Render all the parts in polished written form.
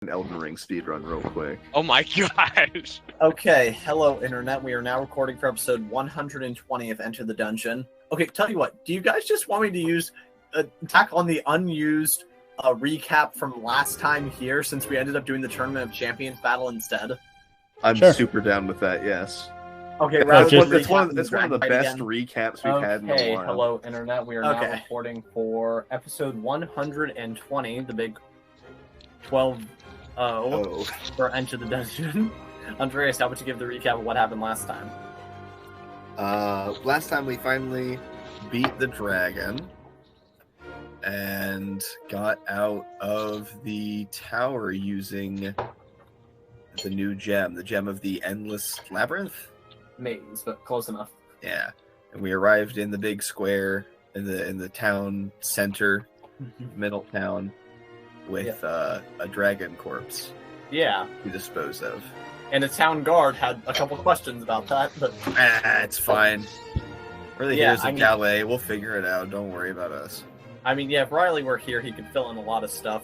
an Elden Ring speedrun real quick. Oh my gosh. Okay, hello internet. We are now recording for episode 120 of Enter the Dungeon. Okay, tell you what. Do you guys just want me to use tack on the unused recap from last time here, since we ended up doing the Tournament of Champions battle instead? I'm super down with that. Yes. Okay, that's one of the best recaps we've had in a while. Okay, hello internet. We are now recording for episode 120, the big 12-0 for Enter the Dungeon. Andreas, how would you give the recap of what happened last time? Last time we finally beat the dragon and got out of the tower using the new gem, the gem of the Endless Labyrinth? Maze, but close enough. Yeah. And we arrived in the big square in the town center, middle town, with a dragon corpse. Yeah. To dispose of. And the town guard had a couple questions about that, but it's fine. Really, here's a Calais. We'll figure it out. Don't worry about us. I mean, yeah, if Riley were here, he could fill in a lot of stuff.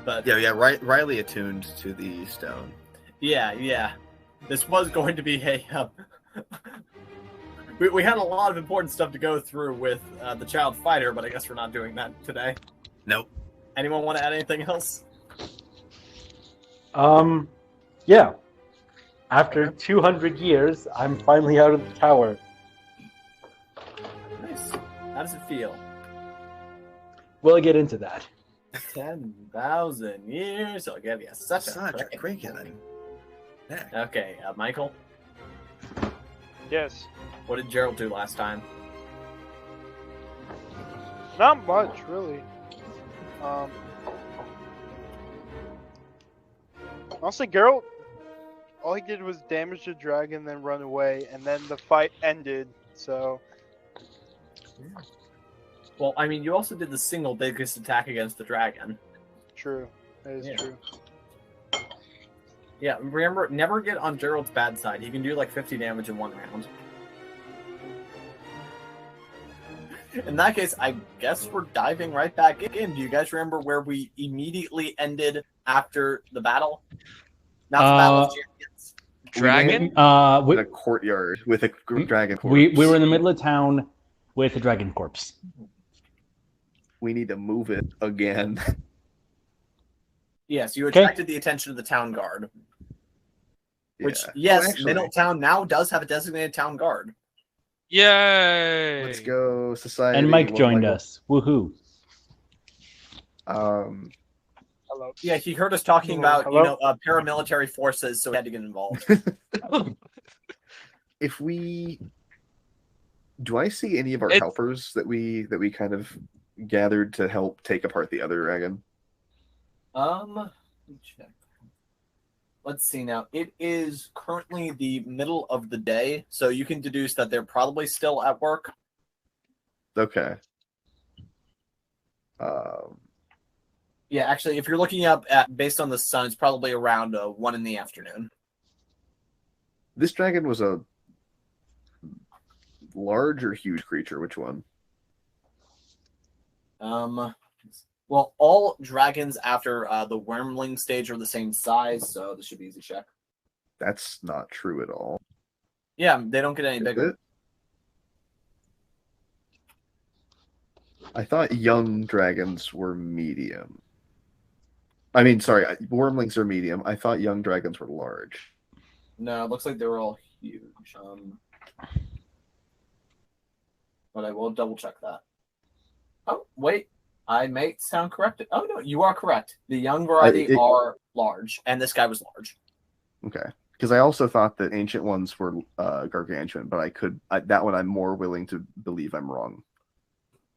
Riley attuned to the stone. Yeah. This was going to be a. We had a lot of important stuff to go through with the child fighter, but I guess we're not doing that today. Nope. Anyone want to add anything else? Yeah. After 200 years, I'm finally out of the tower. Nice. How does it feel? We'll get into that. 10,000 years. I'll give you such a great feeling. Okay, Michael? Yes. What did Geralt do last time? Not much, really. Honestly, Geralt, all he did was damage the dragon, then run away, and then the fight ended, so... Well, I mean, you also did the single biggest attack against the dragon. True. That is true. Yeah, remember, never get on Geralt's bad side. He can do like 50 damage in one round. In that case, I guess we're diving right back in. Do you guys remember where we immediately ended after the battle? Not the Battle of Champions. Dragon? With a courtyard with a dragon corpse. We were in the middle of town with a dragon corpse. We need to move it again. Yes, you attracted the attention of the town guard. Which, Middletown now does have a designated town guard. Yay! Let's go, society. And Mike joined us. Woohoo! Hello. Yeah, he heard us talking about paramilitary forces, so he had to get involved. Do I see any of our helpers that we kind of gathered to help take apart the other dragon? Let me check. Let's see now. It is currently the middle of the day, so you can deduce that they're probably still at work. Okay. Yeah, actually, if you're looking up at based on the sun, it's probably around 1 in the afternoon. This dragon was a large or huge creature? Which one? Well, all dragons after the wormling stage are the same size, so this should be easy check. That's not true at all. Yeah, they don't get any bigger. I thought young dragons were medium. I mean, sorry, wormlings are medium. I thought young dragons were large. No, it looks like they were all huge. But I will double check that. Oh, wait. I may sound correct. Oh, no, you are correct. The young variety are large, and this guy was large. Okay. Because I also thought that ancient ones were gargantuan, but that one I'm more willing to believe I'm wrong.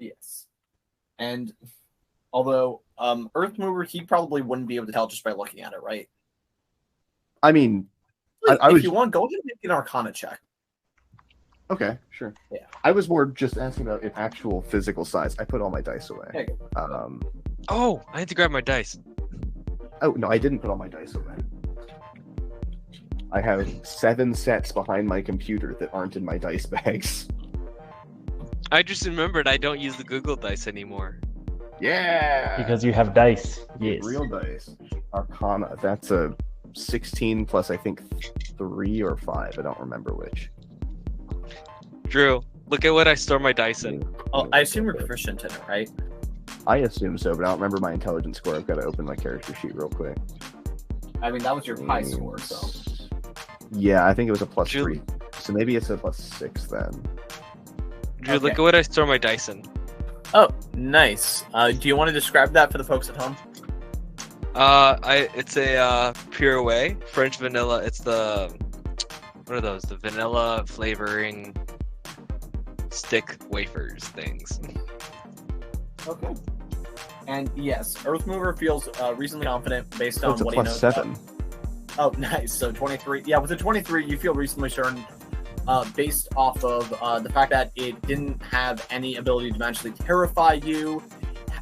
Yes. And although Earth Mover, he probably wouldn't be able to tell just by looking at it, right? I mean, if you want, go ahead and make an Arcana check. Okay, sure. Yeah. I was more just asking about actual physical size. I put all my dice away. Oh, I had to grab my dice. Oh, no, I didn't put all my dice away. I have 7 sets behind my computer that aren't in my dice bags. I just remembered I don't use the Google Dice anymore. Yeah! Because you have dice. Yes. Real dice. Arcana. That's a 16 plus, I think, 3 or 5. I don't remember which. Drew, look at what I store my dice in. Oh, I assume you're proficient in it, right? I assume so, but I don't remember my intelligence score. I've got to open my character sheet real quick. I mean, that was your high score, so. Yeah, I think it was a plus Drew- 3. So maybe it's a plus 6 then. Drew, look Okay. at what I store my dice in. Oh, nice. Do you want to describe that for the folks at home? It's a pure way French vanilla. It's the what are those? The vanilla flavoring stick wafers things. Okay. And yes, Earthmover feels reasonably confident based Oh, on it's a what he plus knows. 7. Oh, nice. So 23. Yeah, with the 23, you feel reasonably certain based off of the fact that it didn't have any ability to magically terrify you,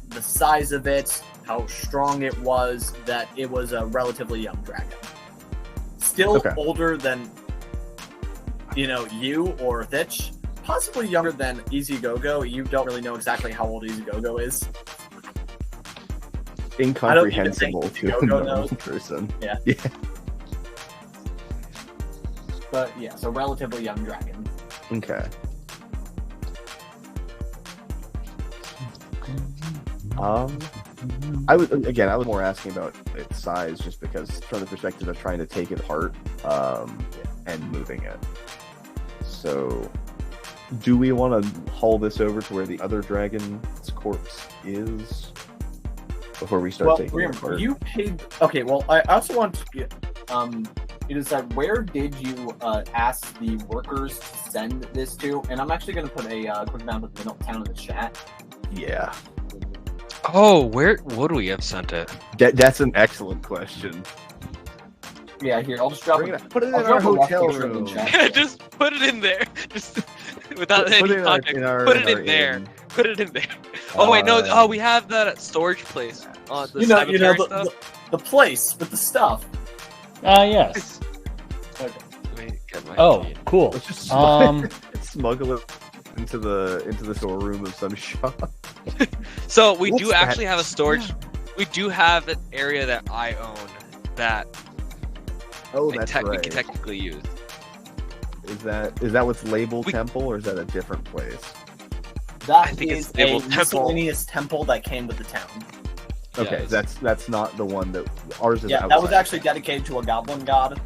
the size of it, how strong it was, that it was a relatively young dragon. Still Okay. older than, you or Thitch. Possibly younger than Easy Go-Go. You don't really know exactly how old Easy Go-Go is. Incomprehensible to a Go-Go normal knows. person. Yeah. But yeah, so relatively young dragon. Okay. I was more asking about its size just because from the perspective of trying to take it apart, and moving it. So, do we want to haul this over to where the other dragon's corpse is before we start taking it apart? You paid. Okay, well, I also want to. It is that where did you ask the workers to send this to? And I'm actually going to put a quick map of the middle town in the chat. Yeah, Oh, where would we have sent it? that's an excellent question. Yeah, here, I'll just drop Bring it. it, put it in I'll our drop a rough hotel picture of the room. chat. Just put it in there. Just without Put any it in context. our Put it in our in there. inn. Put it in there. Oh wait, no. Oh, we have that storage place. The You know cemetery stuff. the place with the stuff. Yes. Okay. Let me get my Oh, key. cool. Let's just Um, smuggle it into the storeroom of some shop. So we What's do that? actually have a storage. We do have an area that I own that Oh, we that's can right. technically use. Is that what's labeled We- temple, or is that a different place? That I think is it's labeled a temple. miscellaneous temple that came with the town. Okay, Yes. that's not the one that ours is. Yeah, that was outside. actually dedicated to a goblin god.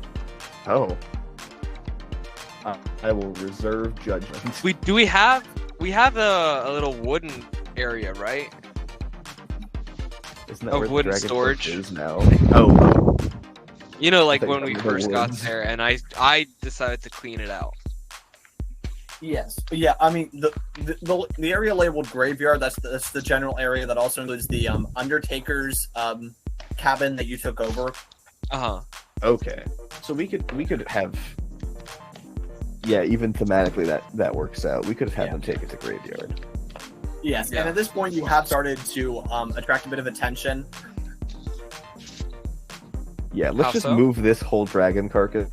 Oh. I will reserve judgment. We have a little wooden area, right? Isn't that a where the wooden dragon storage. Cliff is now? Oh, You know, like I think when we I'm the first got woods. there, and I decided to clean it out. Yes, yeah. I mean, the area labeled graveyard. That's the general area that also includes the Undertaker's cabin that you took over. okay. So we could have. Yeah, even thematically that works out. We could have had them take it to graveyard. Yes, Yeah. and at this point you have started to attract a bit of attention. Yeah, let's How just so? move this whole dragon carcass.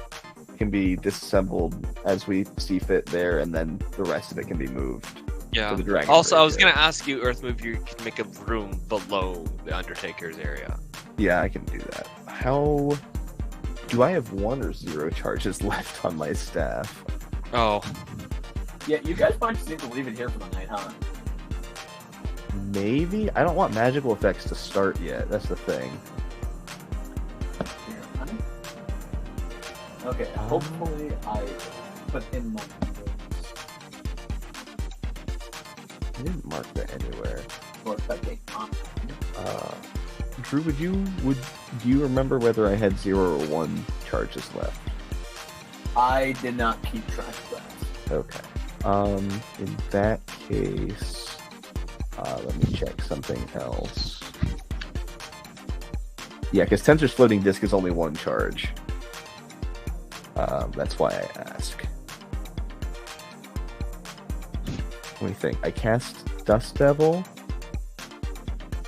It can be disassembled as we see fit there, and then the rest of it can be moved Yeah. to the dragon. Also, I was graveyard. gonna ask you, Earthmove, if you can make a room below the Undertaker's area. Yeah, I can do that. How do I have 1 or 0 charges left on my staff? Oh, Yeah, you guys might just need to leave it here for the night, huh? Maybe I don't want magical effects to start yet. That's the thing. Here, honey. Okay, hopefully I put in my notes I didn't mark that anywhere. for effecting on. Drew, do you remember whether I had 0 or 1 charges left? I did not keep track of that. Okay. In that case, let me check something else. Yeah, because Tensor's floating disc is only 1 charge. That's why I ask. Let me think. I cast Dust Devil.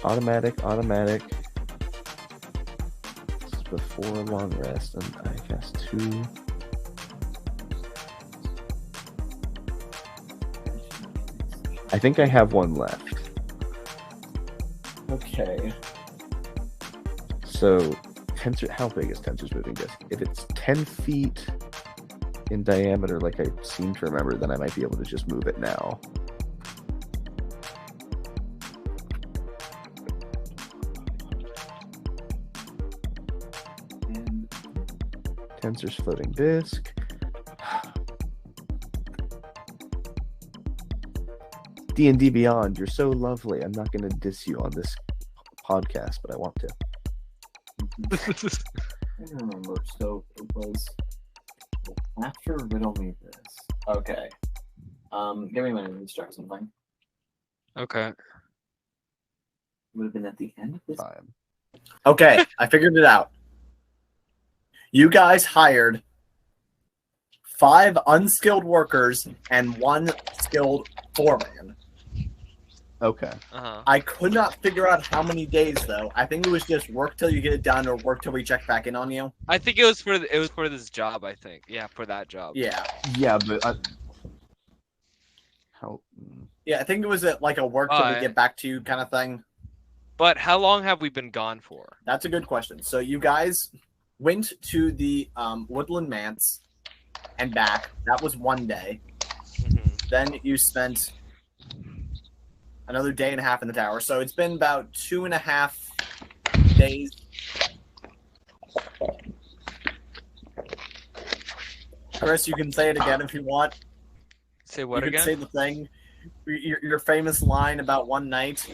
Automatic. This is before a long rest, and I cast 2. I think I have 1 left. Okay. So tensor. How big is Tensor's moving disc? If it's 10 feet in diameter, like I seem to remember, then I might be able to just move it now. And Tensor's floating disc. D&D Beyond, you're so lovely. I'm not going to diss you on this podcast, but I want to. I don't remember. So it was after Riddle Me This. Okay. Give me a minute to start something. Okay. Would have been at the end of this Time. Okay, I figured it out. You guys hired 5 unskilled workers and 1 skilled foreman. Okay. Uh-huh. I could not figure out how many days though. I think it was just work till you get it done or work till we check back in on you. I think it was for this job. I think, yeah, for that job. Yeah. Yeah, but how? Yeah, I think it was like a work till we get back to you kind of thing. But how long have we been gone for? That's a good question. So you guys went to the Woodland Manse and back. That was 1 day. Mm-hmm. Then you spent another day and a half in the tower. So it's been about 2.5 days. Chris, you can say it again if you want. Say what you again? Say the thing. Your famous line about one night.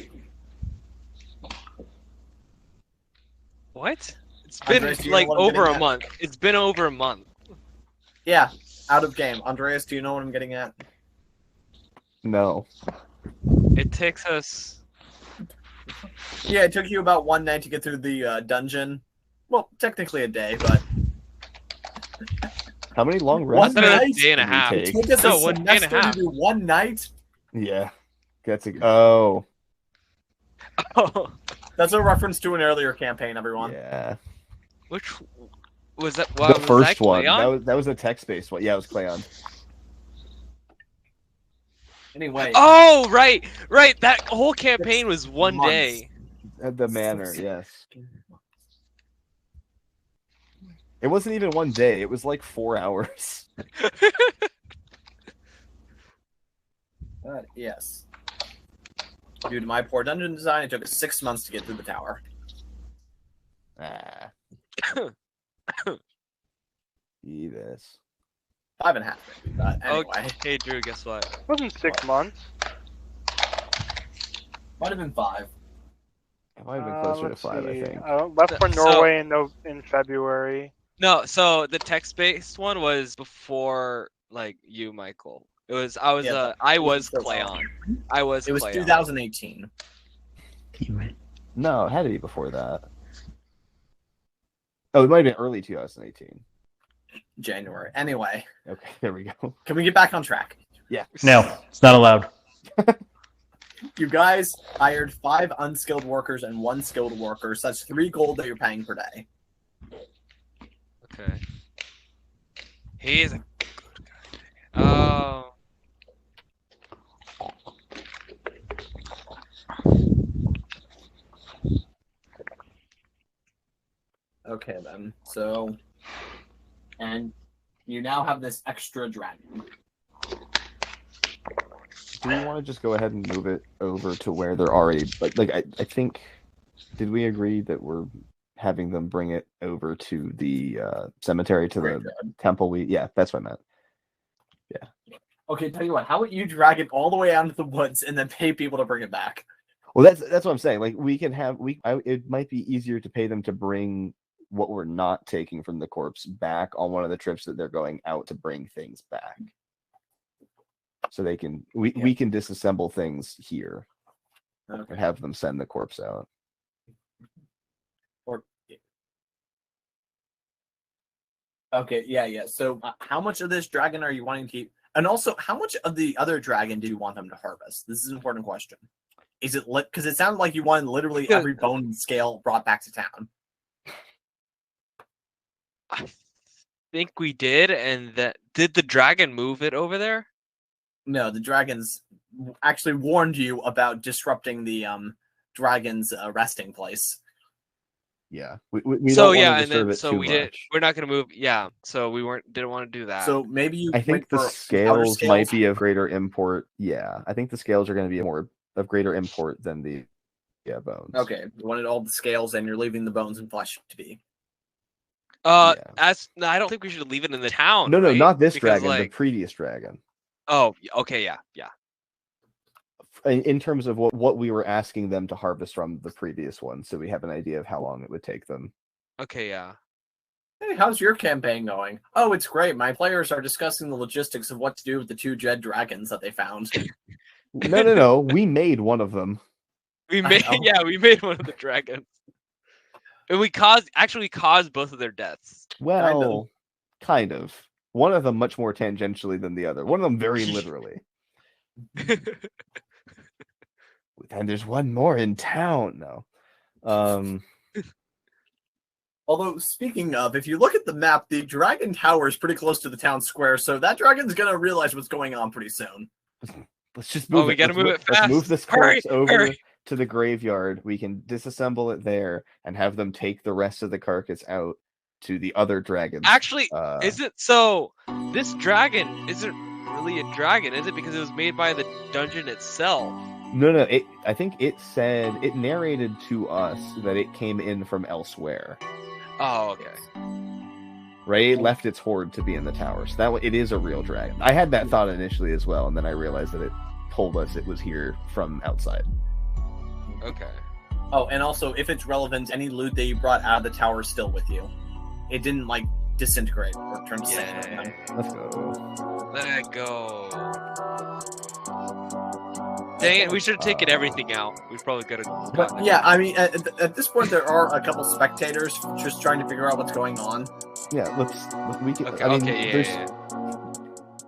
What? It's been Andres, like over a month. It's been over a month. Yeah, out of game. Andreas, do you know what I'm getting at? No. It takes us. Yeah, it took you about 1 night to get through the dungeon. Well, technically a day, but How many long rests? One night? A day and a half. Take? it took us No, a 1 day and a semester to half. do 1 night. Yeah. That's a. Oh. Oh, That's a reference to an earlier campaign, everyone. Yeah. which was that? The Was first that one. Cleon? That was a text-based one. Yeah, it was Cleon. Anyway, Oh, right. That whole campaign was 1 months. day. At the manor, yes. It wasn't even 1 day. It was like 4 hours. Yes. Due to my poor dungeon design, it took us 6 months to get through the tower. Ah. See this. 5.5, maybe. But anyway, Okay, Drew, guess what? It wasn't 6 months. might have been 5. It might have been closer to Let's 5, I see. think. Left for So- Norway in February. No, so the text-based one was before like you, Michael. I was still Cleon. I was It was Cleon. 2018. No, it had to be before that. Oh, it might have been early 2018. January. Anyway, Okay, there we go. can we get back on track? No, it's not allowed. You guys hired 5 unskilled workers and 1 skilled worker, so that's 3 gold that you're paying per day. Okay. He's a good guy. Oh. Okay, then. So, and you now have this extra dragon. Do we want to just go ahead and move it over to where they're already like I think did we agree that we're having them bring it over to the cemetery to the temple? Yeah, that's what I meant. Okay, tell you what, how about you drag it all the way out into the woods and then pay people to bring it back? Well, that's what I'm saying. Like we can have it might be easier to pay them to bring what we're not taking from the corpse back on one of the trips that they're going out to bring things back. So they can we can disassemble things here and have them send the corpse out. Or okay, yeah. So how much of this dragon are you wanting to keep? And also, how much of the other dragon do you want them to harvest? This is an important question. Is it because it sounded like you wanted literally every bone and scale brought back to town? I think we did, and did the dragon move it over there? No, the dragons actually warned you about disrupting the dragon's resting place. Yeah, we So don't yeah, want to and disturb then it so too we much. we're not gonna move. Yeah, so we didn't want to do that. So maybe you I think went the for outer scales might be of greater import. Yeah, I think the scales are going to be more of greater import than the bones. Okay, you wanted all the scales, and you're leaving the bones and flesh to be. Yeah. No, I don't think we should leave it in the town. No, right? not this Because, dragon. The previous dragon. Oh, okay, yeah. In terms of what we were asking them to harvest from the previous one, so we have an idea of how long it would take them. Okay, yeah. Hey, how's your campaign going? Oh, it's great. My players are discussing the logistics of what to do with the 2 Jed dragons that they found. No. We made one of them. We made one of the dragons. And we caused both of their deaths. Well, kind of. One of them much more tangentially than the other. One of them very literally. And there's one more in town. No. Although, speaking of, if you look at the map, the dragon tower is pretty close to the town square, so that dragon's gonna realize what's going on pretty soon. Let's just move it. We gotta move it Let's fast. move this corpse over to the graveyard. We can disassemble it there and have them take the rest of the carcass out to the other dragons. Actually, is it so? This dragon isn't really a dragon, is it? Because it was made by the dungeon itself. No. I think it narrated to us that it came in from elsewhere. Oh, okay. Right? It left its hoard to be in the tower. So it is a real dragon. I had that thought initially as well, and then I realized that it told us it was here from outside. Okay. Oh, and also, if it's relevant, any loot that you brought out of the tower is still with you. It didn't, disintegrate or turn to sand. Yeah. Let's go. Let it go. Dang it, we should have taken everything out. We probably could have. But yeah, I mean, at this point, there are a couple spectators just trying to figure out what's going on. Yeah, we can. Okay, yeah.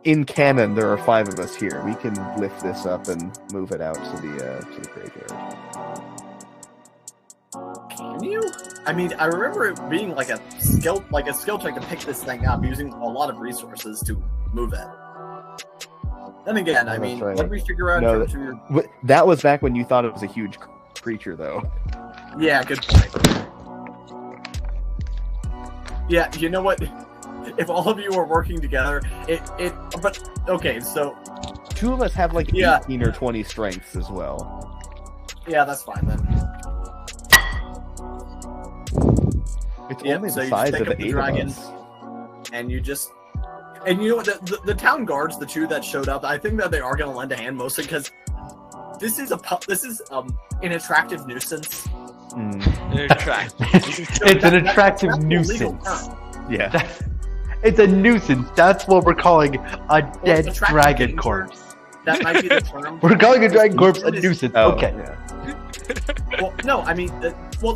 In canon, there are 5 of us here. We can lift this up and move it out to the graveyard. Can you? I mean, I remember it being a skill check to pick this thing up, using a lot of resources to move it. Then again, I mean, right. What did we figure out? That was back when you thought it was a huge creature, though. Yeah, good point. Yeah, you know what? If all of you are working together, but okay, so 2 of us have 18 or 20 strengths as well. Yeah, that's fine then. It's only the size of the 8 of us. And you know what? The town guards, the 2 that showed up, I think that they are going to lend a hand, mostly because this is an attractive nuisance. It's an attractive nuisance. Yeah. It's a nuisance. That's what we're calling a dead dragon corpse. That might be the term. We're calling a dragon corpse a nuisance. Oh, okay. Yeah. Well, no, I mean, the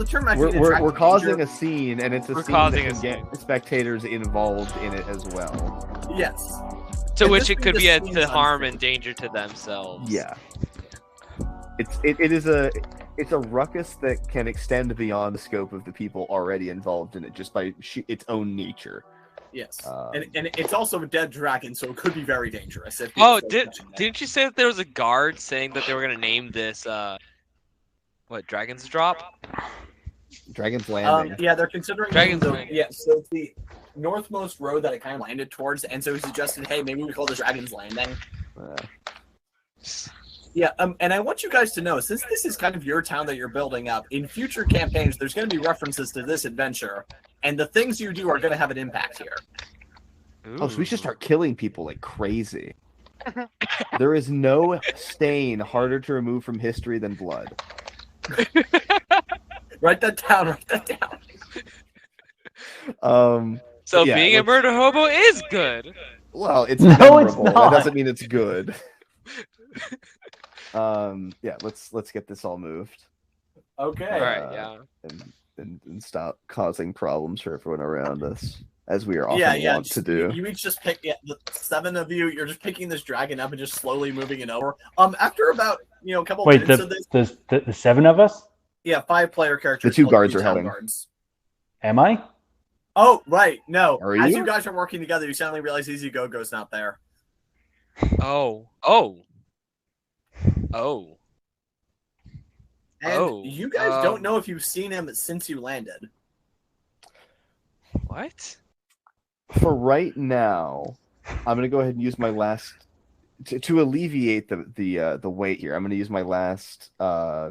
term might be we're causing a scene, and it's a We're scene causing that a can get spectators involved in it as well. Yes. To And which this it could thing be just to seems harm unfair. and danger to themselves. Yeah. It's a ruckus that can extend beyond the scope of the people already involved in it, just by its own nature. Yes. And it's also a dead dragon, so it could be very dangerous. Didn't you say that there was a guard saying that they were gonna name this Dragon's Drop? Dragon's Landing. Yeah, they're considering Dragon's Landing. Yeah, so it's the northmost road that it kind of landed towards, and so he suggested, hey, maybe we call this Dragon's Landing. Yeah, and I want you guys to know, since this is kind of your town that you're building up, in future campaigns, there's going to be references to this adventure, and the things you do are going to have an impact here. Oh, so we should start killing people like crazy. There is no stain harder to remove from history than blood. Write that down. So yeah, being a murder hobo is good. Well, it's No, memorable. it's not. That doesn't mean it's good. Yeah, let's get this all moved. Okay. All right, yeah. And stop causing problems for everyone around us, as we are often wont to do. You each just pick the 7 of you. You're just picking this dragon up and just slowly moving it over. After about a couple minutes of this. The 7 of us? Yeah, 5 player characters. The 2 guards are helping. Am I? Oh, right. No. Are As you? you guys are working together, you suddenly realize Easy Go-Go's not there. Oh. And you guys don't know if you've seen him since you landed. What? For right now, I'm gonna go ahead and use my last to alleviate the weight here. I'm gonna use my last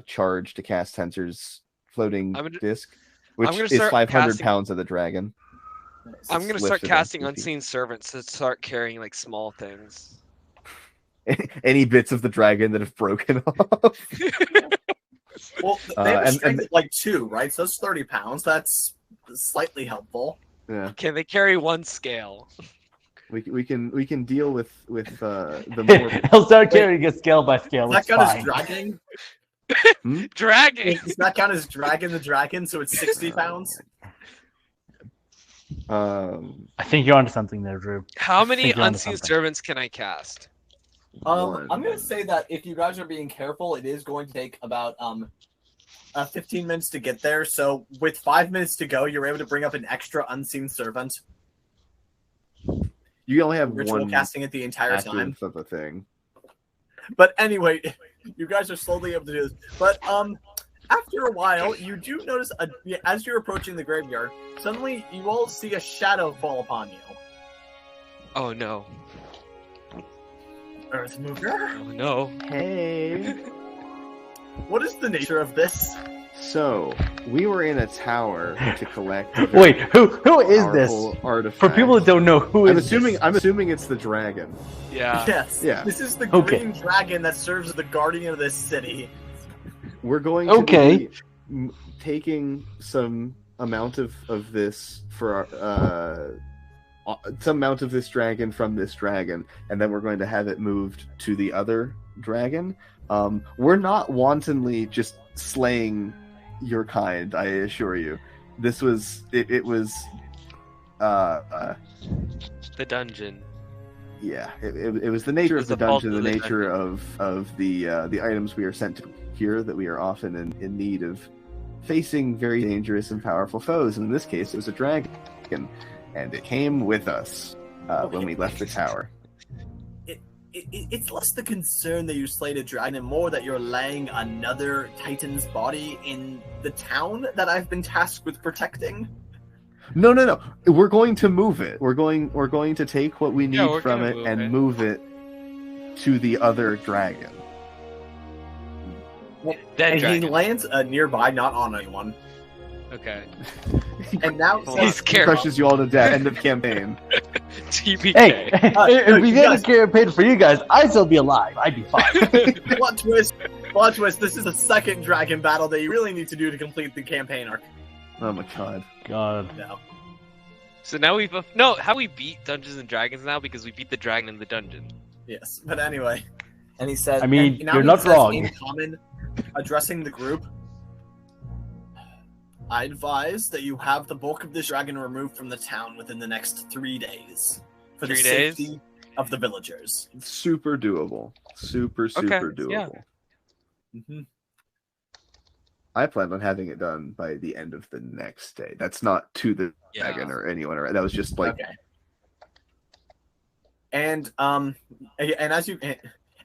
charge to cast Tensor's floating disc, which gonna is start 500 casting- pounds of the dragon. I'm gonna It's start lifted casting 1 feet. unseen servants to start carrying like small things. Any bits of the dragon that have broken off. Well, they have a and- strength of like 2, right? So it's 30 pounds. That's slightly helpful. Yeah, Can they carry 1 scale? we can deal with the more. He'll start carrying it scale by scale. Does It's that count as fine. dragging? Dragon. Does that count as dragging the dragon? So it's 60 pounds. I think you're onto something there, Drew. How many think you're onto unseen something. servants can I cast? One. I'm gonna say that if you guys are being careful, it is going to take about 15 minutes to get there. So with 5 minutes to go, you're able to bring up an extra unseen servant. You only have Ritual one casting it the entire time. active of a thing. But anyway, you guys are slowly able to do this. But after a while, you do notice as you're approaching the graveyard, suddenly you all see a shadow fall upon you. Oh no. Earth mover. Oh no. Hey. What is the nature of this? So we were in a tower to collect. Wait, who is this? Artifact. For people that don't know, who is I'm assuming it's the dragon. Yeah. Yes. Yeah. This is the Okay. green dragon that serves as the guardian of this city. We're going to Okay. be taking some amount of this for some amount of this dragon from this dragon, and then we're going to have it moved to the other dragon. We're not wantonly just slaying your kind, I assure you. This was it was The dungeon. yeah, it was the nature It of was the the fault dungeon, of the the nature of the items we are sent to here, that we are often in need of facing very dangerous and powerful foes. And in this case, it was a dragon, and it came with us when we left the tower. It's less the concern that you slayed a dragon and more that you're laying another titan's body in the town that I've been tasked with protecting. No. We're going to move it. We're going to take what we need Yeah, we're from gonna it move and it. move it to the other dragon. Dead And dragon. he lands nearby, not on anyone. Okay. And now He's says, scared. Crushes you all to death. End of campaign. TPK. Hey, if we you get guys- a campaign for you guys, I'd still be alive. I'd be fine. plot twist. Plot twist. This is the second dragon battle that you really need to do to complete the campaign arc. Oh my god. God. No. So now how we beat Dungeons and Dragons now because we beat the dragon in the dungeon. Yes, but anyway. And he said, I mean, and now you're he not says wrong. In common, addressing the group, I advise that you have the bulk of this dragon removed from the town within the next 3 days for the 3 days? safety of the villagers. Super doable. Super doable. yeah. Mm-hmm. I plan on having it done by the end of the next day. That's not to the Yeah. dragon or anyone. Or that was just like Okay. And as you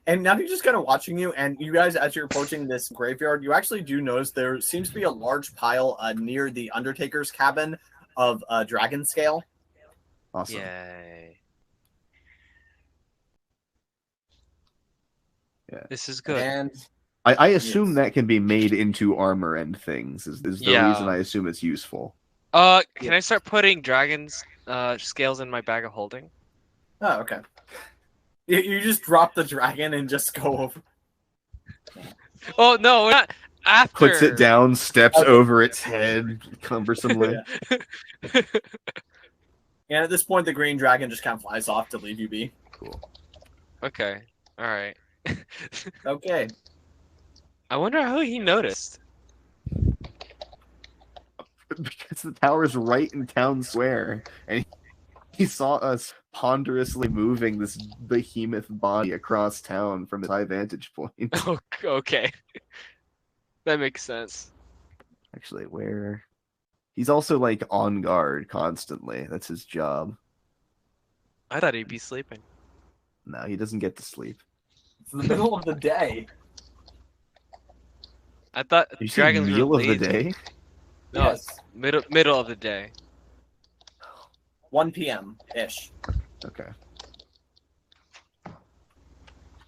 and now he's just kind of watching you, and you guys, as you're approaching this graveyard, you actually do notice there seems to be a large pile near the Undertaker's cabin of dragon scale. awesome. Yay. Yeah. This is good. And I assume Yes. that can be made into armor and things. Is the Yeah. reason I assume it's useful. Can I start putting dragons scales in my bag of holding? oh, okay. You just drop the dragon and just go over. Oh no, we're not after. Puts it down, steps Okay. over its head cumbersomely. And at this point, the green dragon just kind of flies off to leave you be. Cool. Okay. All right. Okay. I wonder how he noticed. Because the tower's right in town square, and he saw us ponderously moving this behemoth body across town from his high vantage point. Oh, okay. That makes sense. Actually, where? He's also like on guard constantly. That's his job. I thought he'd be sleeping. No, he doesn't get to sleep. It's the middle of the day. I thought You say dragons meal were of the lazy. day? No, Yes. middle of the day. 1 p.m. ish. Okay.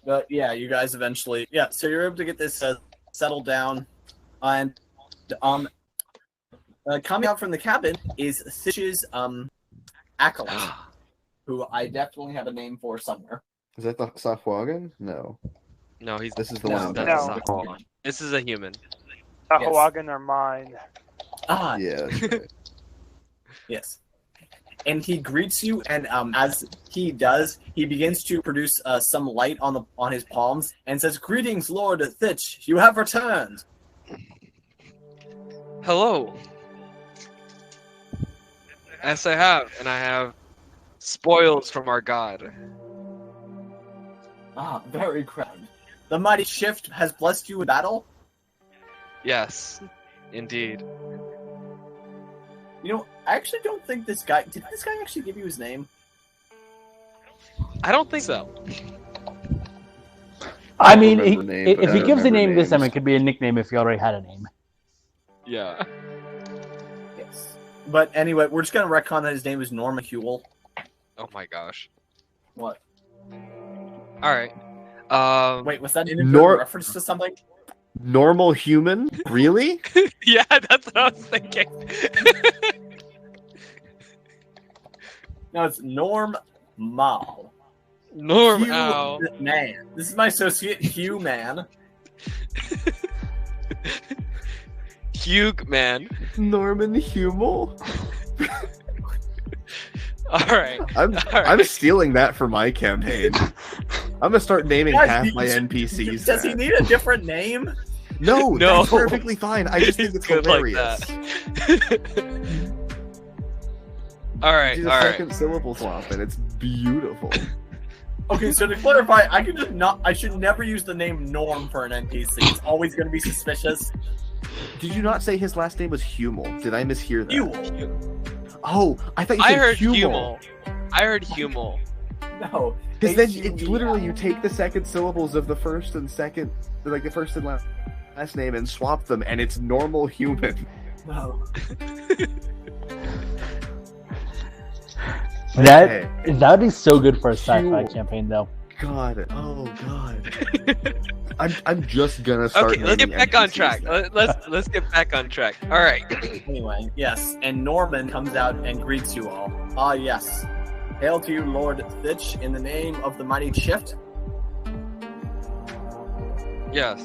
But yeah, you guys eventually, so you're able to get this settled down, and coming out from the cabin is Thitch's acolyte, who I definitely have a name for somewhere. Is that the Sahuagin? No. No, This is the one. that's No. not Sahuagin. This is a human. The Yes. Hawagan are mine. Ah, Yeah. That's right. yes. And he greets you, and as he does, he begins to produce some light on his palms and says, "Greetings, Lord Thitch. You have returned." Hello. Yes, I have, and I have spoils from our god. Ah, very grand. The mighty shift has blessed you in battle. Yes, indeed. You know, I actually don't think this guy... Did this guy actually give you his name? I don't think so. I mean, remember names, but if I he don't gives a remember name this time, names. it could be a nickname if he already had a name. Yeah. Yes. But anyway, we're just going to retcon that his name is Norma Hewell. Oh my gosh. What? All right. Wait, was that in reference to something? Normal human? Really? Yeah, that's what I was thinking. No, it's Norm Mal. Norm Hugh Ow. Man. This is my associate, Hugh Man. Hugh man. Norman Hummel? All right. I'm stealing that for my campaign. I'm gonna start naming Guys, half my NPCs. Does he that. need a different name? No, No. that's perfectly fine. I just think He's it's good like hilarious. All right. Do the All right. second syllable swap, and it's beautiful. Okay, so to clarify, I can just not. I should never use the name Norm for an NPC. It's always going to be suspicious. Did you not say his last name was Hummel? Did I mishear that? Hewell. Oh, I thought you I said heard Hummel. Hummel. I heard Hummel. No. Because then it's H-U-E-L. literally you take the second syllables of the first and second, like the first and last name, and swap them, and it's normal human. No. That is so good for a sci-fi Huel. campaign, though. God, oh god. I'm just gonna start. Okay, let's get naming back on NPCs track. now. Let's get back on track. All right. Anyway, yes, and Norman comes out and greets you all. Ah, yes. Hail to you, Lord Thitch, in the name of the mighty shift. Yes.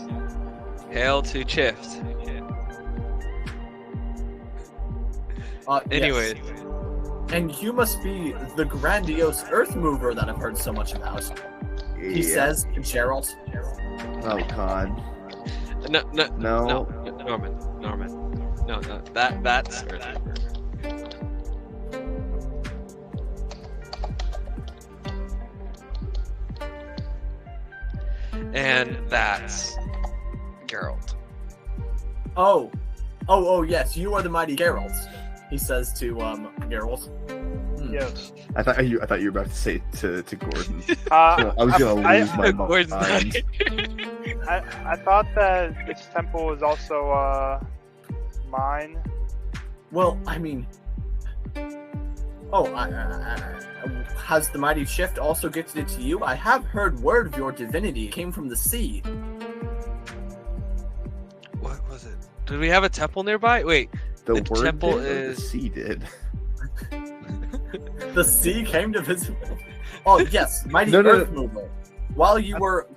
Hail to Chift. Yes. Anyways. And you must be the grandiose earth mover that I've heard so much about. He Yeah. says to Geralt. Oh god. No. No. Norman. No. That's Earth. And that's Geralt. Oh, yes, you are the mighty Geralt. He says to Geralt. Yes. I thought you were about to say to Gordon. Uh, I was gonna lose my Gordon's mind. I thought that this temple was also mine. Well, I mean, has the mighty shift also gifted it to you? I have heard word of your divinity. It came from the sea. What was it? Did we have a temple nearby? Wait. The The word temple did, or is- the sea did. The sea came to visit. Oh yes, mighty No. earth mover. While you were,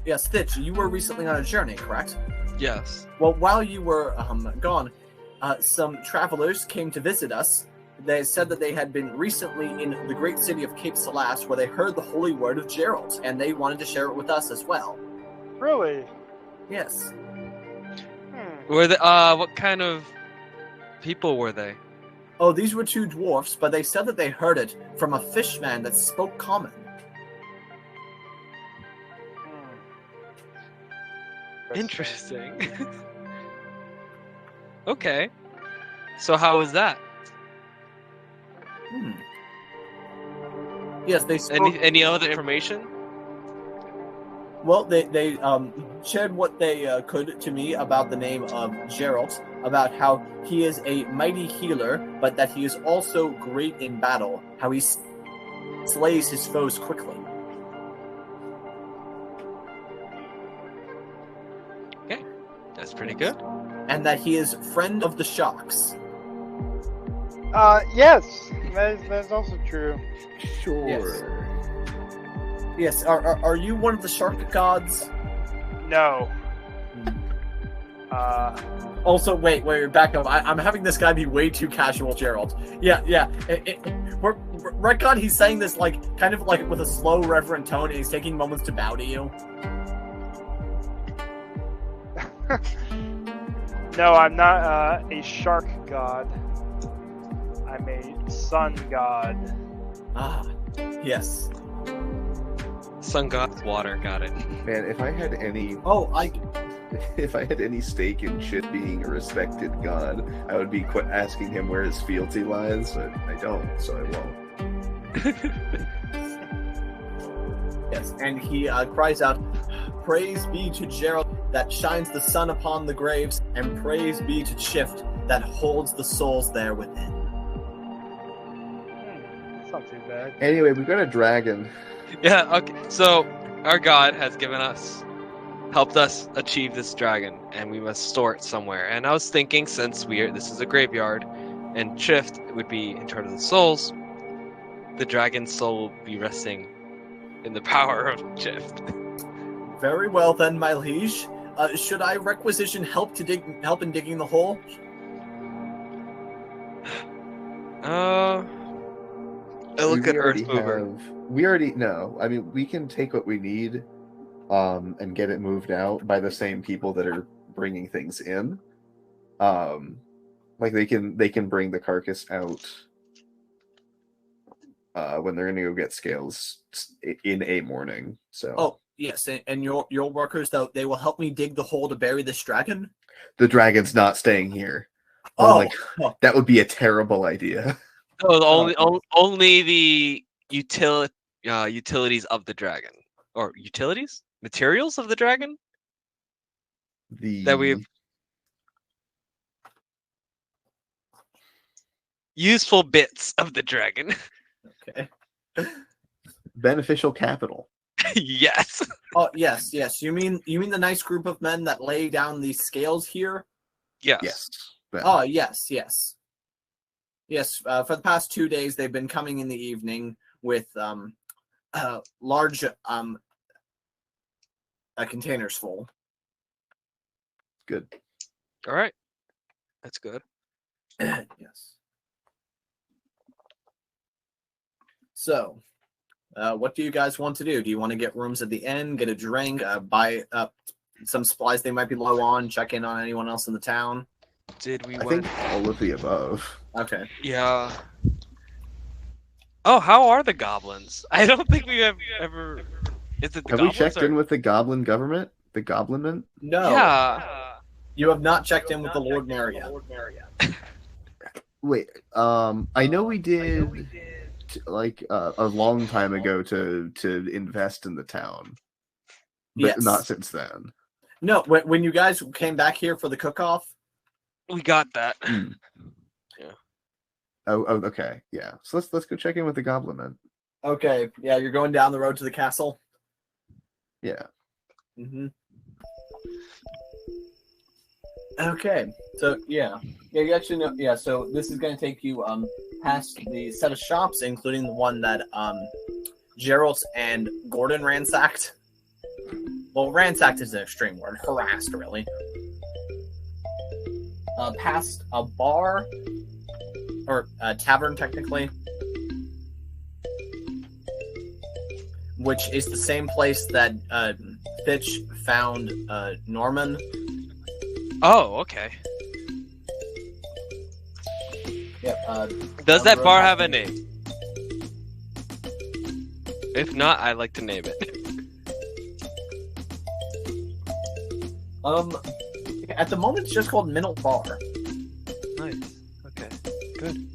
yes, Thitch, you were recently on a journey, correct? Yes. Well, while you were gone, some travelers came to visit us. They said that they had been recently in the great city of Cape Salas, where they heard the holy word of Geralt, and they wanted to share it with us as well. Really? Yes. Were they? What kind of people were they? Oh, these were two dwarfs, but they said that they heard it from a fishman that spoke common. Interesting. Okay. So how was that? Yes, they spoke. Any other information? Well, they shared what they could to me about the name of Geralt, about how he is a mighty healer, but but that he is also great in battle, how he slays his foes quickly. Okay, that's pretty good. And that he is friend of the sharks. Yes, that is also true. Sure. Yes, are you one of the shark gods? No. Also, wait, back up. I'm having this guy be way too casual, Geralt. Yeah. Retcon, he's saying this kind of with a slow, reverent tone, and he's taking moments to bow to you. No, I'm not a shark god. I'm a sun god. Ah, yes. Sun god, water, got it. Man, if I had any if I had any stake in Chit being a respected god, I would be asking him where his fealty lies, but I don't, so I won't. Yes, and he cries out, "Praise be to Geralt that shines the sun upon the graves, and praise be to Shift that holds the souls there within." That's not too bad. Anyway, we've got a dragon. Yeah, okay. So our god has helped us achieve this dragon, and we must store it somewhere. And I was thinking, since this is a graveyard, and Shift would be in charge of the souls, the dragon's soul will be resting in the power of Shift. Very well then, my liege. Should I requisition help in digging the hole? I look at Earth Mover. We already know. I mean, we can take what we need, and get it moved out by the same people that are bringing things in. They can bring the carcass out when they're going to go get scales in a morning. So. Oh yes, and your workers, though, they will help me dig the hole to bury this dragon. The dragon's not staying here. That would be a terrible idea. No, only the utilities of the dragon, or materials of the dragon. That we've useful bits of the dragon. Okay. Beneficial capital. Yes. Oh yes. You mean the nice group of men that lay down these scales here? Yes. Yes. Oh yes. Yes. For the past 2 days, they've been coming in the evening with large containers full. Good. All right. That's good. Yes. So, what do you guys want to do? Do you want to get rooms at the inn, get a drink, buy some supplies they might be low on, check in on anyone else in the town? I think all of the above. Okay. Yeah. Oh, how are the goblins? I don't think we have ever. Is it the Have we checked in with the goblin government? The goblinment? No. Yeah. You have not checked in with the Lord Mayor yet. Wait. I know we did. A long time ago to invest in the town, but Yes. not since then. No, when you guys came back here for the cook-off, We got that. Yeah. Oh, okay. Yeah. So let's go check in with the goblin. okay, yeah, you're going down the road to the castle. Yeah. Mm-hmm. Okay, so you actually know. Yeah, so this is going to take you past the set of shops, including the one that Geralt and Gordon ransacked. Well, ransacked is an extreme word. Harassed, really. Past a bar, or a tavern, technically, which is the same place that Thitch found Norman. Oh, okay. Yep. Does that bar have a name? If not, I'd like to name it. At the moment, it's just called Middle Bar. Nice. Okay. Good.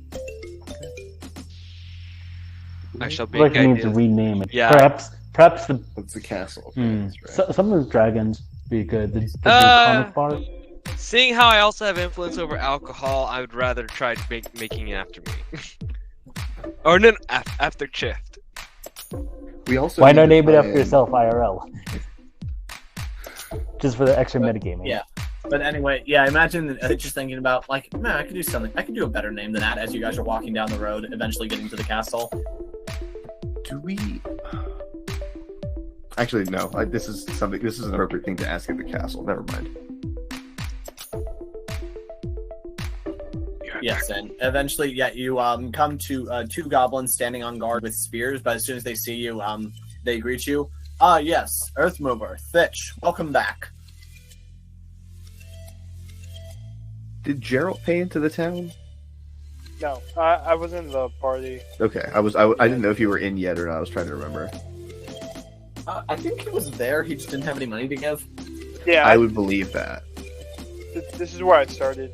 I shall be Like, need to rename it. Yeah. Perhaps That's the castle. some That's right. of the dragons be good. The Draconic Bar. Seeing how I also have influence over alcohol, I would rather try making it after me. Or no, after Chift. We also Why need not to name it try after and- yourself, IRL? Just for the extra metagaming. Yeah. But anyway, yeah, imagine just thinking about, like, man, I could do something. I could do a better name than that as you guys are walking down the road, eventually getting to the castle. Do we? Actually, no. This is an appropriate thing to ask at the castle. Never mind. Yes, and eventually, yeah, you come to two goblins standing on guard with spears, but as soon as they see you, they greet you. Ah, yes, Earthmover, Thitch, welcome back. Did Geralt pay into the town? No, I was in the party. Okay, I didn't know if you were in yet or not. I was trying to remember. I think he was there, he just didn't have any money to give. Yeah, I would believe that. this is where I started.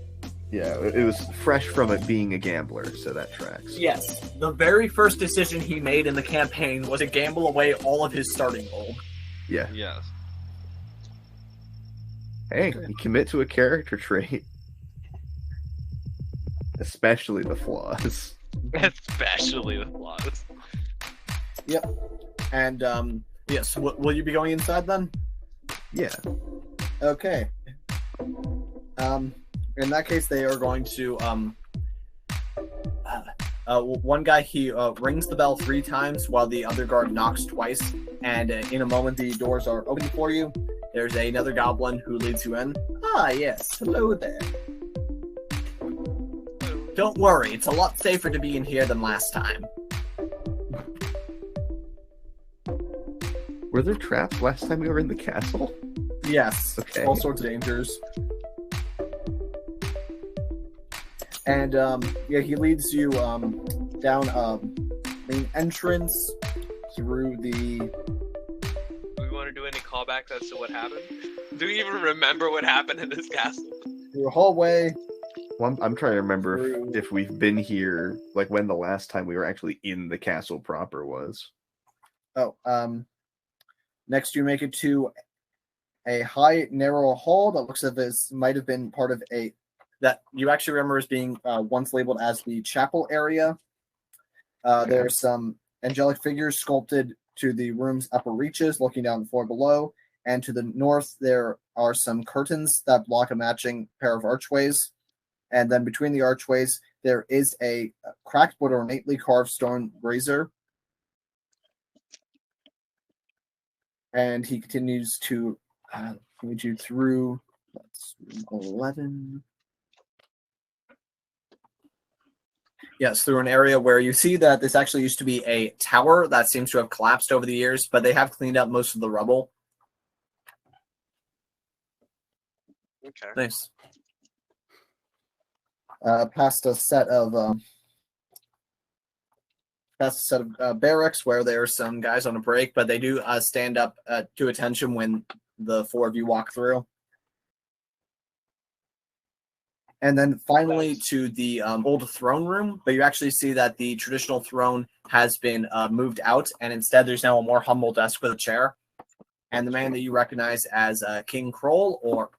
Yeah, it was fresh from it being a gambler, so that tracks. Yes, the very first decision he made in the campaign was to gamble away all of his starting gold. Yeah. Yes. Hey, you commit to a character trait. Especially the flaws. Especially the flaws. And, yes, will you be going inside then? Yeah. Okay. In that case, they are going to, one guy, he rings the bell 3 times while the other guard knocks twice, and in a moment the doors are open for you. There's another goblin who leads you in. Ah, yes, hello there. Don't worry, it's a lot safer to be in here than last time. Were there traps last time we were in the castle? Yes, Okay. all sorts of dangers. And, yeah, he leads you, down, main entrance through the... Do we want to do any callbacks as to what happened? Do we even remember what happened in this castle? through a hallway. Well, I'm trying to remember Through- if we've been here, like when the last time we were actually in the castle proper was. Oh, next you make it to a high, narrow hall that looks as if this might have been part of a... that you actually remember as being once labeled as the chapel area. There's some angelic figures sculpted to the room's upper reaches, looking down the floor below. And to the north, there are some curtains that block a matching pair of archways. And then between the archways, there is a cracked but ornately carved stone brazier. And he continues to lead you through 11. Yes, through an area where you see that this actually used to be a tower that seems to have collapsed over the years, but they have cleaned up most of the rubble. Okay. Nice. Past a set of barracks where there are some guys on a break, but they do stand up to attention when the 4 of you walk through. And then finally to the old throne room, but you actually see that the traditional throne has been moved out, and instead there's now a more humble desk with a chair. And the man that you recognize as King Kroll,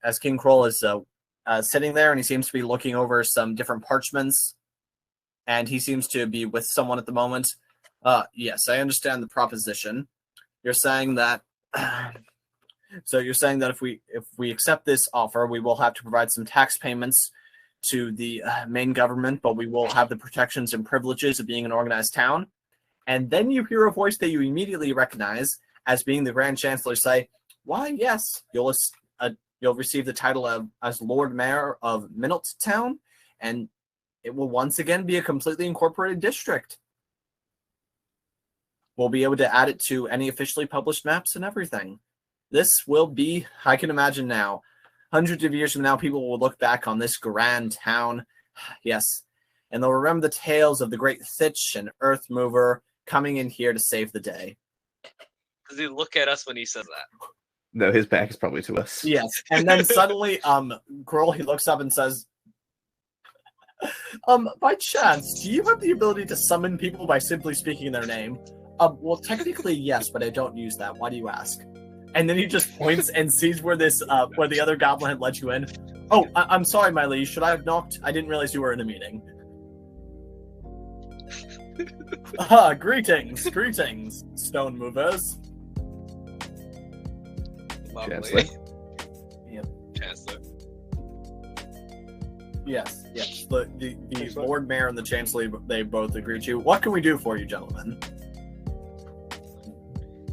as King Kroll is sitting there, and he seems to be looking over some different parchments, and he seems to be with someone at the moment. Yes, I understand the proposition. You're saying that... So you're saying that if we accept this offer, we will have to provide some tax payments to the main government, but we will have the protections and privileges of being an organized town. And then you hear a voice that you immediately recognize as being the Grand Chancellor say, "Why, yes, you'll receive the title as Lord Mayor of Minot Town, and it will once again be a completely incorporated district. We'll be able to add it to any officially published maps and everything. This will be, I can imagine now, hundreds of years from now, people will look back on this grand town, yes, and they'll remember the tales of the great Thitch and Earthmover coming in here to save the day." Does he look at us when he says that? No, his back is probably to us. Yes, and then suddenly, Kroll, he looks up and says, by chance, do you have the ability to summon people by simply speaking their name? Well, technically, yes, but I don't use that. Why do you ask? And then he just points and sees where where the other goblin had let you in. Oh, I'm sorry, my liege. Should I have knocked? I didn't realize you were in a meeting. Greetings, stone movers. Lovely. Chancellor? Yep. Chancellor. Yes. The Lord Mayor and the Chancellor, they both agree to you. What can we do for you, gentlemen?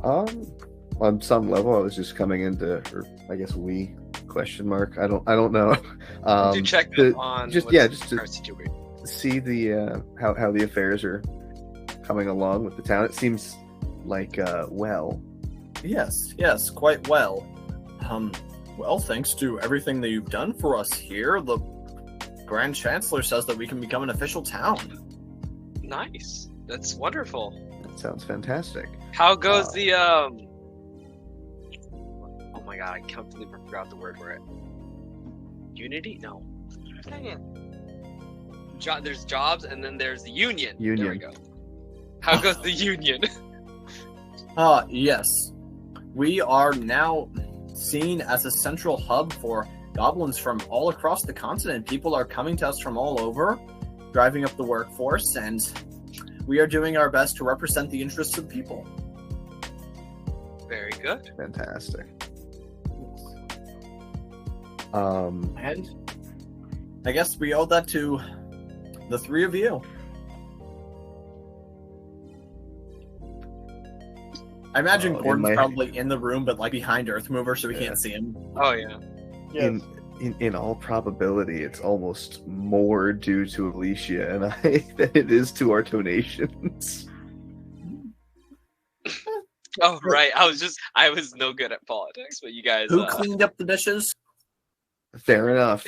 On some level, I was just coming into, or I guess we ? I don't know. To check on just to our situation. see the how the affairs are coming along with the town. It seems like well. Yes, quite well. Well, thanks to everything that you've done for us here, the Grand Chancellor says that we can become an official town. Nice. That's wonderful. That sounds fantastic. How goes the Oh my god, I completely forgot the word for it. Unity? No. Dang it. There's jobs and then there's the union. There we go. How goes the union? Yes. We are now seen as a central hub for goblins from all across the continent. People are coming to us from all over, driving up the workforce, and we are doing our best to represent the interests of the people. Very good. Fantastic. And I guess we owe that to the three of you. I imagine Gordon's probably in the room, but like behind Earthmover, so we can't see him. Oh yeah. Yes. In all probability, it's almost more due to Alicia and I than it is to our donations. Oh right. I was no good at politics, but you guys. Who cleaned up the dishes? Fair enough.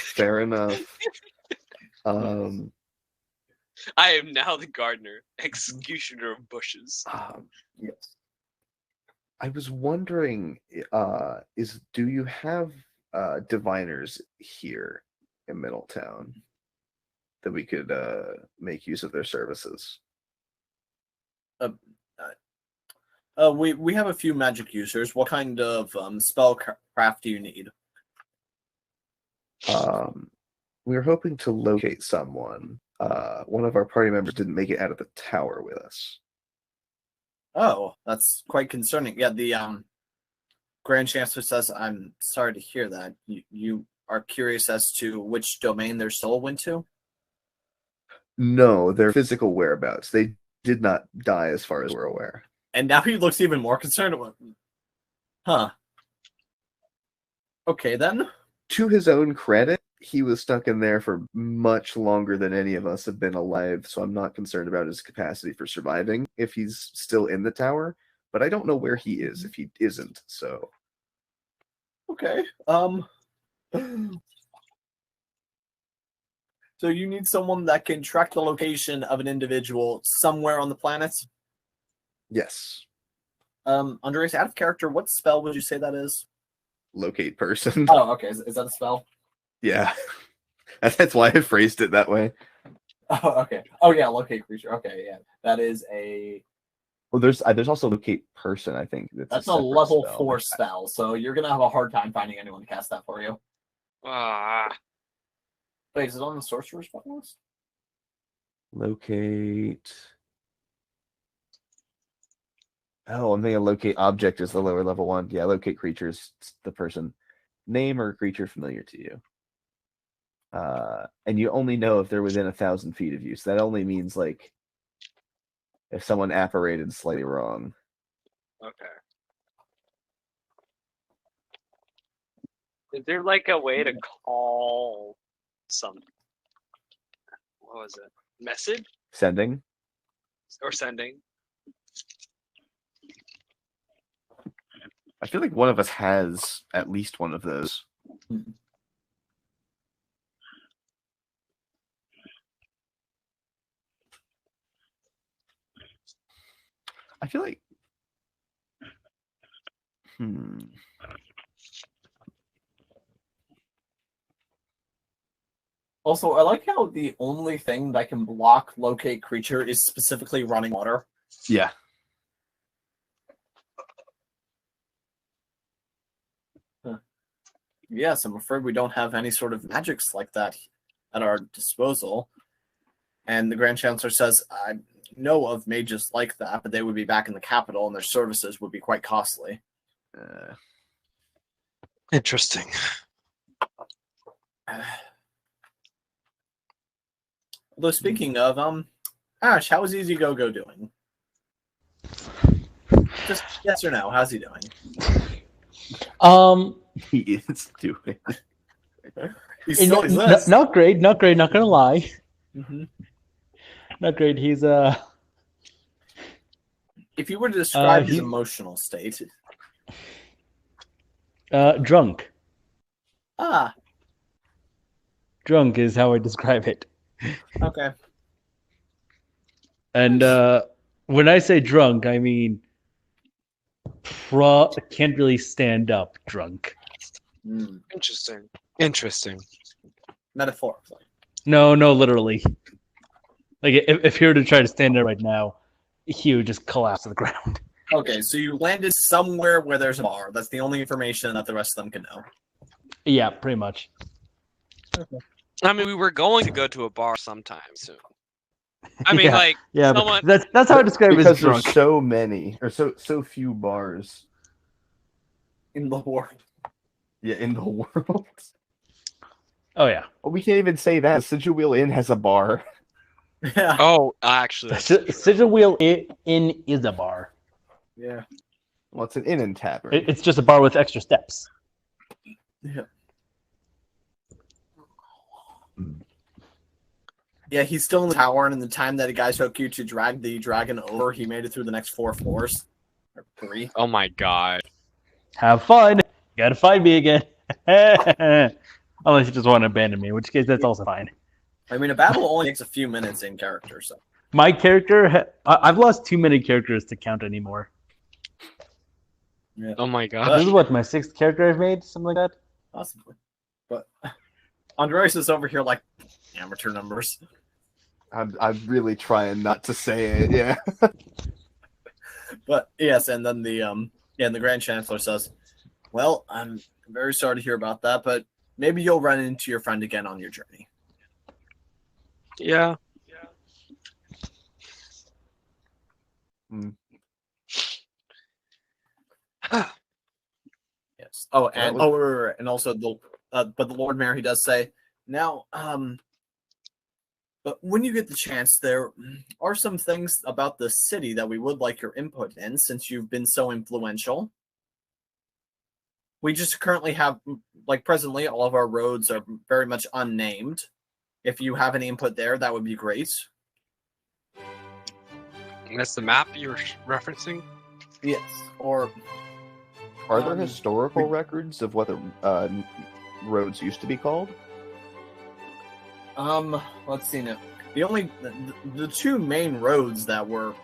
I am now the gardener, executioner of bushes. Yes. I was wondering, do you have diviners here in Middletown that we could make use of their services? We have a few magic users. What kind of spellcraft do you need? We were hoping to locate someone. One of our party members didn't make it out of the tower with us. Oh, that's quite concerning. Yeah, the Grand Chancellor says, I'm sorry to hear that. You are curious as to which domain their soul went to? No, their physical whereabouts. They did not die as far as we're aware. And now he looks even more concerned. Huh. Okay, then. To his own credit, he was stuck in there for much longer than any of us have been alive, so I'm not concerned about his capacity for surviving if he's still in the tower, but I don't know where he is if he isn't, so... Okay, So you need someone that can track the location of an individual somewhere on the planet? Yes. Andres, out of character, what spell would you say that is? Locate person. Oh, okay. Is that a spell? Yeah. That's why I phrased it that way. Oh, okay. Oh, yeah, locate creature. Okay, yeah. That is a... Well, there's also locate person, I think. That's a level 4 spell, so you're going to have a hard time finding anyone to cast that for you. Wait, is it on the sorcerer's spell list? Locate... Oh, I'm thinking locate object is the lower level one. Yeah, locate creatures, the person. Name or creature familiar to you. And you only know if they're within 1,000 feet of you. So that only means, like, if someone apparated slightly wrong. Okay. Is there, like, a way to call some... What was it? Message? Sending? Or sending? I feel like one of us has at least one of those. I feel like... Also, I like how the only thing that can block locate creature is specifically running water. Yeah. Yes, I'm afraid we don't have any sort of magics like that at our disposal. And the Grand Chancellor says, I know of mages like that, but they would be back in the capital and their services would be quite costly. Interesting. Although speaking of, Ash, how is Easy Go doing? Just yes or no, how's he doing? He is doing. He still exists. Not great, not gonna lie. Mm-hmm. Not great. He's If you were to describe his he- emotional state. drunk. Ah, Drunk is how I describe it. okay. And when I say drunk, I mean can't really stand up drunk. Interesting. Metaphorically. No, literally. Like if he were to try to stand up right now, he would just collapse to the ground. Okay, so you landed somewhere where there's a bar. That's the only information that the rest of them can know. Yeah, pretty much. I mean, we were going to go to a bar sometime soon. I mean, Yeah, someone... but that's how I describe it as Because drunk. there's so many, or so few bars. In the world. Yeah, in the world. Oh yeah. Well, we can't even say that. Sigil Wheel Inn has a bar. Yeah. Oh, actually. Sigil Wheel Inn is a bar. Yeah. Well, it's an inn and tavern. It's just a bar with extra steps. Yeah. Yeah, he's still in the tower, and in the time that a guy took you to drag the dragon over, he made it through the next 4 floors. Or 3. Oh my god. Have fun. You gotta find me again. Unless you just want to abandon me, in which case that's also fine. I mean, a battle only takes a few minutes in character, so. My character, I've lost too many characters to count anymore. Yeah. Oh my god. This is what, my 6th character I've made? Something like that? Possibly. But Andreas is over here like amateur numbers. I'm really trying not to say it. Yeah. But yes, and then the Grand Chancellor says, "Well, I'm very sorry to hear about that, but maybe you'll run into your friend again on your journey." Yeah. Yes. Oh, and and also but the Lord Mayor, he does say, now, but when you get the chance, there are some things about the city that we would like your input in, since you've been so influential. We just currently have, presently, all of our roads are very much unnamed. If you have any input there, that would be great. That's the map you're referencing? Yes. Or Are there historical records of what the roads used to be called? let's see now. The 2 main roads that were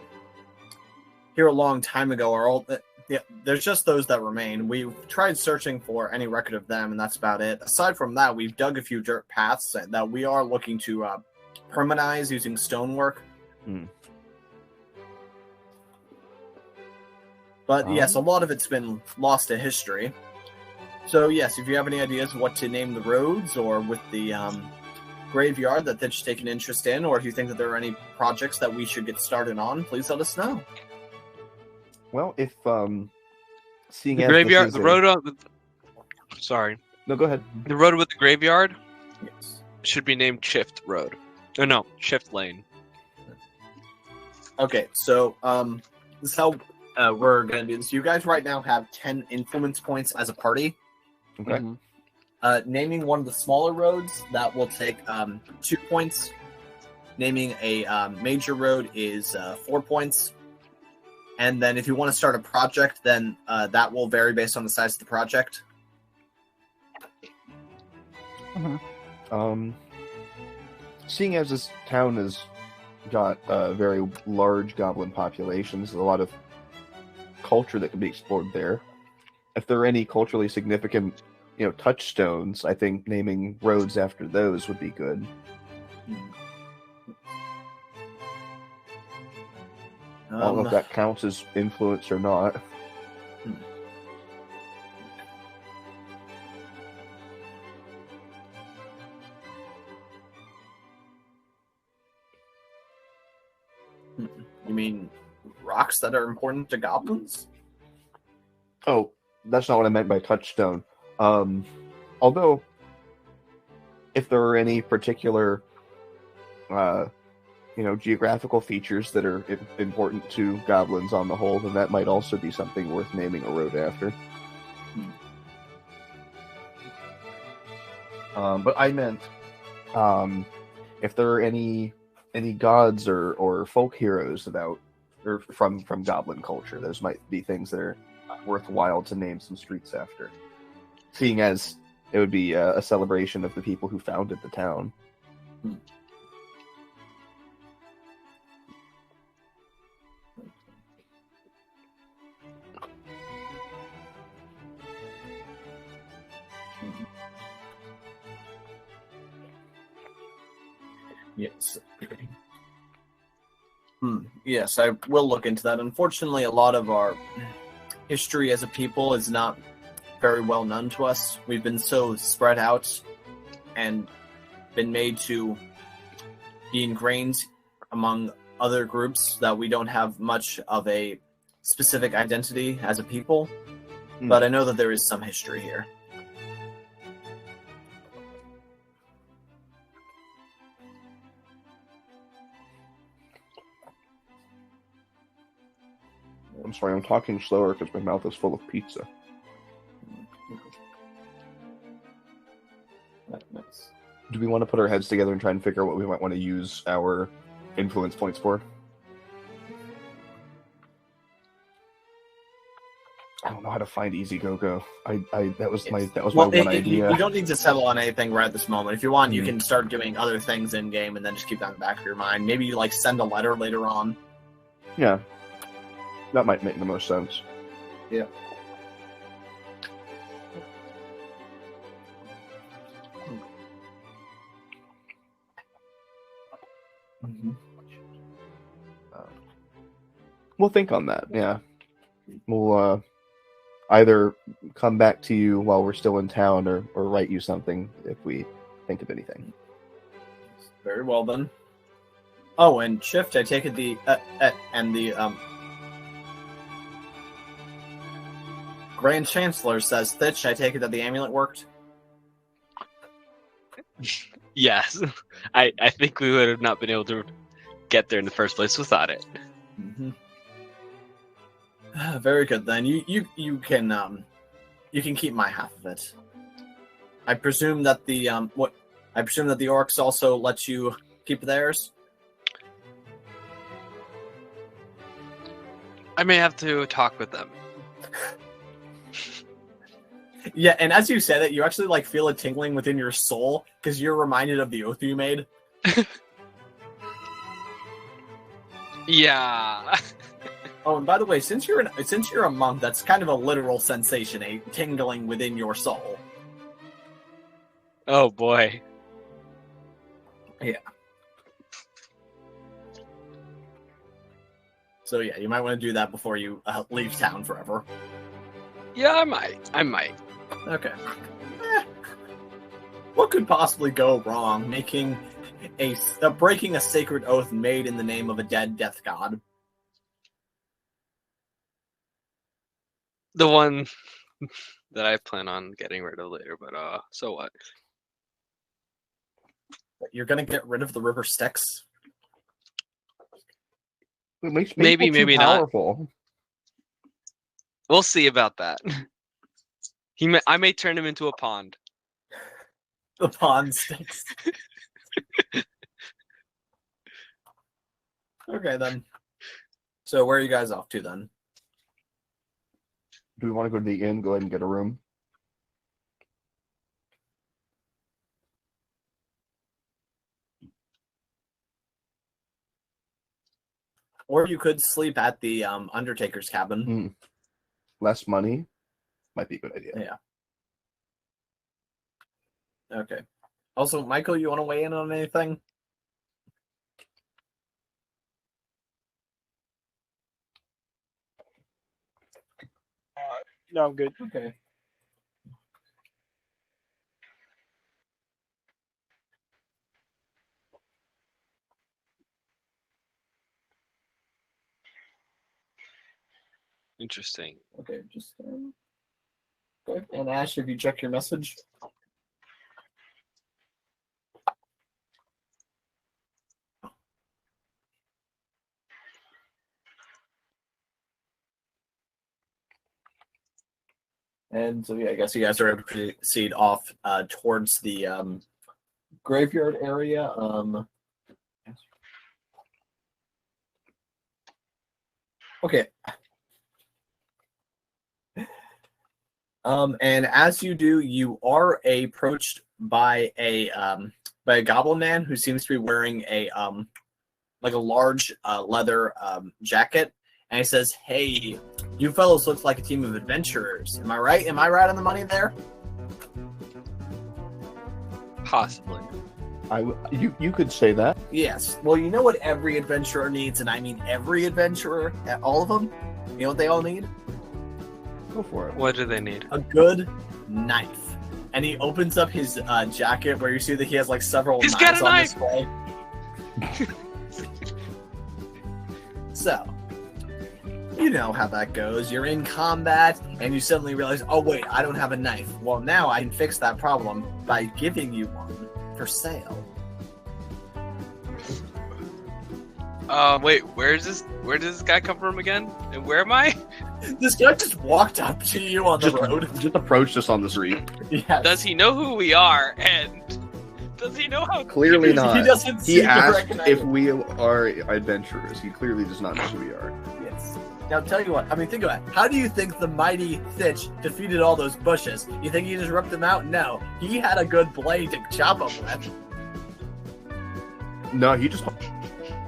here a long time ago are all. Yeah, there's just those that remain. We've tried searching for any record of them, and that's about it. Aside from that, we've dug a few dirt paths that we are looking to permanize using stonework. But yes, a lot of it's been lost to history. So yes, if you have any ideas what to name the roads, or with the graveyard that Thitch taken interest in, or if you think that there are any projects that we should get started on, please let us know. Well, if seeing The as graveyard, this the is road on... Sorry. No, go ahead. The road with the graveyard Yes. should be named Shift Road. Oh no, Shift Lane. Okay, so this is how we're gonna do this. You guys right now have 10 influence points as a party. Okay. Naming one of the smaller roads, that will take 2 points. Naming a major road is 4 points. And then if you want to start a project, then that will vary based on the size of the project. Seeing as this town has got a very large goblin population, there's a lot of culture that can be explored there. If there are any culturally significant, touchstones, I think naming roads after those would be good. I don't know if that counts as influence or not. You mean rocks that are important to goblins? Oh, that's not what I meant by touchstone. Although, if there are any particular, geographical features that are important to goblins on the whole, then that might also be something worth naming a road after. But I meant, if there are any gods or folk heroes or from goblin culture, those might be things that are worthwhile to name some streets after, seeing as it would be a celebration of the people who founded the town. Yes. Yes, I will look into that. Unfortunately, a lot of our history as a people is not very well known to us. We've been so spread out and been made to be ingrained among other groups that we don't have much of a specific identity as a people. But I know that there is some history here. I'm sorry, I'm talking slower because my mouth is full of pizza. Nice. Do we want to put our heads together and try and figure out what we might want to use our influence points for? I don't know how to find Easy Go-Go. That was my one idea. You don't need to settle on anything right at this moment. If you want, you can start doing other things in game and then just keep that in the back of your mind. Maybe send a letter later on. Yeah. That might make the most sense. Yeah. We'll think on that, yeah. We'll either come back to you while we're still in town or write you something if we think of anything. Very well, then. Oh, and Shift, I take it the Grand Chancellor says, Thitch, I take it that the amulet worked? Yes. I think we would have not been able to get there in the first place without it. Very good, then. You can keep my half of it. I presume that the orcs also let you keep theirs? I may have to talk with them. Yeah, and as you said it, you actually feel a tingling within your soul because you're reminded of the oath you made. Yeah. Oh, and by the way, since you're a monk, that's kind of a literal sensation, a tingling within your soul. Oh boy. Yeah. So yeah, you might want to do that before you leave town forever. Yeah, I might. Okay. What could possibly go wrong making breaking a sacred oath made in the name of a dead death god? The one that I plan on getting rid of later, but so what? You're gonna get rid of the river Styx? It makes people Maybe, too maybe powerful. not. We'll see about that. I may turn him into a pond. The pond Styx. Okay, then. So where are you guys off to, then? Do we want to go to the inn, go ahead and get a room? Or you could sleep at the Undertaker's cabin. Less money might be a good idea. Yeah. Okay. Also, Michael, you want to weigh in on anything? No, I'm good. Okay. Interesting. Okay, just okay. And Ash, have you checked your message? And so yeah, I guess you guys are able to proceed off towards the graveyard area. Okay. And as you do, you are approached by a goblin man who seems to be wearing a like a large leather jacket, and he says, "Hey, you fellows look like a team of adventurers. Am I right? Am I right on the money there?" Possibly. You could say that. Yes. Well, you know what every adventurer needs, and I mean every adventurer, all of them. You know what they all need? Go for it. What do they need? A good knife. And he opens up his jacket where you see that he has like several He's knives got a on knife! display. So, you know how that goes. You're in combat and you suddenly realize, oh wait, I don't have a knife. Well, now I can fix that problem by giving you one for sale. Wait, where does this guy come from again? And where am I? This guy just walked up to you on the road. Just approached us on the street. Yes. Does he know who we are? And does he know how? Clearly not. He doesn't He seem to asked recognize if it. we are adventurers. He clearly does not know who we are. Yes. Now tell you what, I mean, think about it. How do you think the mighty Thitch defeated all those bushes? You think he just ripped them out? No. He had a good blade to chop them with. No, he just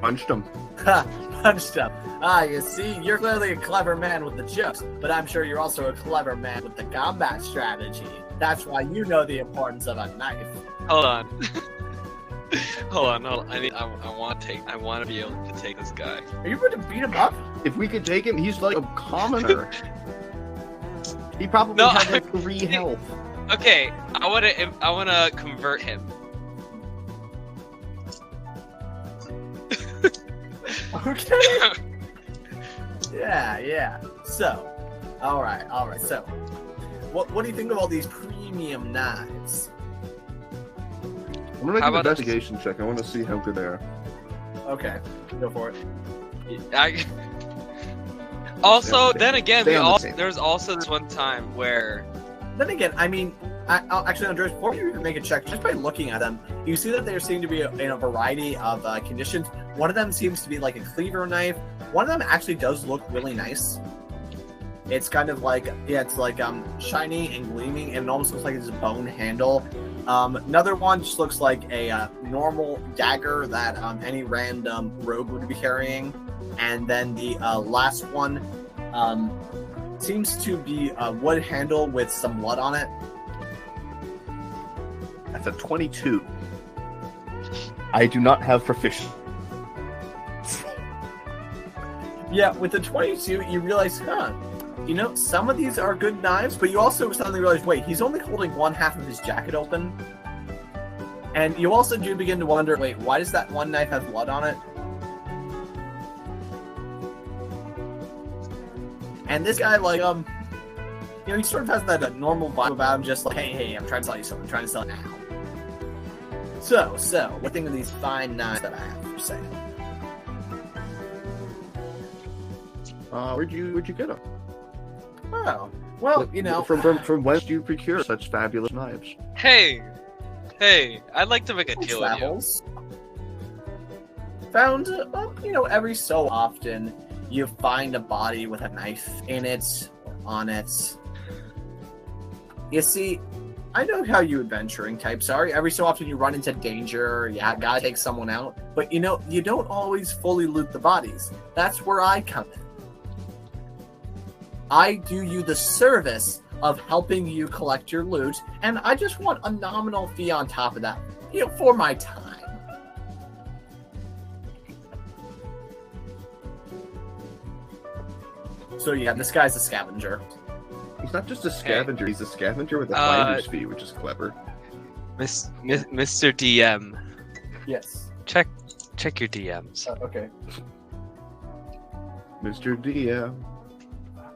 punched him. Ha! Punched him. Ah, you see, you're clearly a clever man with the jokes, but I'm sure you're also a clever man with the combat strategy. That's why you know the importance of a knife. Hold on. hold on. I want to be able to take this guy. Are you ready to beat him up? If we could take him, he's like a commoner. He probably No, has like 3 health. Okay, I want to convert him. Okay. Yeah. So, all right. So, what do you think of all these premium knives? I'm gonna make How an about this? investigation check. I want to see how good they are. Okay, go for it. Also, then again, Stay on the table. there's also this one time where Then again, I mean, I'll actually, Andres, before you even make a check, just by looking at them, you see that there seem to be in a variety of conditions. One of them seems to be like a cleaver knife. One of them actually does look really nice. It's kind of like, it's like shiny and gleaming, and it almost looks like it's a bone handle. Another one just looks like a normal dagger that any random rogue would be carrying. And then the last one seems to be a wood handle with some blood on it. That's a 22. I do not have proficiency. Yeah, with the 22, you realize, you know, some of these are good knives, but you also suddenly realize, wait, he's only holding one half of his jacket open. And you also do begin to wonder, wait, why does that one knife have blood on it? And this guy, like, you know, he sort of has that normal vibe about him, just like, hey, I'm trying to sell you something, I'm trying to sell it now. So, what do you think of these fine knives that I have for sale? Where'd you get them? Oh, well, you know, From whence do you procure such fabulous knives? hey, I'd like to make a deal with you. travels. Found, you know, every so often, you find a body with a knife in it, or on it. You see, I know how you adventuring types are. Every so often you run into danger, you gotta take someone out. But, you know, you don't always fully loot the bodies. That's where I come in. I do you the service of helping you collect your loot, and I just want a nominal fee on top of that, you know, for my time. So yeah, this guy's a scavenger. He's not just a scavenger, he's a scavenger with a finder's fee, which is clever. Mr. DM, Yes. check your DMs. Okay. Mr. DM.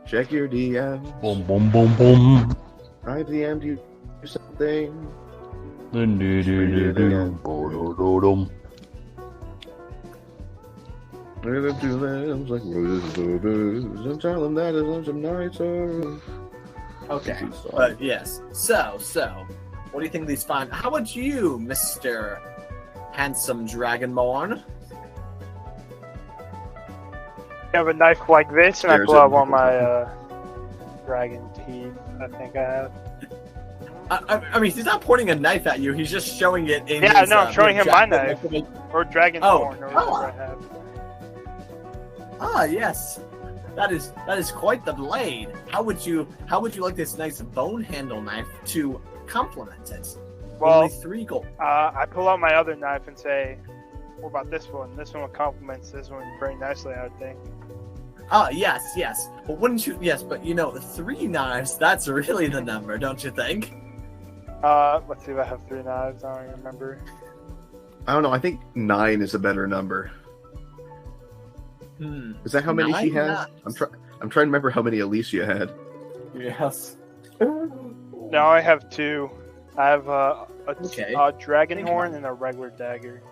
Check your DM. Boom, boom, boom, boom. I DM'd you something. Dun, dun, dun, dun, dun. Bo-do-do-dum. With the two lambs like roses, and tell them that is on some nicer. Okay, but yes. So, what do you think of these fine? How about you, Mr. Handsome Dragonborn? I have a knife like this, and I There's pull a- out one of my dragon teeth. I think I have. I mean, he's not pointing a knife at you. He's just showing it in Yeah, his, no, I'm showing him my jacket. knife. Or dragon Oh, horn, or oh. whatever I have. Ah, yes. That is quite the blade. How would you like this nice bone handle knife to complement it? Well, Only 3 gold. I pull out my other knife and say, what about this one? This one complements this one very nicely, I would think. Ah, yes. But wouldn't you? Yes, but you know, 3 knives. That's really the number, don't you think? Let's see if I have 3 knives. I don't even remember. I don't know. I think 9 is a better number. Is that how many she 9 has? knives. I'm trying to remember how many Alicia had. Yes. No, I have 2. I have a Okay. dragon Think horn about and a regular dagger.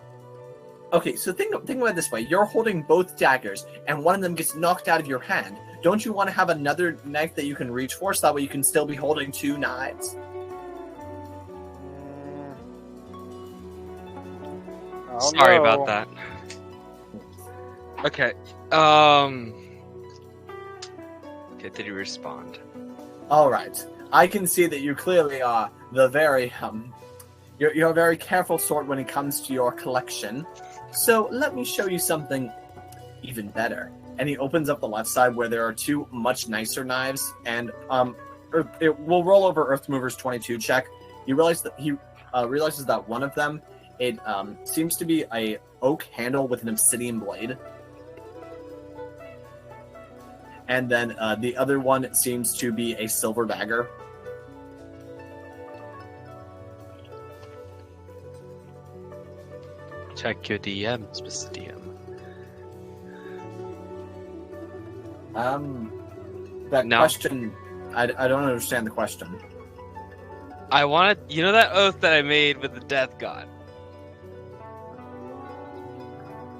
Okay, so think about it this way. You're holding both daggers, and one of them gets knocked out of your hand. Don't you want to have another knife that you can reach for, so that way you can still be holding 2 knives? I don't Sorry know. about that. Okay. Okay, did you respond? All right. I can see that you clearly are the very you're a very careful sort when it comes to your collection. So let me show you something even better. And he opens up the left side where there are 2 much nicer knives, and it will roll over Earth Movers 22 check. You realize that he realizes that one of them it seems to be a oak handle with an obsidian blade. And then the other one seems to be a silver dagger. Check your DMs, Mr. DM. That No. question, I don't understand the question. I wanted, you know that oath that I made with the death god?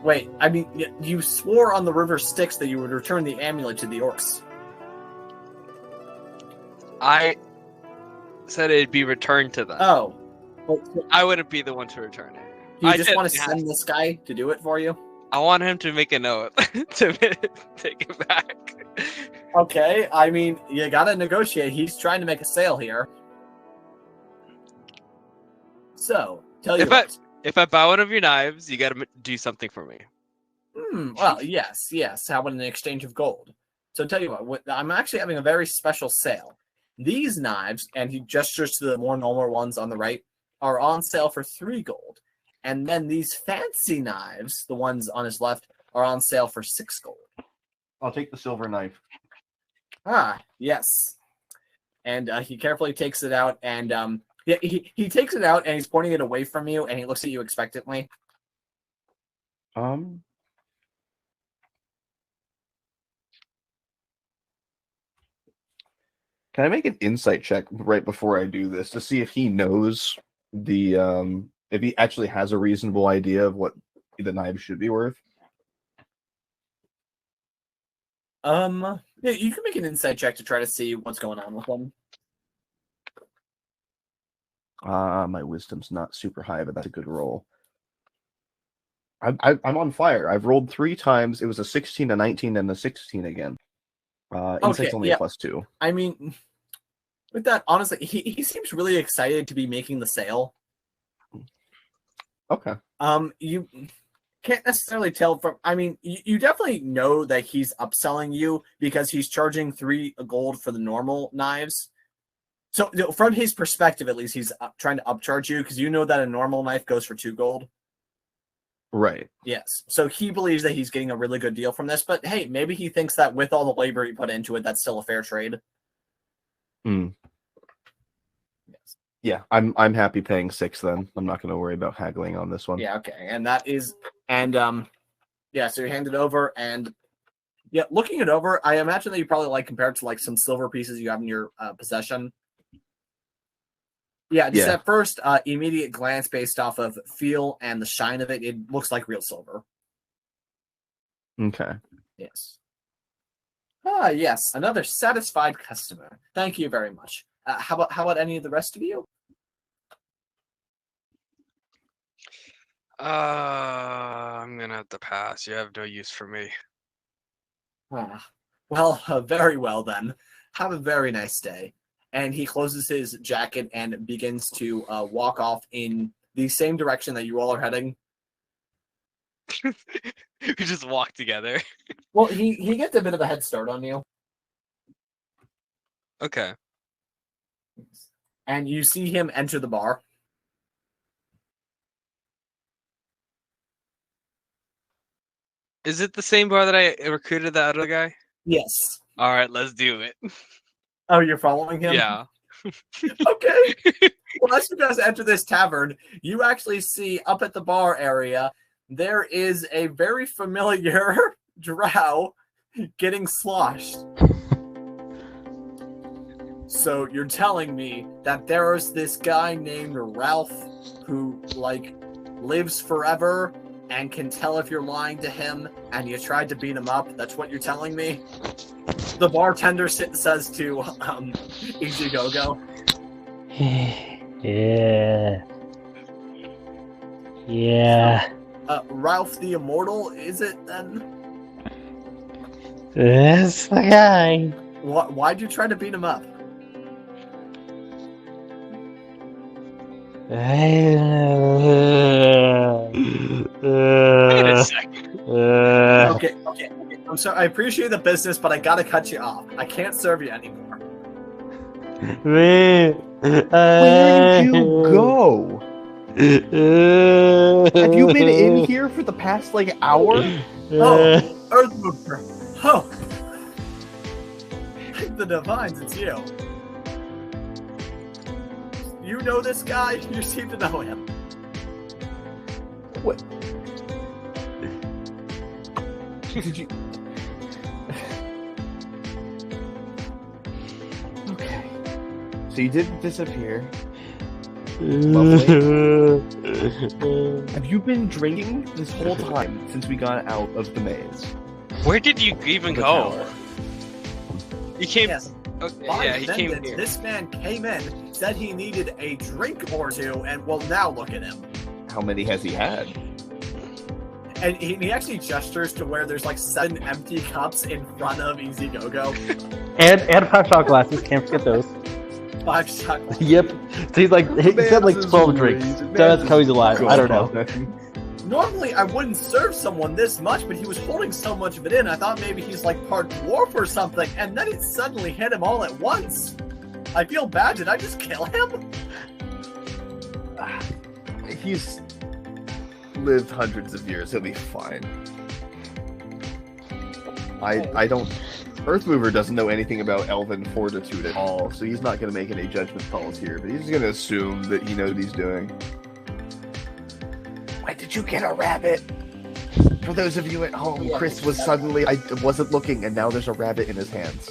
Wait, I mean, you swore on the river Styx that you would return the amulet to the orcs. I said it'd be returned to them. Oh. Well, I wouldn't be the one to return it. do you I just did- want to yeah. send this guy to do it for you? I want him to make a note to take it back. Okay, I mean, you gotta negotiate. He's trying to make a sale here. So, tell you If I- what. If I buy one of your knives, you gotta do something for me. Well, yes. How about an exchange of gold? So tell you what, I'm actually having a very special sale. These knives, and he gestures to the more normal ones on the right, are on sale for 3 gold. And then these fancy knives, the ones on his left, are on sale for 6 gold. I'll take the silver knife. Ah, yes. And he carefully takes it out, and yeah, he takes it out, and he's pointing it away from you, and he looks at you expectantly. Can I make an insight check right before I do this to see if he knows the if he actually has a reasonable idea of what the knives should be worth? Yeah, you can make an insight check to try to see what's going on with them. My wisdom's not super high, but that's a good roll. I'm on fire. I've rolled 3 times. It was a 16, a 19, and a 16 again. Insight's only yeah. a +2. I mean, with that, honestly, he seems really excited to be making the sale. Okay. You can't necessarily tell from. I mean, you definitely know that he's upselling you because he's charging 3 gold for the normal knives. So from his perspective, at least, he's trying to upcharge you because you know that a normal knife goes for 2 gold. Right. Yes. So he believes that he's getting a really good deal from this, but hey, maybe he thinks that with all the labor he put into it, that's still a fair trade. Mm. Yes. Yeah, I'm happy paying 6 then. I'm not going to worry about haggling on this one. Yeah, okay. And that is, and yeah, so you hand it over, and Yeah, looking it over, I imagine that you probably like compare it to like some silver pieces you have in your possession. Yeah, just at first immediate glance based off of feel and the shine of it, it looks like real silver. Okay. Yes. Ah, yes, another satisfied customer. Thank you very much. How about any of the rest of you? I'm gonna have to pass. You have no use for me. Well, very well then. Have a very nice day. And he closes his jacket and begins to walk off in the same direction that you all are heading. We just walk together. Well, he gets a bit of a head start on you. Okay. And you see him enter the bar. Is it the same bar that I recruited that other guy? Yes. All right, let's do it. Oh, you're following him? Yeah. Okay. Well, as you guys enter this tavern, you actually see up at the bar area, there is a very familiar drow getting sloshed. So you're telling me that there's this guy named Ralph who, like, lives forever and can tell if you're lying to him and you tried to beat him up? That's what you're telling me? The bartender says to Ichigogo. Yeah. Yeah. Ralph the Immortal, is it then? That's the guy. Why'd you try to beat him up? Wait a second. Okay. I'm sorry. I appreciate the business, but I gotta cut you off. I can't serve you anymore. Where did you go? Have you been in here for the past, like, hour? Oh, Earthmover. Oh. The Divines, it's you. You know this guy? You seem to know him. What? Did you... Okay. So you didn't disappear. Lovely. Have you been drinking this whole time since we got out of the maze? Where did you even The go? tower. You came. Yes. Okay, By yeah, he came vengeance, here. this man came in, said he needed a drink or two, and well, now look at him. How many has he had? And he actually gestures to where there's like 7 empty cups in front of Easy Go-Go. And 5 shot glasses. Can't forget those. 5 shot. Yep. So he's like, he said like 12 drinks. So that's how he's alive. I don't know. Normally, I wouldn't serve someone this much, but he was holding so much of it in, I thought maybe he's like part dwarf or something, and then it suddenly hit him all at once. I feel bad. Did I just kill him? He's lived hundreds of years. He'll be fine. I don't... Earthmover doesn't know anything about elven fortitude at all, so he's not going to make any judgment calls here, but he's going to assume that he knows what he's doing. Why did you get a rabbit? For those of you at home, Chris was suddenly... I wasn't looking, and now there's a rabbit in his hands.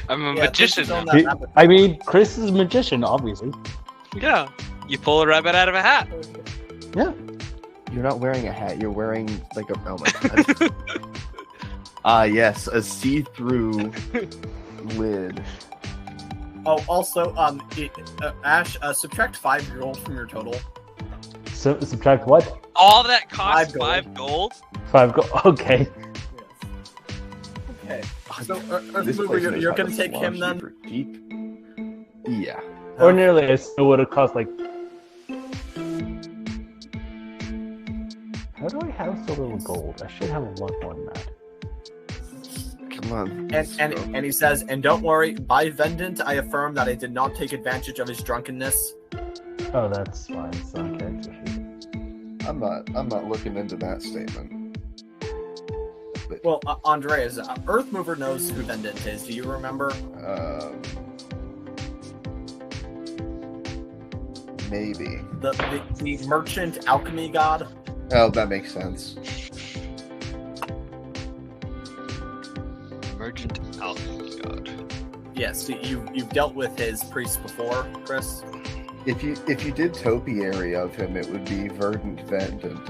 I'm a Yeah, magician. this is on now. that rabbit. I mean, Chris is a magician, obviously. Yeah. You pull a rabbit out of a hat. Yeah. You're not wearing a hat, you're wearing, like, a... Oh my god. Ah, yes, a see-through lid. Oh, also, Ash, subtract 5 gold from your total. So subtract what? All that costs 5 5 gold? 5 go. Okay. Okay. So, This Earthmover, place knows you're how gonna to take him slosh you then? for cheap. Yeah. Ordinarily, it would have cost like. How do I have so little gold? I should have a lot more than that. Come on. And he says, and don't worry, by Vendant, I affirm that I did not take advantage of his drunkenness. Oh, that's fine. It's not character sheet. I'm not looking into that statement. But, Well, Andreas, Earthmover knows who Vendant is. Do you remember? maybe. The merchant alchemy god? Oh, that makes sense. Emergent Alchemy God. Yes, you've dealt with his priest before, Chris. If you did topiary of him, it would be verdant vendant.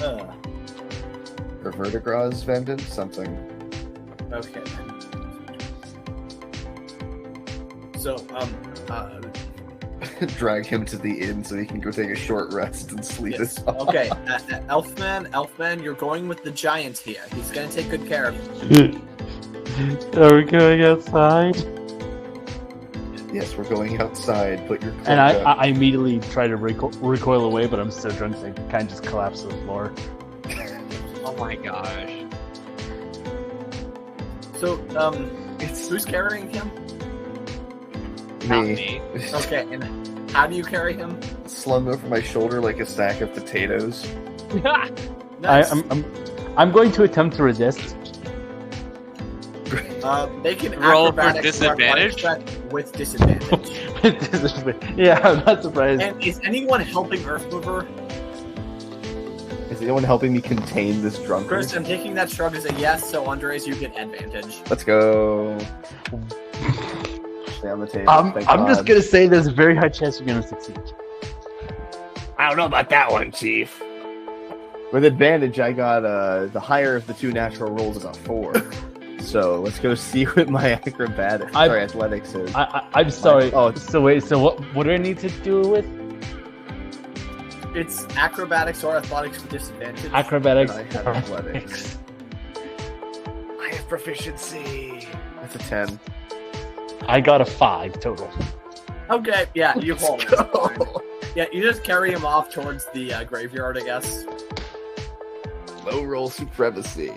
Or vertigras vendant, something. Okay. So, Drag him to the inn so he can go take a short rest and sleep yes. it off. Okay, Elfman, you're going with the giant here. He's gonna take good care of you. Are we going outside? Yes, we're going outside. Put your cloak And up. I immediately try to recoil away, but I'm so drunk that I kind of just collapse to the floor. Oh my gosh. So, who's carrying him? Not Me. me. Okay, and how do you carry him? Slung over my shoulder like a stack of potatoes. Nice. I'm going to attempt to resist. They can Roll for acrobatics disadvantage? with disadvantage. Yeah, I'm not surprised. And is anyone helping Earthmover? Is anyone helping me contain this drunkard? Chris, I'm taking that shrug as a yes, so Andres, you get advantage. Let's go. Stay on the table. I'm thank just God. gonna say there's a very high chance you're gonna succeed. I don't know about that one, Chief. With advantage, I got the higher of the two natural rolls is a 4. So let's go see what my athletics is. I'm sorry. Oh. So wait. So what do I need to do it with? It's acrobatics or athletics with disadvantage. Acrobatics. I have athletics. I have proficiency. That's a 10. I got a 5 total. Okay, yeah, you hold it. Go. Yeah, you just carry him off towards the graveyard, I guess. Low roll supremacy.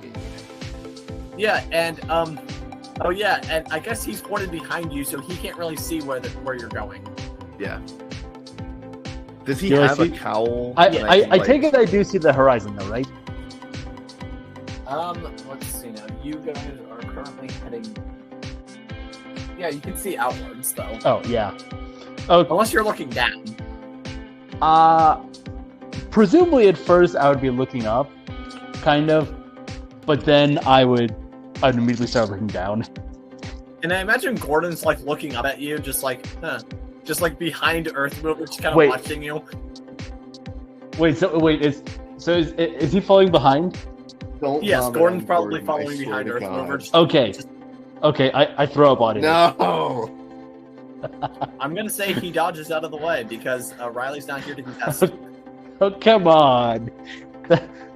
Yeah, and oh yeah, and I guess he's pointed behind you, so he can't really see where you're going. Yeah. Does he Do I have a see- cowl? I that can, like- take it I do see the horizon though, right? Let's see now. You guys are currently heading. Yeah, you can see outwards though. Oh yeah. Oh, Unless you're looking down. presumably at first I would be looking up, kind of, but then I'd immediately start looking down. And I imagine Gordon's like looking up at you, just like, just like behind Earthmover, just kind of Wait. watching you. Is he falling behind? Don't Yes, vomit Gordon's on probably Gordon, I following swear behind to Earthmover. God. Okay, I throw up on him. No. I'm gonna say he dodges out of the way because Riley's not here to contest. Oh come on!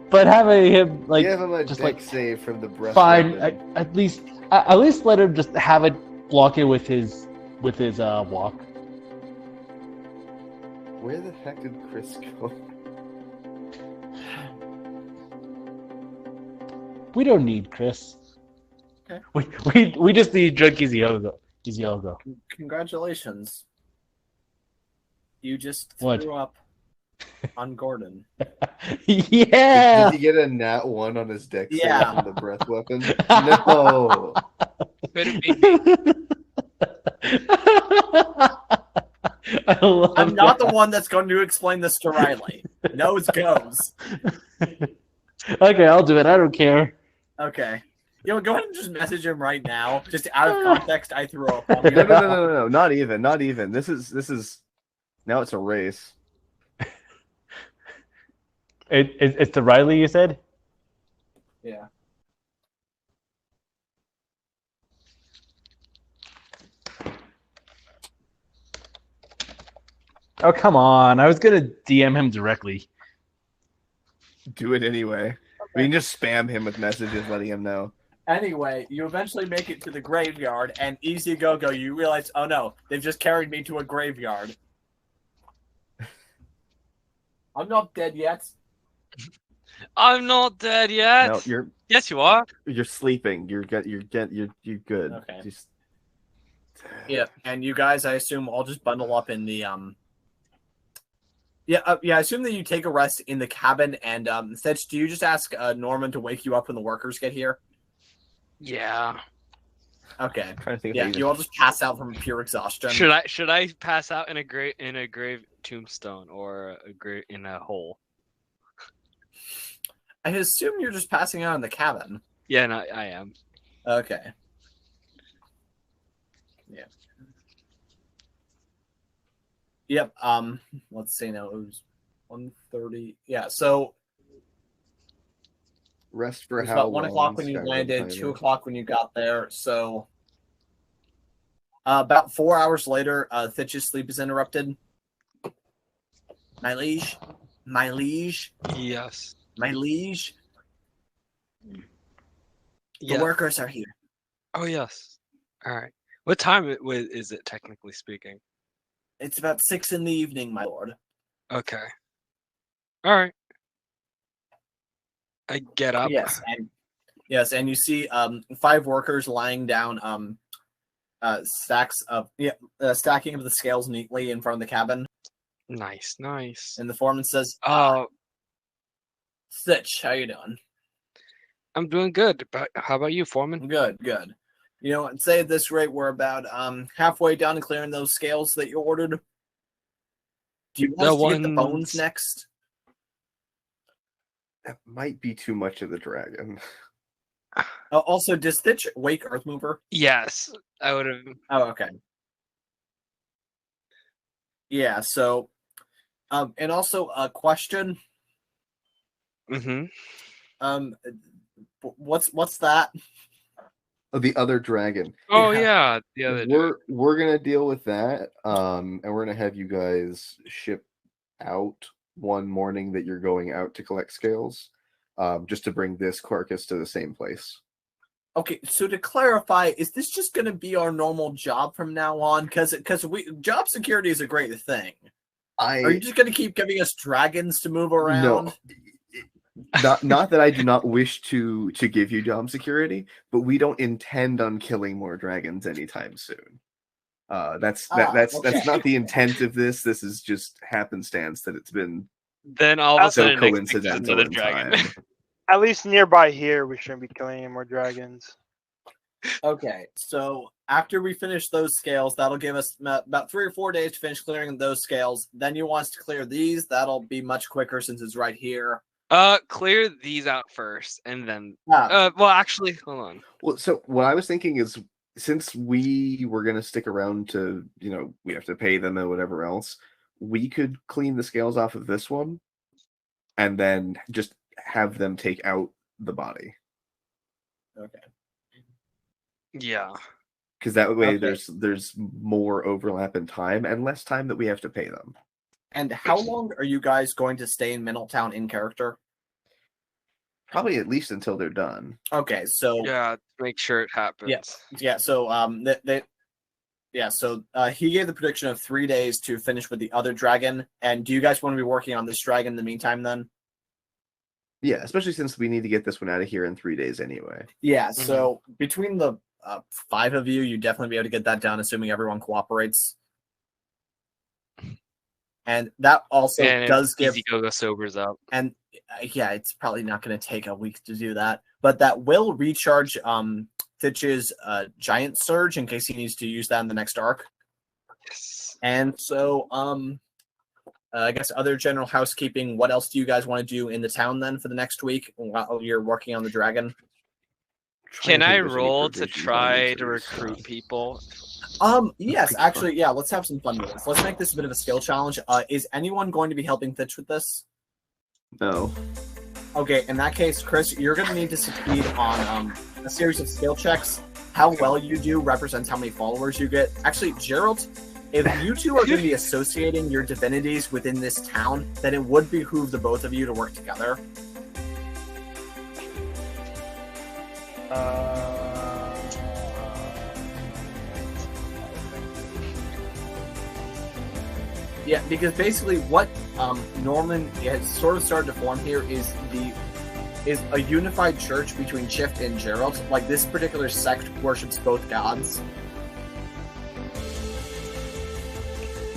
But having him like Give him a just deck like save from the breath. fine, weapon. at least let him just have it block it with his walk. Where the heck did Chris go? We don't need Chris. Okay. We just need Junkies Yogo. Congratulations. You just What? threw up on Gordon. Yeah. Did he get a nat 1 on his deck save Yeah. from the breath weapon? No. Could it be? I'm not the one that's going to explain this to Riley. Nose goes. Okay, I'll do it. I don't care. Okay. Go ahead and just message him right now. Just out of context, I threw up on him. No. Not even. This is. Now it's a race. It's the Riley you said? Yeah. Oh come on! I was gonna DM him directly. Do it anyway. We can just spam him with messages letting him know. Anyway, you eventually make it to the graveyard, and easy go, you realize, oh no, they've just carried me to a graveyard. I'm not dead yet. I'm not dead yet. No, you're Yes, you are. sleeping. You're good. Okay. Just... Yeah, and you guys, I assume, all just bundle up in the Yeah, I assume that you take a rest in the cabin, and Thitch, do you just ask Norman to wake you up when the workers get here? Yeah. Okay. I'm trying to think. Yeah, Of you all just pass out from pure exhaustion. Should I pass out in a grave tombstone or in a hole? I assume you're just passing out in the cabin. Yeah, no, I am. Okay. Yeah. Yep. Let's see now. It was 1:30. Yeah. So Rest it for was how about 1 o'clock long? when you Skyrim landed. timer? 2 o'clock when you got there. So about 4 hours later, Thitch's sleep is interrupted. My liege, my liege, Yes. my liege. The Yeah. workers are here. Oh yes. All right. What time is it technically speaking? It's about 6 in the evening, my lord. Okay. All right. I get up. Yes, and you see 5 workers lying down stacking up the scales neatly in front of the cabin. Nice, nice. And the foreman says, Oh, Thitch, how you doing? I'm doing good. But how about you, Foreman? Good, good. You know, I'd say at this rate we're about halfway done clearing those scales that you ordered. Do you want us to get the bones next? That might be too much of the dragon. Also, does Thitch wake Earthmover? Yes, I would have. Oh, okay. Yeah, so and also a question. Mm-hmm. What's that? Oh, the other dragon. Oh yeah, the other. We're gonna deal with that. And we're gonna have you guys ship out one morning that you're going out to collect scales. Just to bring this carcass to the same place. Okay, so to clarify, is this just going to be our normal job from now on? Because job security is a great thing. Are you just going to keep giving us dragons to move around? No. Not that I do not wish to give you job security, but we don't intend on killing more dragons anytime soon. That's not the intent of this. This is just happenstance that it's been. Then all of a sudden, coincidental another dragon. At least nearby here, we shouldn't be killing any more dragons. Okay, so after we finish those scales, that'll give us about 3 or 4 days to finish clearing those scales. Then you want us to clear these. That'll be much quicker since it's right here. Clear these out first, and then. Ah. Well, actually, hold on. Well, so what I was thinking is, since we were gonna stick around to, we have to pay them and whatever else, we could clean the scales off of this one, and then just have them take out the body. Okay. Yeah. Because that way there's more overlap in time and less time that we have to pay them. And how long are you guys going to stay in Middletown in character? Probably at least until they're done. Okay, so yeah, make sure it happens. Yeah. So he gave the prediction of 3 days to finish with the other dragon. And do you guys want to be working on this dragon in the meantime then? Yeah, especially since we need to get this one out of here in 3 days anyway. Yeah, so between the 5 of you, you definitely be able to get that done, assuming everyone cooperates. And that also does give... Go sobers up. And yeah, it's probably not going to take a week to do that. But that will recharge Thitch's Giant Surge in case he needs to use that in the next arc. Yes. And so... I guess other general housekeeping, what else do you guys want to do in the town then for the next week while you're working on the dragon? Can I roll to try to recruit people? Yes, actually, yeah, let's have some fun with this. Let's make this a bit of a skill challenge. Is anyone going to be helping Thitch with this? No. Okay, in that case, Chris, you're going to need to succeed on a series of skill checks. How well you do represents how many followers you get. Actually, Geralt, if you two are going to be associating your divinities within this town, then it would behoove the both of you to work together. Yeah, because basically what Norman has sort of started to form here is a unified church between Shift and Geralt. Like, this particular sect worships both gods.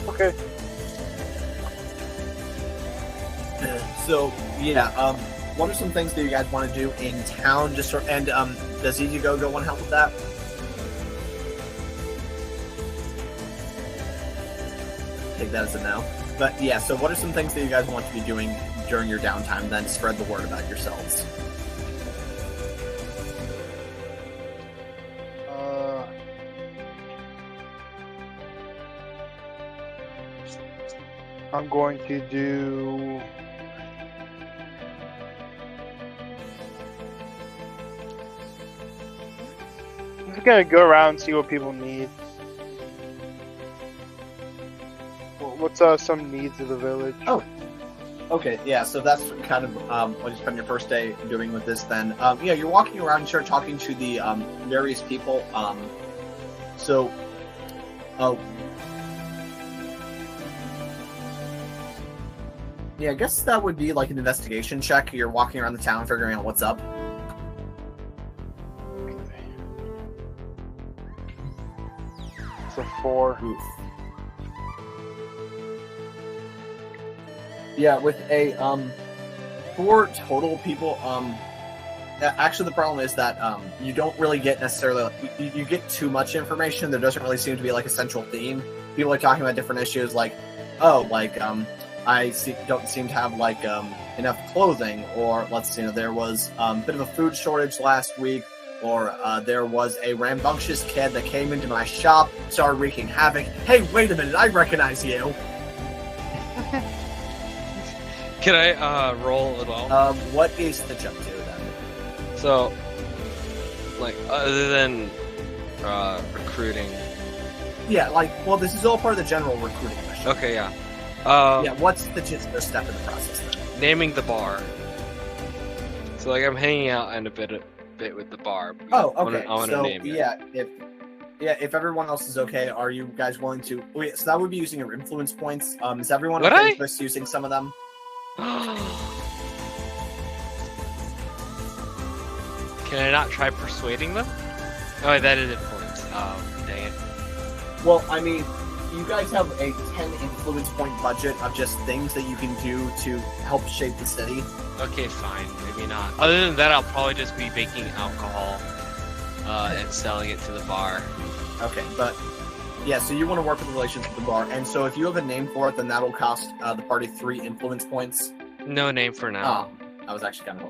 Okay. So yeah, what are some things that you guys want to do in town? Does Easygo want to help with that? Take that as a no. But yeah, so what are some things that you guys want to be doing during your downtime, then spread the word about yourselves. I'm going to do. I'm just gonna go around and see what people need. What's some needs of the village? Oh. Okay, yeah, so that's kind of what you spend your first day doing with this then. Yeah, you're walking around and start talking to the various people. Yeah, I guess that would be like an investigation check. You're walking around the town figuring out what's up. It's a 4. Oof. Yeah, with a 4 total people, actually the problem is that you don't really get necessarily, you get too much information. There doesn't really seem to be like a central theme. People are talking about different issues like, don't seem to have like enough clothing, or let's see, there was a bit of a food shortage last week, or there was a rambunctious kid that came into my shop, started wreaking havoc. Hey, wait a minute, I recognize you. Can I roll at all? What is the jump to then? So, like, other than recruiting. Yeah, well, this is all part of the general recruiting mission. Okay, yeah. Yeah, what's the step in the process then? Naming the bar. So, like, I'm hanging out in a bit with the bar. Oh, okay. I want to name it. If everyone else is okay, are you guys willing to? Wait, so that would be using your influence points. Is everyone Would okay I? with us using some of them? Can I not try persuading them? Oh, that is influence. Oh, dang it. Well, I mean, you guys have a 10 influence point budget of just things that you can do to help shape the city. Okay, fine. Maybe not. Other than that, I'll probably just be making alcohol and selling it to the bar. Okay, but yeah, so you want to work with relations with the bar, and so if you have a name for it, then that'll cost the party 3 influence points. No name for now. I was actually kind of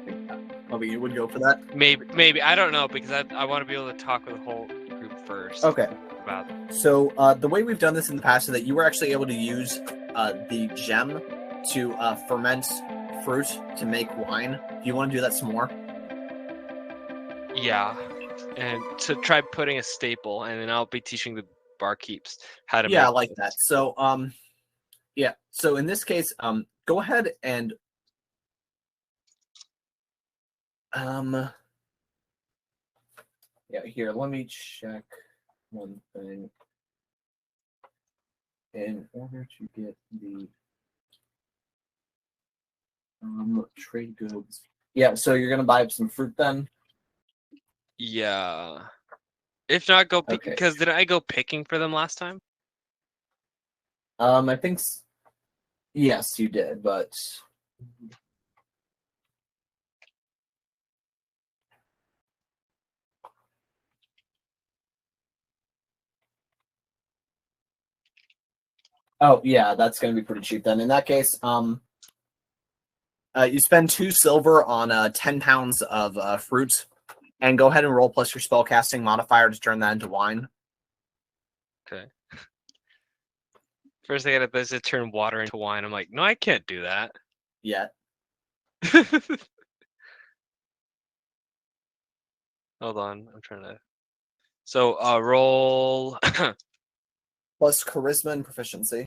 hoping you would go for that. Maybe. I don't know, because I want to be able to talk with the whole group first. Okay. About it. So the way we've done this in the past is that you were actually able to use the gem to ferment fruit to make wine. Do you want to do that some more? Yeah. And to try putting a staple, and then I'll be teaching the barkeeps how to Yeah, make I like this. that. So yeah. So in this case, go ahead and yeah, here, let me check one thing. In order to get the trade goods. Yeah, so you're gonna buy some fruit then? Yeah. If not, go pick, Okay. because did I go picking for them last time? I think yes, you did, but oh yeah, that's gonna be pretty cheap then. In that case, you spend 2 silver on 10 pounds of fruit, and go ahead and roll plus your spellcasting modifier to turn that into wine. Okay. First, I gotta does it turn water into wine. I'm like, no, I can't do that. Yeah. Hold on, I'm trying to. So, roll. Plus charisma and proficiency.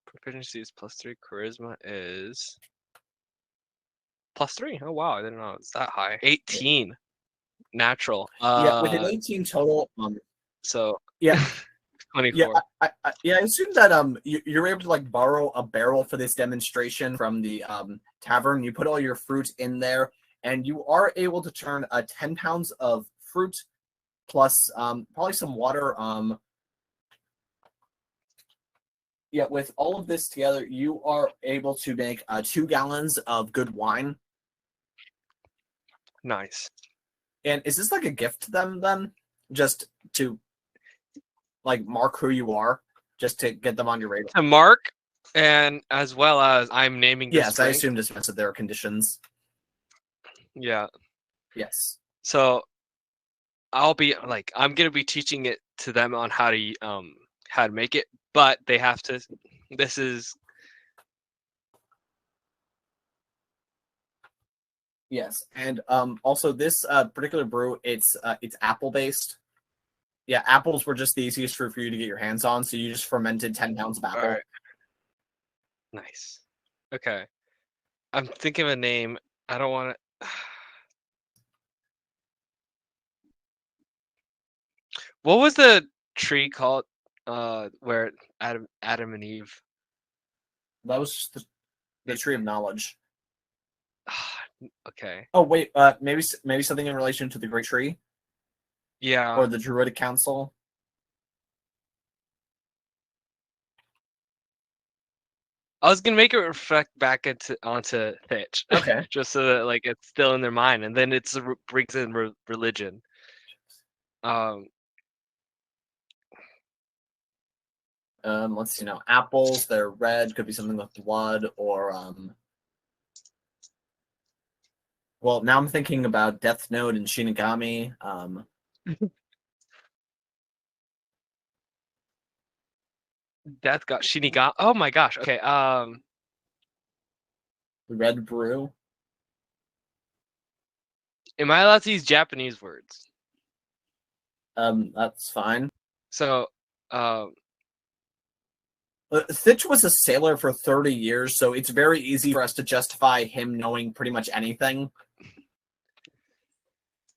Proficiency is +3. Charisma is +3. Oh wow, I didn't know it was that high. 18. Natural. Yeah, with an 18 total. So. Yeah. 24. Yeah, I assume that you're able to like borrow a barrel for this demonstration from the tavern. You put all your fruit in there, and you are able to turn 10 pounds of fruit plus probably some water. Yeah, with all of this together, you are able to make 2 gallons of good wine. Nice. And is this like a gift to them then? Just to like mark who you are, just to get them on your radar. To Mark, And as well as I'm naming this Yes, I drink. assumed as much that there are conditions. Yeah. Yes. So I'm gonna be teaching it to them on how to make it, but they have to. This is Yes, and also this particular brew, it's apple based. Yeah, apples were just the easiest for you to get your hands on, so you just fermented 10 pounds of apple. Alright. Nice. Okay. I'm thinking of a name. I don't want to. What was the tree called? Where Adam and Eve. That was just the tree of knowledge. Okay. Oh wait, maybe something in relation to the Great Tree Yeah. or the Druidic Council. I was gonna make it reflect back onto Thitch. Okay. Just so that like it's still in their mind, and then it's brings in religion. Let's see now. Apples, they're red. Could be something with blood, or Well, now I'm thinking about Death Note and Shinigami. Death got Shinigami. Oh my gosh. Okay. Red brew. Am I allowed to use Japanese words? That's fine. So, Thitch was a sailor for 30 years, so it's very easy for us to justify him knowing pretty much anything.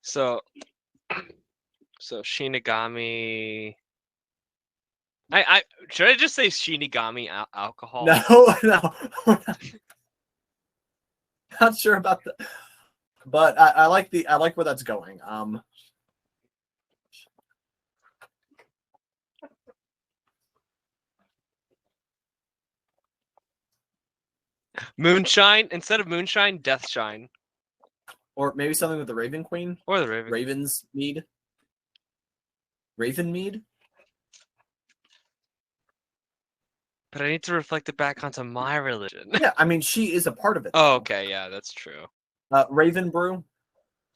So Shinigami. I should I just say Shinigami alcohol? No. Not sure about that, but I like where that's going. Moonshine instead of moonshine, deathshine, or maybe something with the Raven Queen or the Raven. Raven's mead. Raven mead. But I need to reflect it back onto my religion. Yeah, I mean she is a part of it. Oh, okay, yeah, that's true. Raven brew,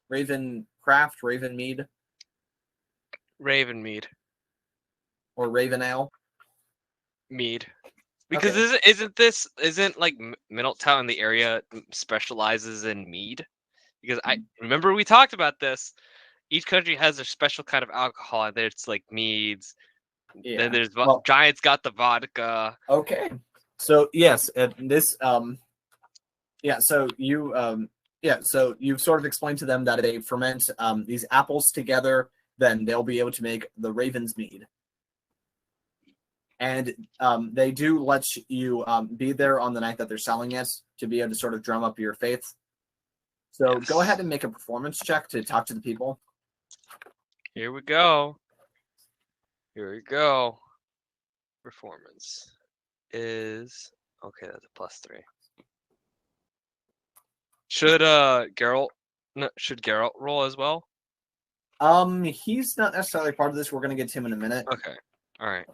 Raven craft, Raven mead, Raven mead, or Raven ale. Mead. Because Okay. isn't like Middletown the area specializes in mead? Because I remember we talked about this. Each country has their special kind of alcohol, and there's like meads. Yeah. Then there's Well, Giants got the vodka. Okay. So yes, this yeah. So you So you've sort of explained to them that they ferment these apples together, then they'll be able to make the Raven's mead. And they do let you be there on the night that they're selling it to be able to sort of drum up your faith. So Yes. Go ahead and make a performance check to talk to the people. Here we go. Performance is okay. That's a +3. Should Geralt roll as well? He's not necessarily part of this. We're gonna get to him in a minute. Okay. All right.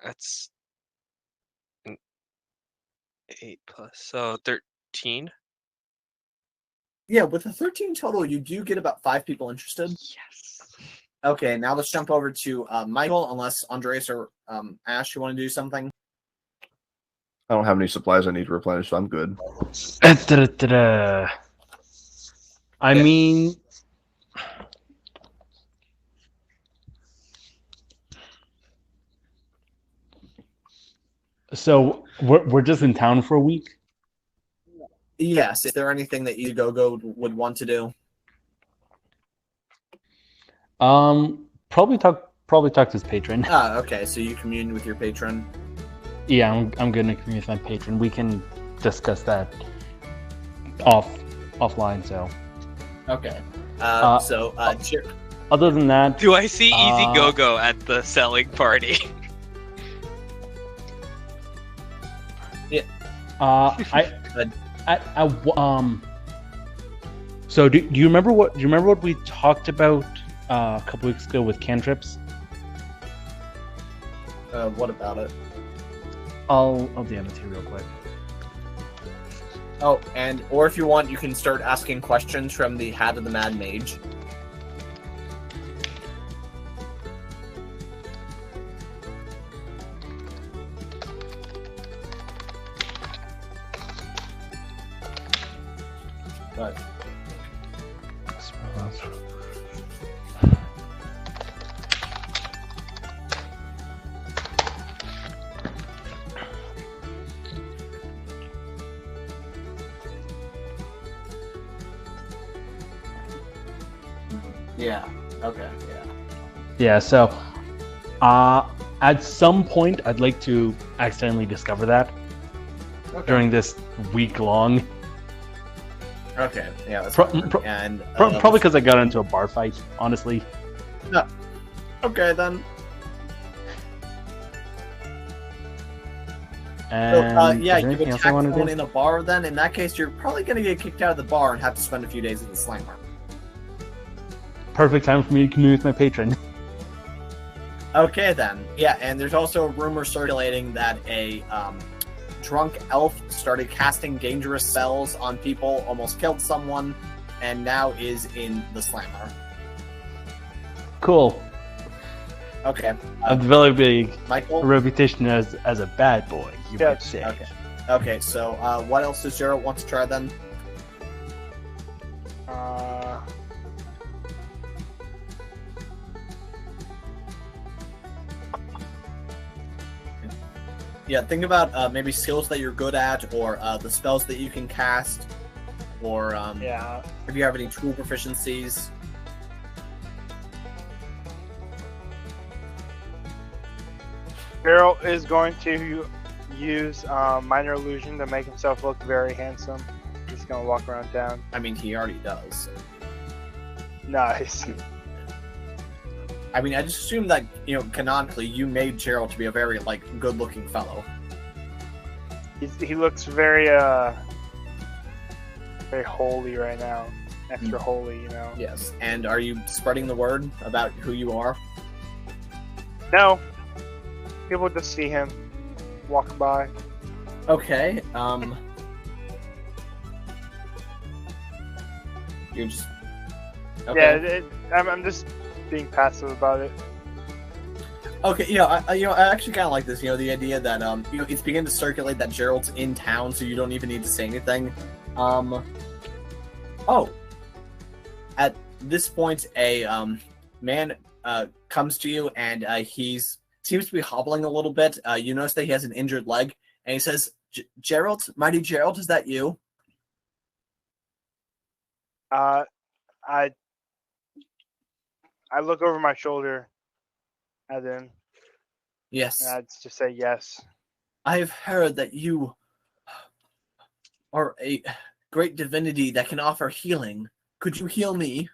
That's an 8+, so 13. Yeah, with a 13 total, you do get about 5 people interested. Yes. Okay, now let's jump over to Michael, unless Andres or Ash, you want to do something? I don't have any supplies I need to replenish, so I'm good. I mean, so we're just in town for a week. Yes. Is there anything that you go would want to do? Probably talk to his patron. Okay. So you commune with your patron. Yeah, I'm gonna commune with my patron. We can discuss that offline. So. Okay. Other than that, Do I see Easy Go-Go at the selling party? So do you remember what we talked about a couple weeks ago with cantrips? What about it? I'll DM it to you real quick. Oh, or if you want, you can start asking questions from the Hat of the Mad Mage. But yeah. Okay. Yeah. Yeah, so at some point, I'd like to accidentally discover that during this week long. Okay. Yeah. That's Pro- fine. pro- And Probably because I got into a bar fight, honestly. okay then. And So, is yeah, there you anything else attack I want to someone do? in a bar. Then, in that case, you're probably going to get kicked out of the bar and have to spend a few days in the slammer. Perfect time for me to commune with my patron. Okay then. Yeah, and there's also a rumor circulating that a drunk elf started casting dangerous spells on people, almost killed someone, and now is in the slammer. Cool. Okay. I'm developing a Michael? reputation as a bad boy, you Yeah, might say. Okay. Okay, so what else does Geralt want to try then? Yeah, think about maybe skills that you're good at, or the spells that you can cast, or Yeah. if you have any tool proficiencies. Geralt is going to use minor illusion to make himself look very handsome. He's gonna walk around town. I mean, he already does. Nice. I mean, I just assume that, canonically, you made Geralt to be a very, good-looking fellow. He looks very very holy right now. Extra holy, you know. Yes. And are you spreading the word about who you are? No. People just see him walk by. Okay, You're just... Okay. Yeah, I'm just being passive about it. Okay, I actually kind of like this. The idea that it's beginning to circulate that Gerald's in town, so you don't even need to say anything. Oh, at this point, a man comes to you, and he's seems to be hobbling a little bit. You notice that he has an injured leg, and he says, "Geralt, mighty Geralt, is that you?" I look over my shoulder at him, Yes. and I'd just say yes. I've heard that you are a great divinity that can offer healing. Could you heal me?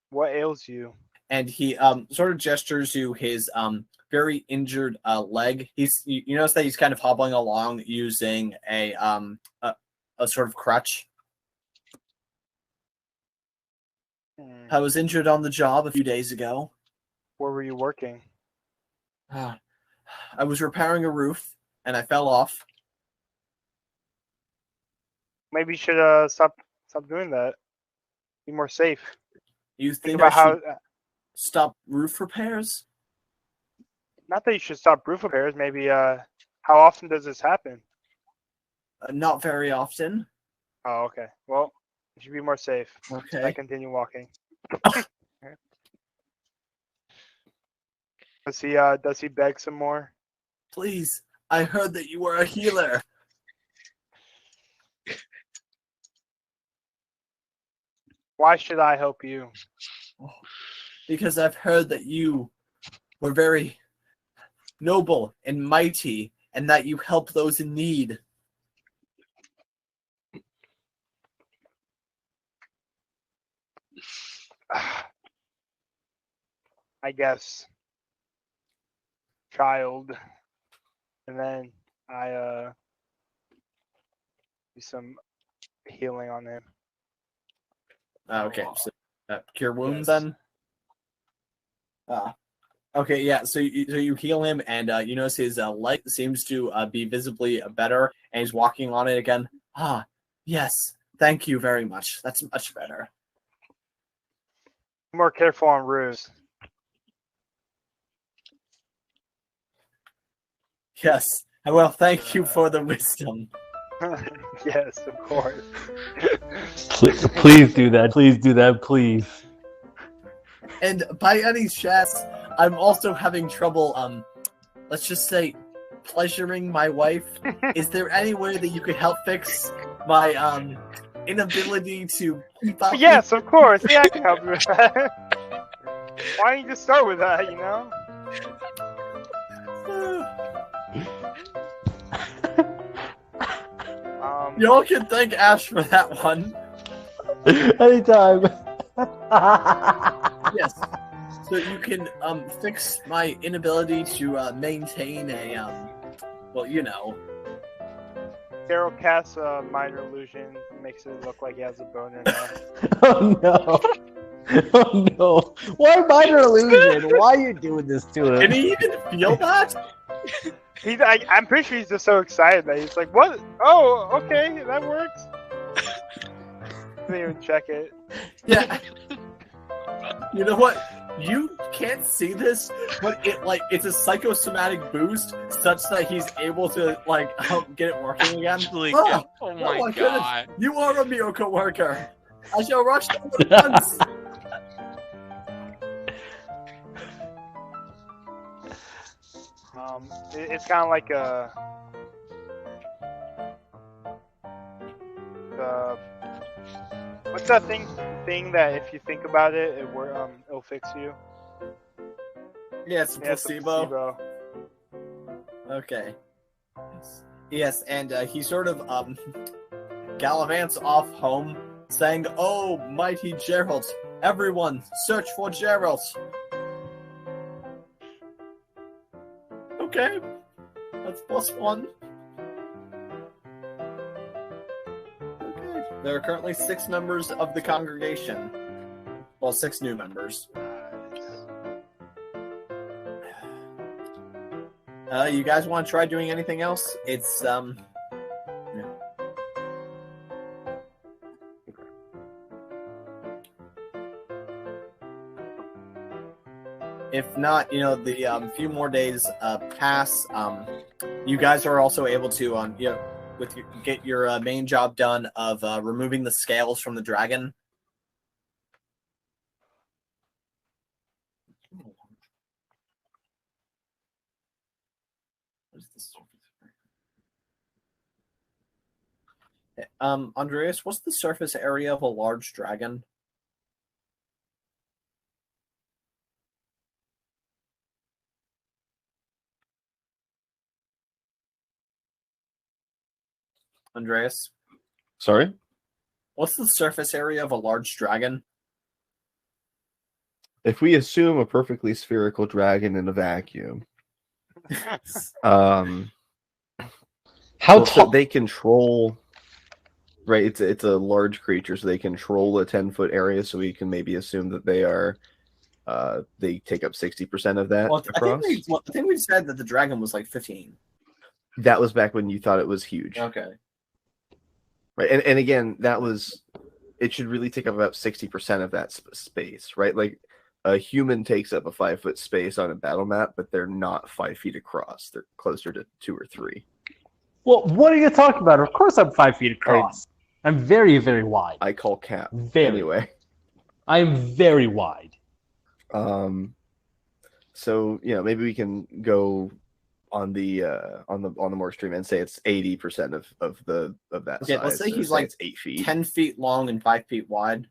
What ails you? And he sort of gestures you his very injured leg. You notice that he's kind of hobbling along using a sort of crutch. I was injured on the job a few days ago. Where were you working? I was repairing a roof and I fell off. Maybe you should stop doing that. Be more safe. You think about I should stop roof repairs? Not that you should stop roof repairs. Maybe how often does this happen? Not very often. Oh, okay. Well, you should be more safe. Okay. I continue walking. Does he beg some more? Please, I heard that you were a healer. Why should I help you? Because I've heard that you were very noble and mighty, and that you help those in need. I guess. Child. And then I do some healing on him. Okay, so cure wounds Yes. then? Okay, yeah. So you heal him, and you notice his light seems to be visibly better, and he's walking on it again. Ah, yes. Thank you very much. That's much better. Be more careful on roofs. Yes. Well, thank you for the wisdom. Yes, of course. Please do that. Please do that. Please. And by any chance, I'm also having trouble, let's just say, pleasuring my wife. Is there any way that you could help fix my, inability to keep up? Yes, of course. Yeah, I can help you with that. Why don't you just start with that, you know? Y'all can thank Ash for that one. Anytime. Yes. So you can fix my inability to maintain a well, you know. Geralt casts a minor illusion, makes it look like he has a boner now. Oh no. Oh no. Why minor illusion? Why are you doing this to him? Can he even feel that? I'm pretty sure he's just so excited that he's like, "What? Oh, okay, that works." Didn't even check it. Yeah. You know what? You can't see this, but it's a psychosomatic boost such that he's able to get it working again. Actually, Oh, oh my goodness. god. You are a miracle worker. I shall rush to the once. It's kind of like what's that thing that if you think about it, it'll fix you. Yeah, it's a Yeah, it's a placebo. Okay. Yes, and he sort of gallivants off home, saying, "Oh, mighty Geralt! Everyone, search for Geralt!" Okay, that's +1. Okay, there are currently 6 members of the congregation. Well, 6 new members. You guys want to try doing anything else? It's yeah. If not, the few more days pass. You guys are also able to, get your main job done of removing the scales from the dragon. Andreas, what's the surface area of a large dragon? Andreas? Sorry? What's the surface area of a large dragon? If we assume a perfectly spherical dragon in a vacuum, How so tall? they control, right? It's a large creature, so they control a 10-foot area. So we can maybe assume that they take up 60% of that across. I think we said that the dragon was like 15. That was back when you thought it was huge. Okay. Right, and again, it should really take up about 60% of that space, right? Like a human takes up a 5-foot space on a battle map, but they're not 5 feet across. They're closer to 2 or 3. Well, what are you talking about? Of course I'm 5 feet across. I'm very, very wide. I call cap. Very. Anyway. I'm very wide. So maybe we can go on the more extreme and say it's 80% of that Okay, size. let's say So he's like it's 8 feet. 10 feet long and 5 feet wide.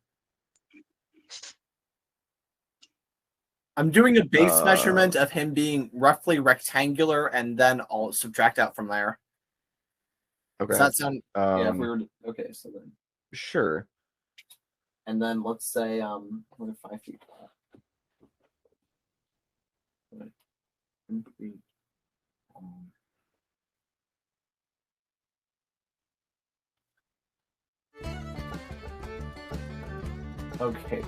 I'm doing a base measurement of him being roughly rectangular, and then I'll subtract out from there. Okay. Does that sound? Yeah. If we were okay, so then Sure. and then let's say we're 5 feet tall. 10 feet. Okay.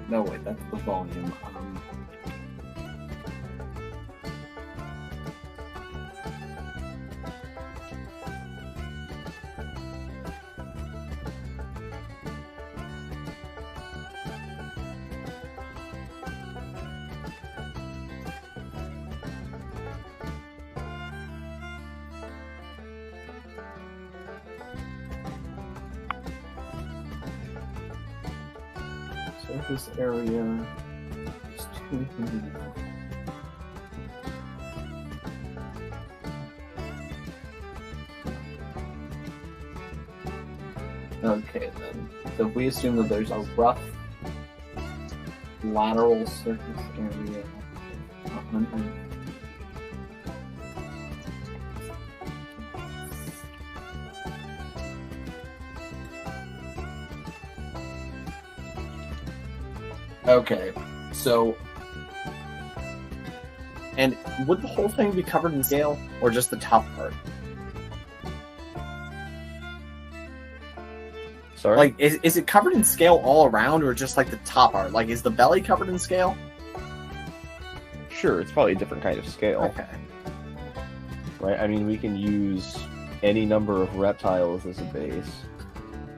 No, wait, that's the volume. Surface area is 200. Okay, then. So if we assume that there's a rough lateral surface area of 100. Okay, so, and would the whole thing be covered in scale, or just the top part? Sorry? Like, is it covered in scale all around, or just like the top part? Like, is the belly covered in scale? Sure, it's probably a different kind of scale. Okay. Right? I mean, we can use any number of reptiles as a base.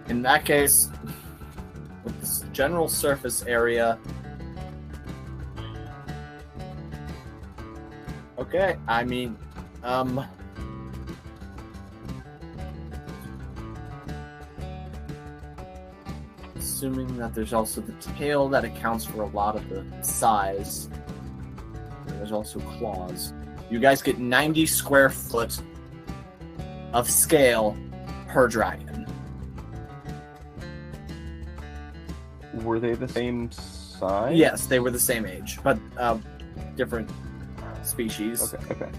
In that case, with this general surface area. Okay, I mean, assuming that there's also the tail that accounts for a lot of the size. There's also claws. You guys get 90 square foot of scale per dragon. Were they the same size? Yes, they were the same age, but different species. Okay.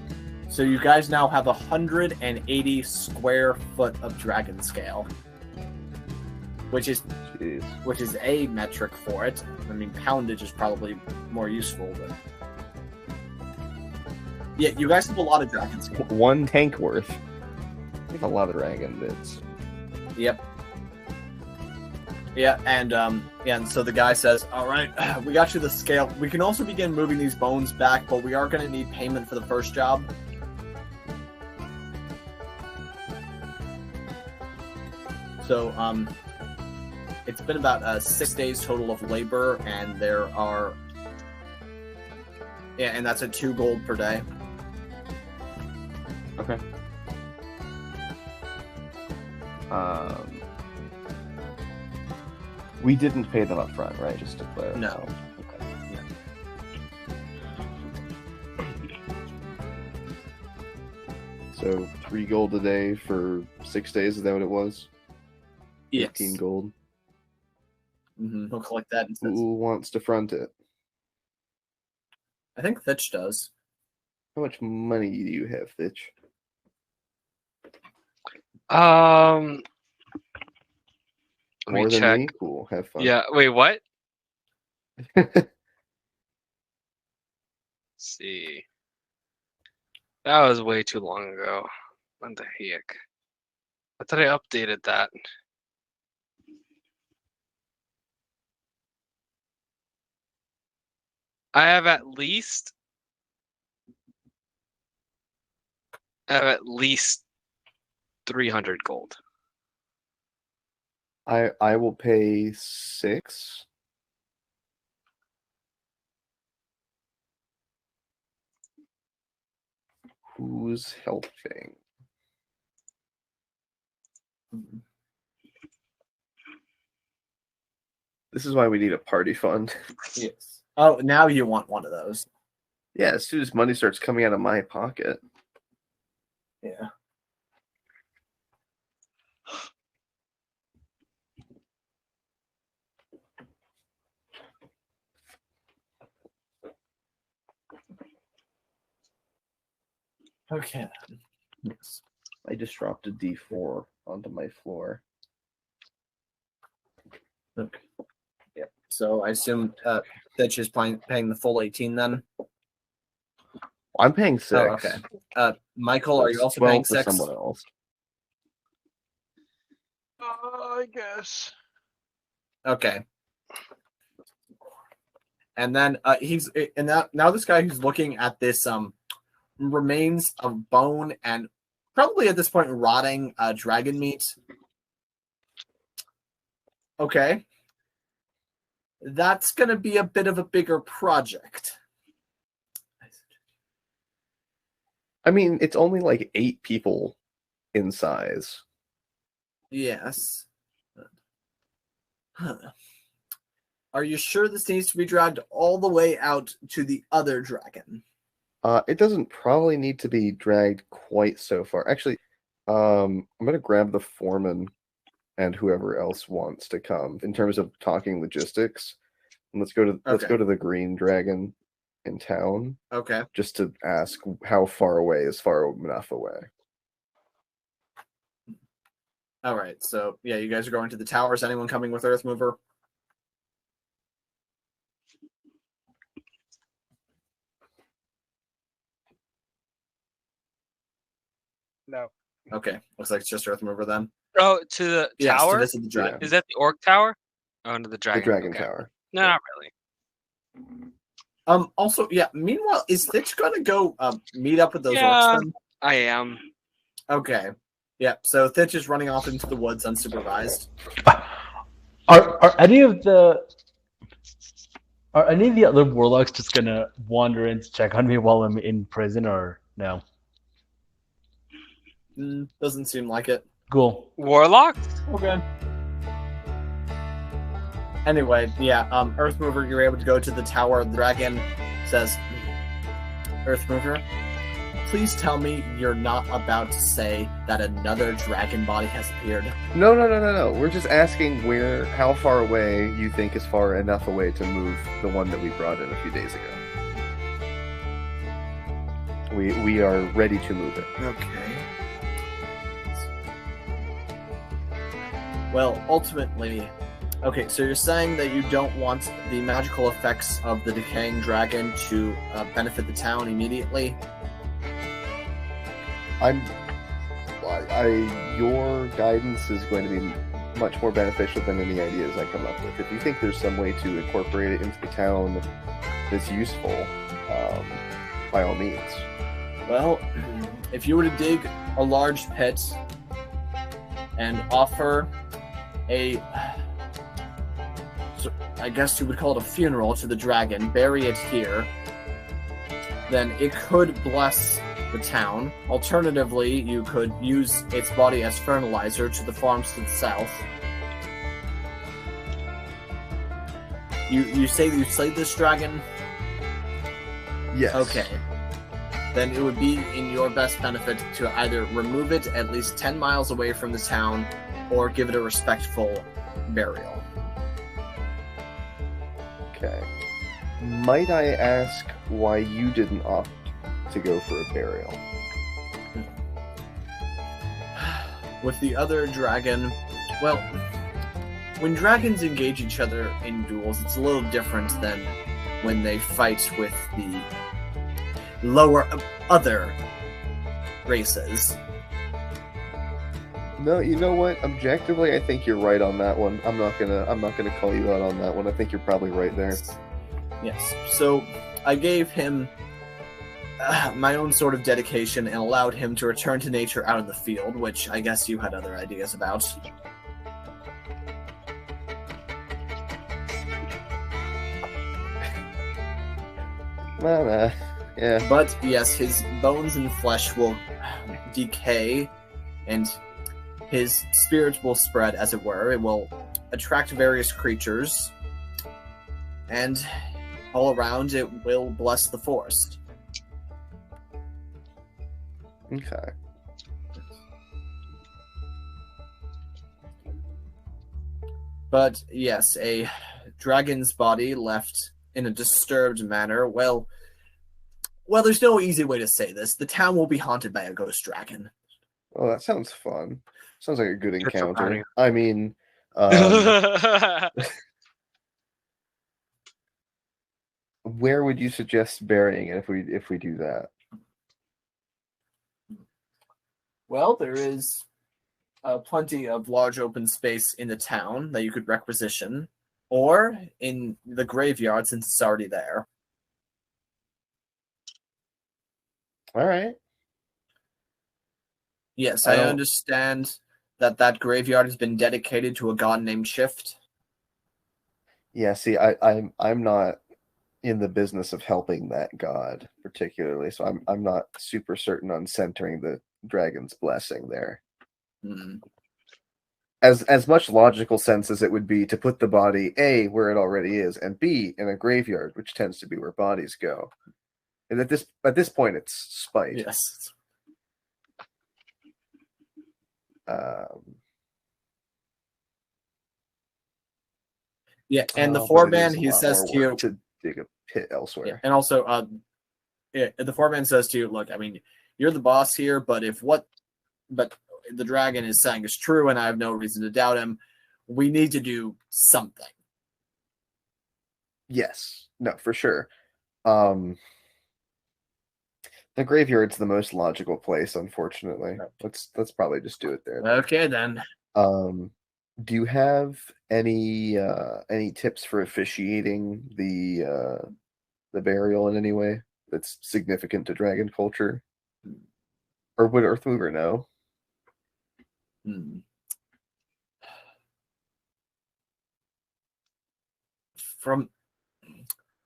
So you guys now have 180 square foot of dragon scale, which is a metric for it. I mean, poundage is probably more useful, but yeah, you guys have a lot of dragon scale. One tank worth. That's a lot of dragon bits. Yep. Yeah, and so the guy says, "All right, we got you the scale. We can also begin moving these bones back, but we are going to need payment for the first job." So, it's been about 6 days total of labor, and there are, and that's at 2 gold per day. Okay. We didn't pay them up front, right? Just to clarify. No. Okay. So 3 gold a day for 6 days. Is that what it was? Yes. 15 gold. Mm-hmm. He'll collect that. And says, Who wants to front it? I think Thitch does. How much money do you have, Thitch? Let me More than check. me? Cool. Have fun. Yeah. Wait. What? Let's see. That was way too long ago. What the heck? I thought I updated that. I have at least 300 gold. I will pay 6. Who's helping? This is why we need a party fund. Yes. Oh, now you want one of those. Yeah, as soon as money starts coming out of my pocket. Yeah. Okay. Yes. I just dropped a D4 onto my floor. Okay. Yep. So I assume Thitch is paying the full 18 then? I'm paying 6. Oh, okay. Michael, are you also 12 paying for 6? someone else. I guess. Okay. And then now this guy who's looking at this remains of bone and probably at this point rotting dragon meat. Okay. That's going to be a bit of a bigger project. I mean, it's only like 8 people in size. Yes. Huh. Are you sure this needs to be dragged all the way out to the other dragon? It doesn't probably need to be dragged quite so far. Actually, I'm gonna grab the foreman and whoever else wants to come in terms of talking logistics. And let's go to the green dragon in town. Okay. Just to ask how far away is far enough away. All right. So yeah, you guys are going to the tower. Is anyone coming with Earthmover? No. Okay. Looks like it's just Earthmover then. Oh, to the Yes, tower? to visit the dragon. Is that the orc tower? Oh, no, the dragon. The dragon okay. tower. No, not really. Also, yeah, meanwhile, is Thitch gonna go meet up with those Yeah. orcs then? I am. Okay. Yeah, so Thitch is running off into the woods unsupervised. Are any of the other warlocks just gonna wander in to check on me while I'm in prison, or no? Doesn't seem like it. Cool. Warlock? Okay. Anyway, yeah, Earthmover, you're able to go to the tower. The dragon says, Earthmover, please tell me you're not about to say that another dragon body has appeared. No. We're just asking how far away you think is far enough away to move the one that we brought in a few days ago. We are ready to move it. Okay. Well, ultimately, okay, so you're saying that you don't want the magical effects of the decaying dragon to benefit the town immediately? Your guidance is going to be much more beneficial than any ideas I come up with. If you think there's some way to incorporate it into the town that's useful, by all means. Well, if you were to dig a large pit and offer I guess you would call it a funeral to the dragon, bury it here, then it could bless the town. Alternatively, you could use its body as fertilizer to the farms to the south. You say that you slayed this dragon? Yes. Okay. Then it would be in your best benefit to either remove it at least 10 miles away from the town or give it a respectful burial. Okay. Might I ask why you didn't opt to go for a burial? With the other dragon, well, when dragons engage each other in duels, it's a little different than when they fight with the other races. No, you know what? Objectively, I think you're right on that one. I'm not gonna call you out on that one. I think you're probably right there. Yes. So I gave him my own sort of dedication and allowed him to return to nature out in the field, which I guess you had other ideas about. Well, yeah. But yes, his bones and flesh will decay, and his spirit will spread, as it were. It will attract various creatures, and all around it will bless the forest. Okay. But yes, a dragon's body left in a disturbed manner. Well, there's no easy way to say this. The town will be haunted by a ghost dragon. Well, that sounds fun. Sounds like a good Good for encounter. party. I mean, where would you suggest burying it if we do that? Well, there is plenty of large open space in the town that you could requisition. or in the graveyard since it's already there. All right. Yes, I I don't- understand that graveyard has been dedicated to a god named Shift. Yeah. See, I'm not in the business of helping that god particularly, so I'm not super certain on centering the dragon's blessing there. Hmm. As much logical sense as it would be to put the body A where it already is, and B in a graveyard, which tends to be where bodies go. And at this point, it's spite. Yes. Um, Yeah, and the but it foreman is a he lot says more to you, work to dig a pit elsewhere. yeah, and also, the foreman says to you, look, I mean, you're the boss here, but but the dragon is saying is true, and I have no reason to doubt him. We need to do something. Yes, no, for sure. The graveyard's the most logical place, unfortunately. Let's probably just do it there. Okay, then. Do you have any tips for officiating the burial in any way that's significant to dragon culture? Or would Earthmover know? Hmm.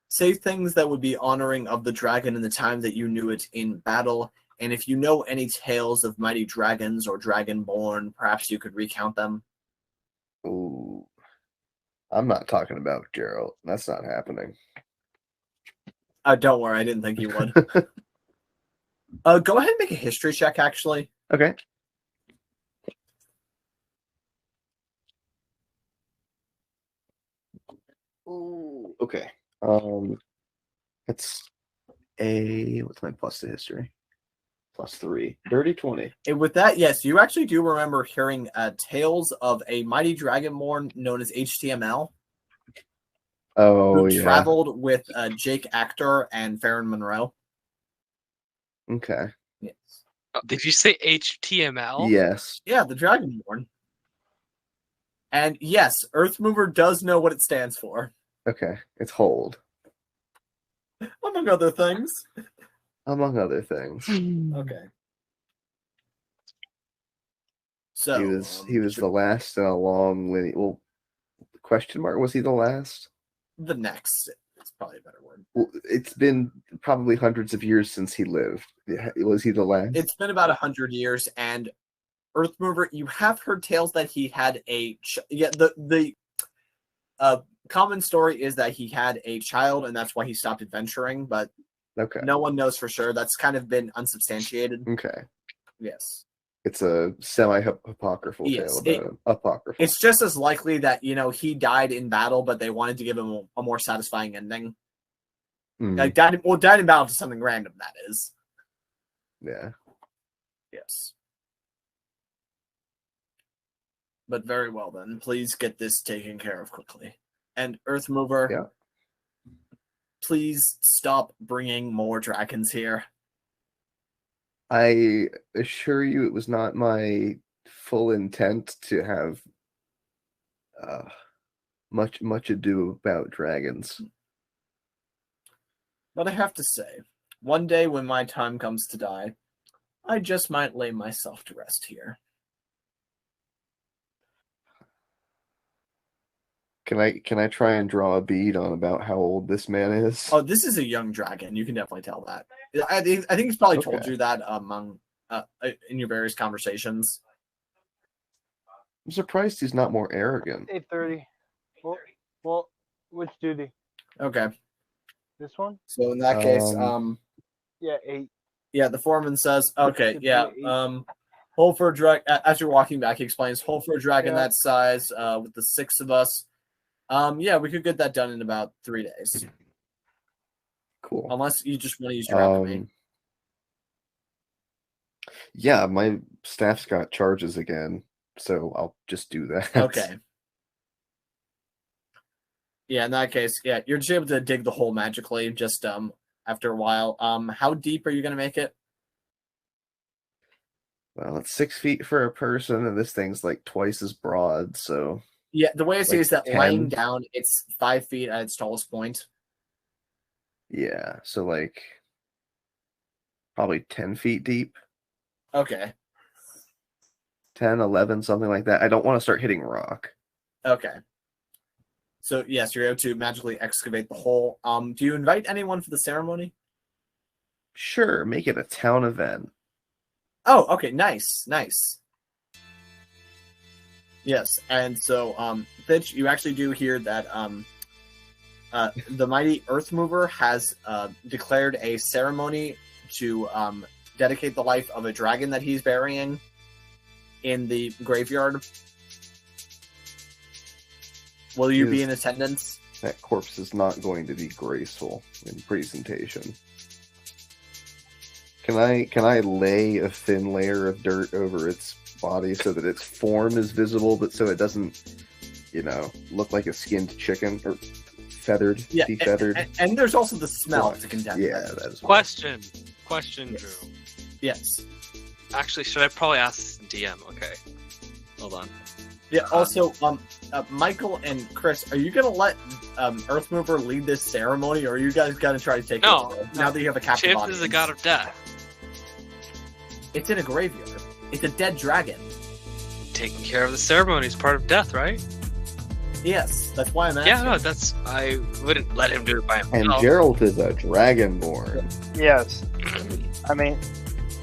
Say things that would be honoring of the dragon in the time that you knew it in battle, and if you know any tales of mighty dragons or dragonborn, perhaps you could recount them. Ooh. I'm not talking about Geralt. That's not happening. Don't worry, I didn't think you would. Go ahead and make a history check, actually. Okay. Ooh, okay. It's what's my plus to history? +3. Dirty 20. And with that, yes, you actually do remember hearing tales of a mighty dragonborn known as HTML, Oh, who yeah. traveled with Jake Actor and Farron Monroe. Okay. Yes. Did you say HTML? Yes. Yeah, the dragonborn. And yes, Earthmover does know what it stands for, Okay. It's hold. among other things. Among other things. Okay. So He was the last in a long lineage. Well, question mark, was he the last? the next. It's probably a better word. Well, it's been probably hundreds of years since he lived. Was he the last? It's been about 100 years, and Earthmover, you have heard tales that he had the common story is that he had a child, and that's why he stopped adventuring, but Okay. no one knows for sure. That's kind of been unsubstantiated. Okay. Yes. It's a semi-apocryphal Yes, tale about apocryphal. It's just as likely that, he died in battle, but they wanted to give him a more satisfying ending. Mm, Like died in battle to something random, that is. yeah. Yes. But very well then. Please get this taken care of quickly. And Earthmover, Yeah. please stop bringing more dragons here. I assure you it was not my full intent to have much ado about dragons. But I have to say, one day when my time comes to die, I just might lay myself to rest here. Can I try and draw a bead on about how old this man is? Oh, this is a young dragon. You can definitely tell that. I think he's probably told Okay. you that among in your various conversations. I'm surprised he's not more arrogant. 8:30. Well, which duty? Okay. This one? So in that case, Yeah, 8. yeah, the foreman says, okay, Should yeah, be 8. hold for a drag. As you're walking back, he explains, hold for a dragon Yeah. that size, with the 6 of us. Yeah, we could get that done in about 3 days, Cool. unless you just want to use your alchemy. Yeah, my staff's got charges again, so I'll just do that. Okay. Yeah, in that case, yeah, you're just able to dig the hole magically. Just after a while. How deep are you gonna make it? Well, it's 6 feet for a person, and this thing's like twice as broad, so Yeah, the way I see it is that 10? laying down, it's 5 feet at its tallest point. Yeah, so like probably 10 feet deep, Okay. 10, 11, something like that. I don't want to start hitting rock. Okay. So yes, you're able to magically excavate the hole. Do you invite anyone for the ceremony? Sure, make it a town event. Oh, okay, nice. Yes, and so Thitch, you actually do hear that the mighty Earth Mover has declared a ceremony to dedicate the life of a dragon that he's burying in the graveyard. Will you be in attendance? That corpse is not going to be graceful in presentation. Can I lay a thin layer of dirt over its body so that its form is visible, but so it doesn't, look like a skinned chicken or feathered, defeathered? And there's also the smell to contend with. Yeah, that is Question, Yes. Drew. Yes. Actually, should I probably ask the DM? Okay, hold on. Yeah. Also, Michael and Chris, are you gonna let Earth Mover lead this ceremony, or are you guys gonna try to take No, it? Now that you have a captive Chift audience? is a god of death. It's in a graveyard. It's a dead dragon. Taking care of the ceremony is part of death, right? Yes, that's why I'm asking. Yeah, no, I wouldn't let him do it by himself. And Geralt is a dragonborn. Yes. I mean,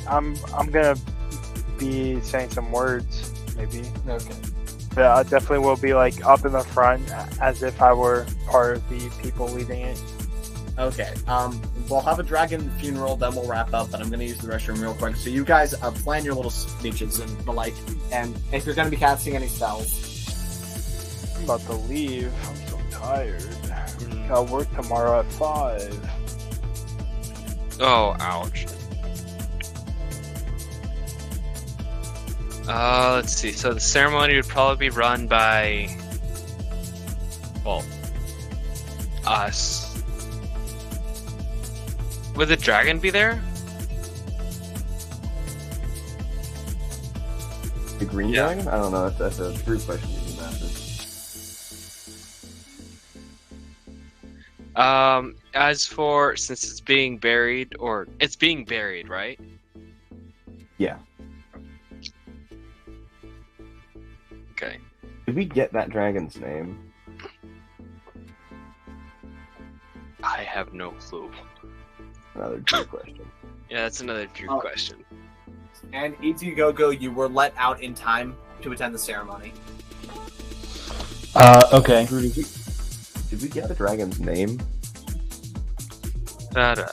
I'm gonna be saying some words, maybe. Okay. But I definitely will be like up in the front, as if I were part of the people leading it. Okay. We'll have a dragon funeral, then we'll wrap up. But I'm gonna use the restroom real quick. So you guys plan your little speeches and the like. And if you're gonna be casting any spells, I'm about to leave. I'm so tired. I'll work tomorrow at 5. Oh, ouch. Let's see. So the ceremony would probably be run by, well, us. Would the dragon be there? The green Yeah. dragon? I don't know. That's a true question you can answer. As for, since it's being buried, right? Yeah. Okay. Did we get that dragon's name? I have no clue. Another true question. Yeah, that's another Drew Oh. question. and Ichigogo, you were let out in time to attend the ceremony. Okay. Drew, did we get the dragon's name? Da, da,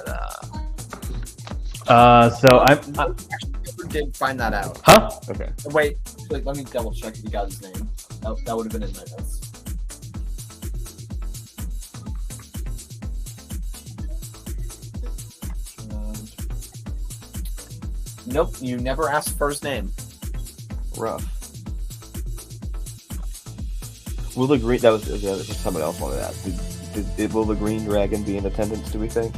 da. So I'm. Actually, did find that out. Huh? Okay. Wait, let me double check if you got his name. That would have been in my notes. Nope, you never asked for his name. Rough. Will the green? That was someone else wanted to ask. Will the green dragon be in attendance? Do we think?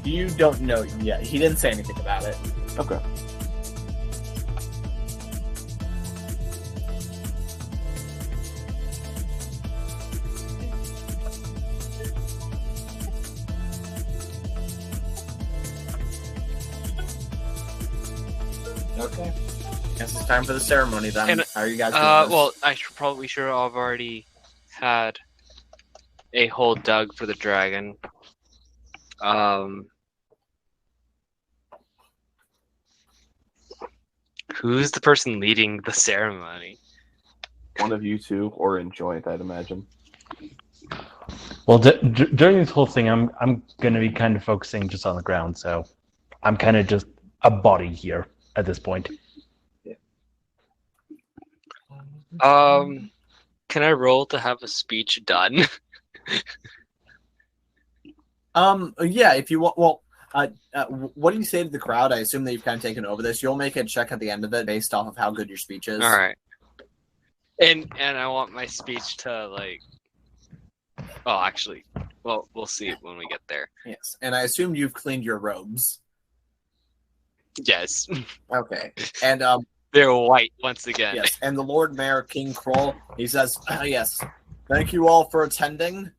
You don't know yet. He didn't say anything about it. Okay. Okay. Guess it's time for the ceremony then. And, How are you guys doing this? Well, we should have already had a hole dug for the dragon. Who's the person leading the ceremony? One of you two, or in joint, I'd imagine. Well, during this whole thing, I'm going to be kind of focusing just on the ground, so I'm kind of just a body here at this point. Can I roll to have a speech done? Yeah, if you want. Well, what do you say to the crowd? I assume that you've kind of taken over this. You'll make a check at the end of it based off of how good your speech is. All right. And I want my speech to like. Oh, actually, well, we'll see when we get there. Yes, and I assume you've cleaned your robes. Yes. Okay. And They're white once again. yes, and the Lord Mayor King Kroll, he says, yes, thank you all for attending.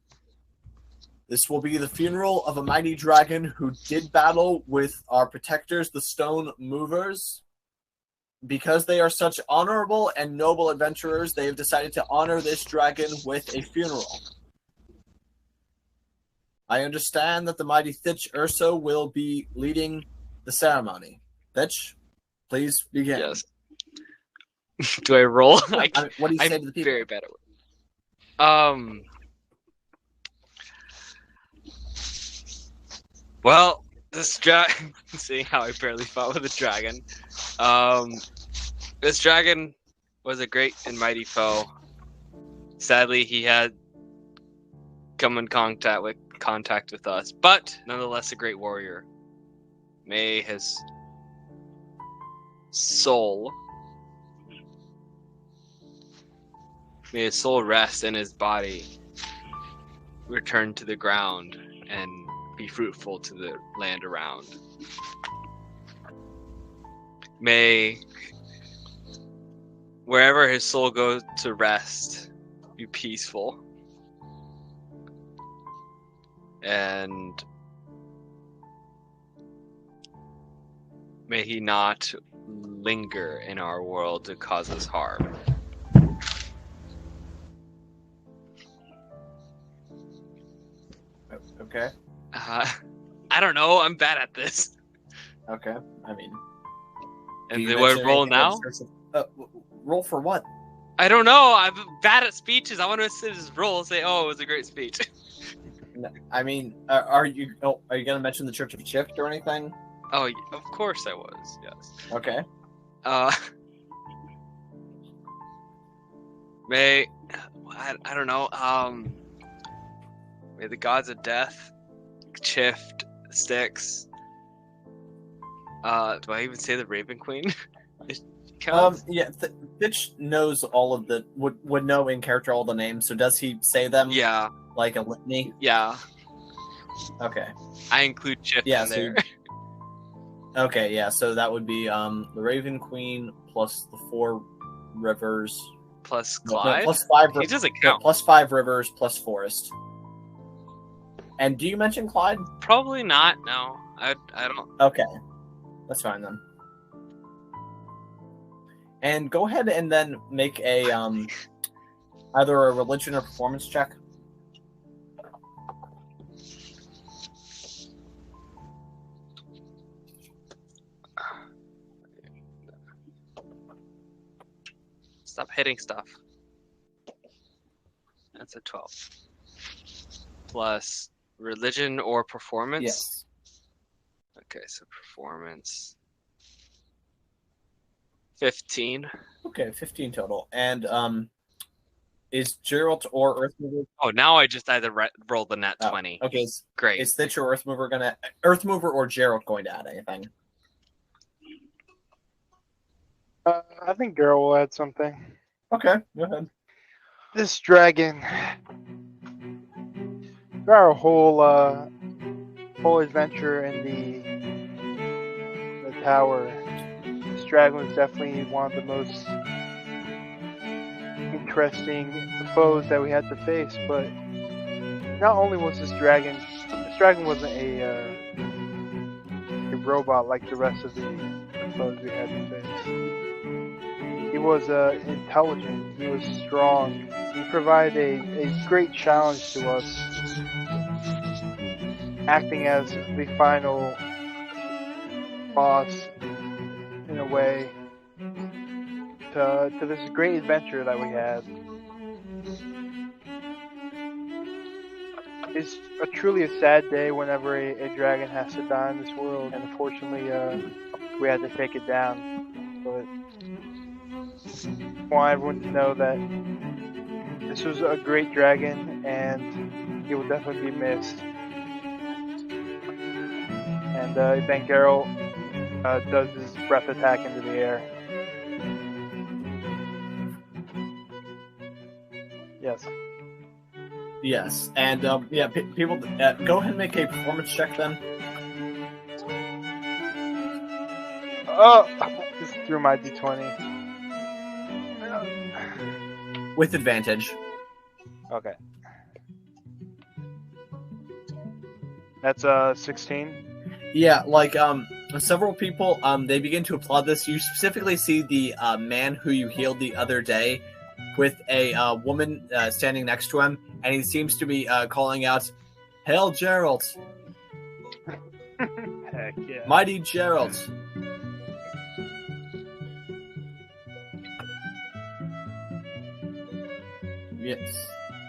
This will be the funeral of a mighty dragon who did battle with our protectors, the Stone Movers. Because they are such honorable and noble adventurers, they have decided to honor this dragon with a funeral. I understand that the mighty Thitch Urso will be leading the ceremony. Thitch, please begin. Yes. Do I roll? I mean, what do you say I'm to the people? very bad at it. Well, this dragon. Seeing how I barely fought with a dragon. This dragon was a great and mighty foe. Sadly, he had come in contact with us, but nonetheless a great warrior. May his soul rest and his body return to the ground and be fruitful to the land around. May wherever his soul goes to rest be peaceful. And may he not linger in our world to cause us harm. Okay. I don't know. I'm bad at this. Okay. I mean, And do I roll now? Roll for what? I don't know. I'm bad at speeches. I want to just roll and say, "Oh, it was a great speech." No, I mean, are you going to mention the Church of Chift or anything? Oh, of course I was. Yes. Okay. May I don't know. May the gods of death, Chift, Styx. Do I even say the Raven Queen? Yeah, Thitch knows all of the would know in character all the names. So does he say them? Yeah. Like a litany. Yeah. Okay. I include Chift Yeah, in there. Okay, yeah. So that would be the Raven Queen plus the 4 rivers Plus no, Clyde. plus 5. He doesn't No, count. plus 5 rivers plus forest. And do you mention Clyde? Probably not. No, I don't. Okay, that's fine then. And go ahead and then make a either a religion or performance check. Stop hitting stuff. That's a 12. Plus religion or performance? Yes. Okay, so performance. 15. Okay, 15 total. And is Geralt or Earthmover? Oh, now I just either rolled the nat 20. Okay, Great. is Thitch or Earthmover or Geralt going to add anything? I think Geralt will add something. Okay, go ahead. This dragon. Our whole adventure in the tower. This dragon was definitely one of the most interesting foes that we had to face. But not only was this dragon wasn't a robot like the rest of the foes we had to face. He was intelligent. He was strong. He provided a great challenge to us, acting as the final boss in a way to this great adventure that we had. It's truly a sad day whenever a dragon has to die in this world, and unfortunately we had to take it down. But I want everyone to know that this was a great dragon, and he will definitely be missed. And then Geralt does his breath attack into the air. Yes. Yes, and yeah, people, go ahead and make a performance check then. Oh, just threw my d20. With advantage. Okay. That's 16. Yeah, like several people they begin to applaud this. You specifically see the man who you healed the other day with a woman standing next to him, and he seems to be calling out, "Hail Geralt! Heck yeah. Mighty Geralt!"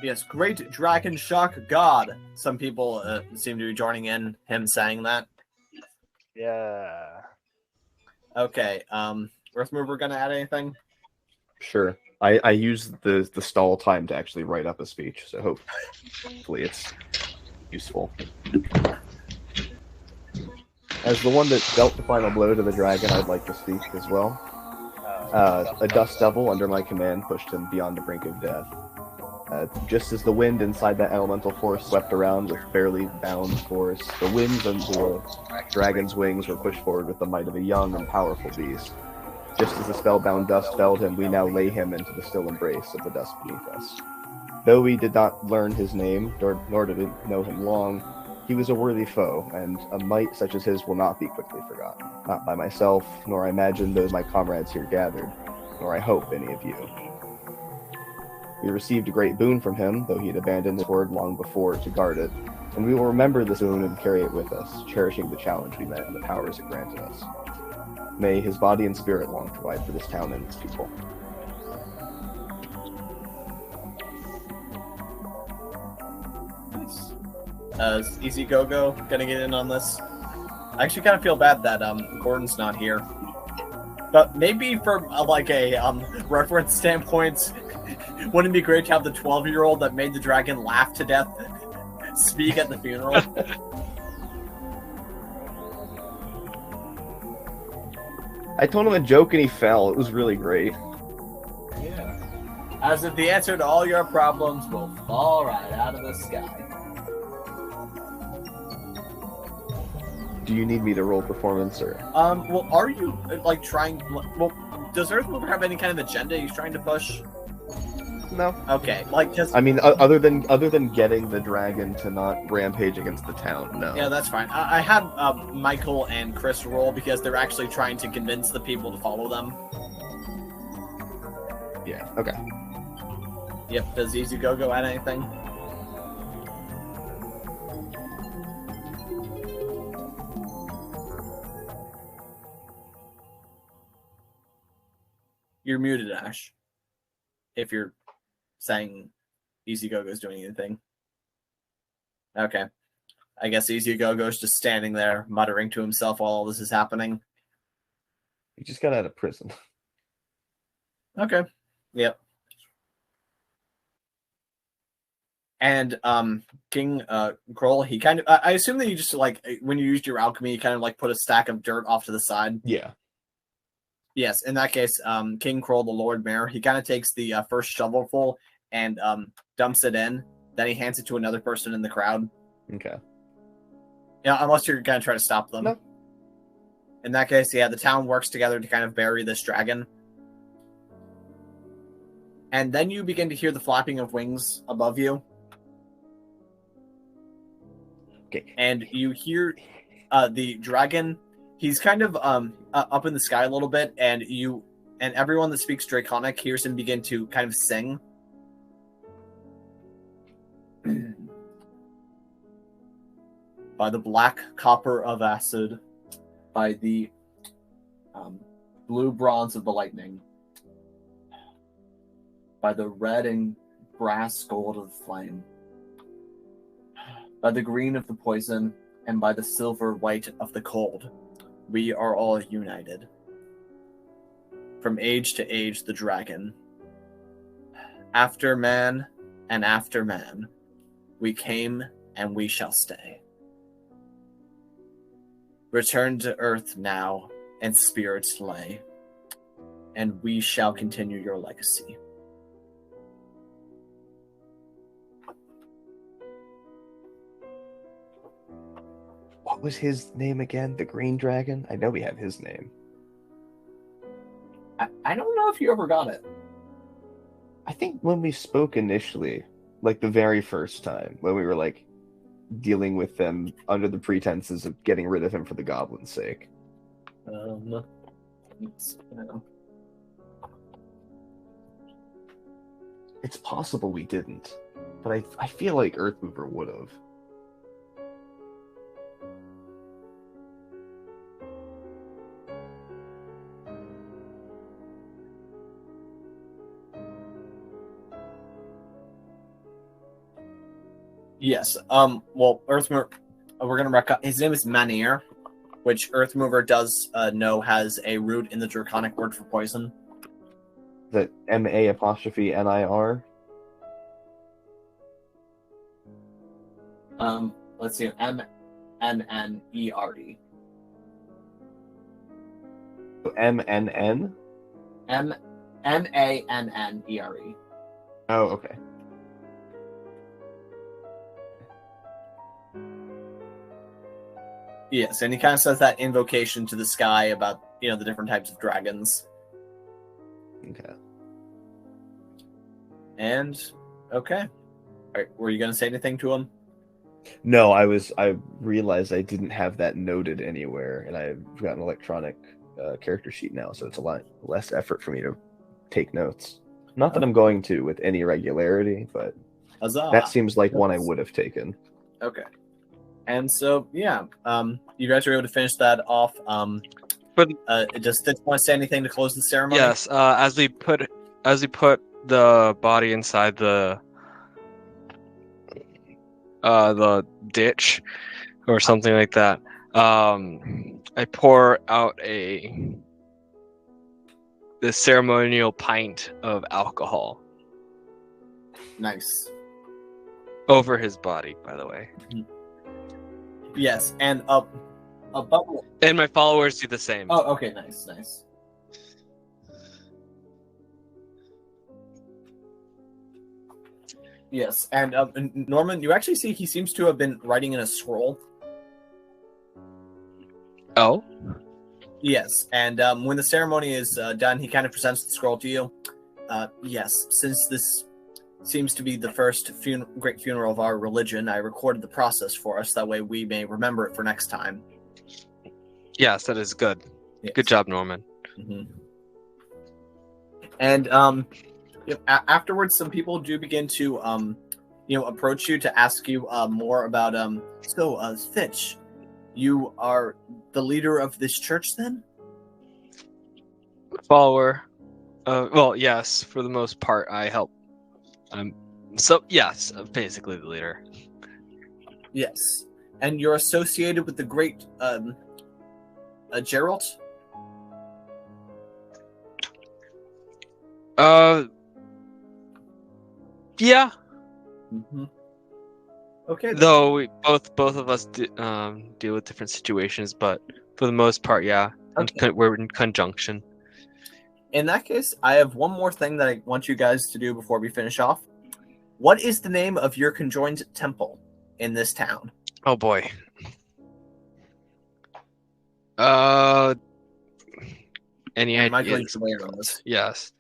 Yes, great dragon shock god. Some people seem to be joining in him saying that. Yeah. Okay, Earthmover gonna add anything? Sure. I used the stall time to actually write up a speech, so hopefully it's useful. As the one that dealt the final blow to the dragon, I'd like to speak as well. A dust devil under my command pushed him beyond the brink of death. Just as the wind inside that elemental force swept around with barely bound force, the winds under the dragon's wings were pushed forward with the might of a young and powerful beast. Just as the spellbound dust felled him, we now lay him into the still embrace of the dust beneath us. Though we did not learn his name, nor did we know him long, he was a worthy foe, and a might such as his will not be quickly forgotten. Not by myself, nor I imagine those my comrades here gathered, nor I hope any of you. We received a great boon from him, though he had abandoned his word long before to guard it, and we will remember this boon and carry it with us, cherishing the challenge we met and the powers it granted us. May his body and spirit long provide for this town and its people. Is Easy Go-Go gonna get in on this? I actually kind of feel bad that Gordon's not here. But maybe from like a reference standpoint, wouldn't it be great to have the 12-year-old that made the dragon laugh to death speak at the funeral? I told him a joke and he fell. It was really great. Yeah. As if the answer to all your problems will fall right out of the sky. Do you need me to roll performance, or? Well, are you, like, trying... Well, does Earthmover have any kind of agenda he's trying to push? No. Okay, like, just... I mean, other than getting the dragon to not rampage against the town, no. Yeah, that's fine. I had Michael and Chris roll because they're actually trying to convince the people to follow them. Yeah, okay. Yep, does Easy Go-Go add anything? You're muted, Ash. If you're saying Easy Go-Go's doing anything. Okay. I guess Easy Go-Go's just standing there, muttering to himself while all this is happening. He just got out of prison. Okay. Yep. And King Kroll, he kind of... I assume that you just, like, when you used your alchemy, you kind of, like, put a stack of dirt off to the side. Yeah. Yes, in that case, King Kroll, the Lord Mayor, he kind of takes the first shovelful and dumps it in. Then he hands it to another person in the crowd. Okay. Yeah, unless you're going to try to stop them. No. In that case, yeah, the town works together to kind of bury this dragon. And then you begin to hear the flapping of wings above you. Okay. And you hear the dragon... He's kind of up in the sky a little bit, and everyone that speaks Draconic hears him begin to kind of sing. By the black copper of acid, by the blue bronze of the lightning, by the red and brass gold of the flame, by the green of the poison, and by the silver white of the cold. We are all united. From age to age, the dragon. After man and after man, we came and we shall stay. Return to earth now, and spirits lay, and we shall continue your legacy. What was his name again? The Green Dragon? I know we have his name. I don't know if you ever got it. I think when we spoke initially, like the very first time, when we were like dealing with them under the pretenses of getting rid of him for the goblin's sake. It's possible we didn't, but I feel like Earthmover would have. Yes. Well, Earthmover, we're gonna his name is Manir, which Earthmover does know has a root in the Draconic word for poison. Is that MA''NIR? Let's see, MNNERD. MNN? MANNERE. Oh, okay. Yes, and he kind of says that invocation to the sky about, the different types of dragons. Okay. And, okay. All right, were you going to say anything to him? No, I realized I didn't have that noted anywhere, and I've got an electronic character sheet now, so it's a lot less effort for me to take notes. Not that I'm going to with any regularity, but Huzzah. that seems like one I would have taken. Okay. And so, yeah, you guys were able to finish that off. Does Thitch want to say anything to close the ceremony? Yes. As we put the body inside the ditch or something like that, I pour out the ceremonial pint of alcohol. Nice. Over his body, by the way. Yes, and a bubble. And my followers do the same. Oh, okay, nice. Yes, and Norman, you actually see he seems to have been writing in a scroll. Oh? Yes, and when the ceremony is done, he kind of presents the scroll to you. Yes, since this seems to be the first great funeral of our religion, I recorded the process for us. That way we may remember it for next time. Yes, that is good. Yes. Good job, Norman. Mm-hmm. And afterwards, some people do begin to approach you to ask you more about Thitch, you are the leader of this church then? Follower. Well, yes, for the most part, I help. Yes, basically the leader. Yes. And you're associated with the great Geralt? Yeah. Mm-hmm. Okay. Then. Though we, both of us deal with different situations, but for the most part, yeah, Okay. We're in conjunction. In that case, I have one more thing that I want you guys to do before we finish off. What is the name of your conjoined temple in this town? Oh boy. Any ideas? Yes.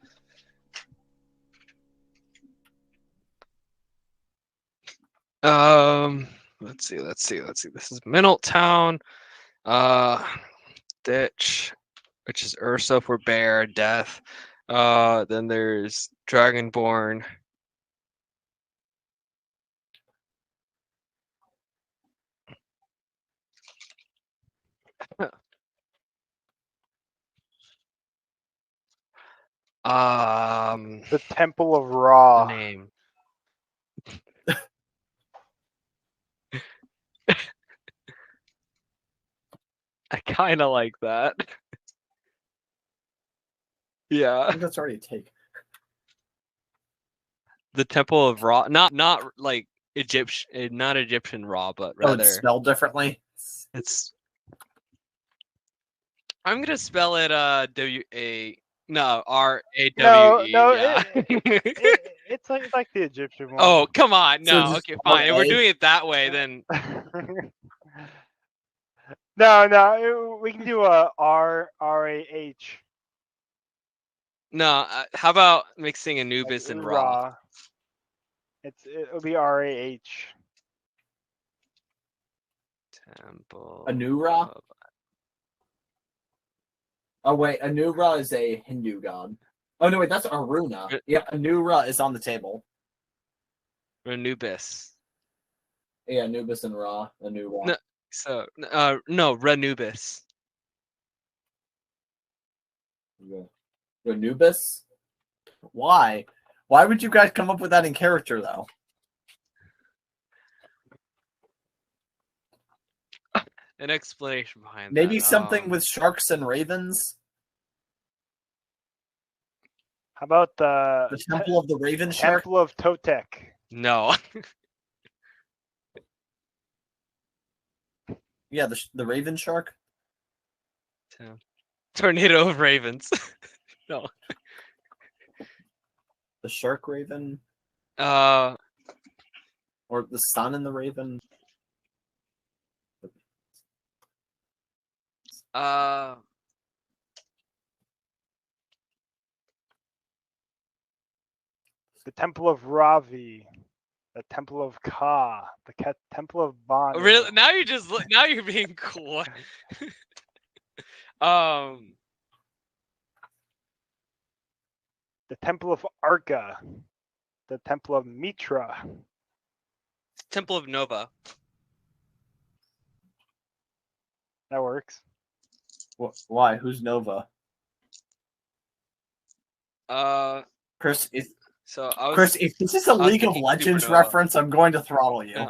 Let's see. This is Minneltown. Thitch, which is Ursa for bear, death. Then there's Dragonborn. The Temple of Ra. Name. I kind of like that. Yeah. I think that's already a take. The Temple of Ra, not like Egyptian, not Egyptian Ra, but rather it's spelled differently. It's. I'm gonna spell it R-A-W-E. Yeah. It's like the Egyptian one. Oh, come on. No. So Okay, fine. If we're doing it that way, then No, we can do a R-A-H. No, how about mixing Anubis and Ra? It'll be RAH. Temple. Anura? of- Oh wait, Anura is a Hindu god. Oh no, wait, that's Aruna. Yeah, Anura is on the table. Anubis. Yeah, Anubis and Ra. Anura. No, so no, Renubis. Anubis? Why? Why would you guys come up with that in character though? An explanation behind Maybe that. something with sharks and ravens? How about The Temple of the Raven Shark? Temple of Totek? No. Yeah, the Raven Shark? Tornado of Ravens. No. The Shark Raven? Uh, Or the Sun and the Raven? The Temple of Ravi. The Temple of Ka. The Temple of Banu. really? Now you're being cool. The Temple of Arca. The Temple of Mitra. Temple of Nova. That works. Why? Who's Nova? Chris, if this is a League of thinking Legends Supernova. reference, I'm going to throttle you.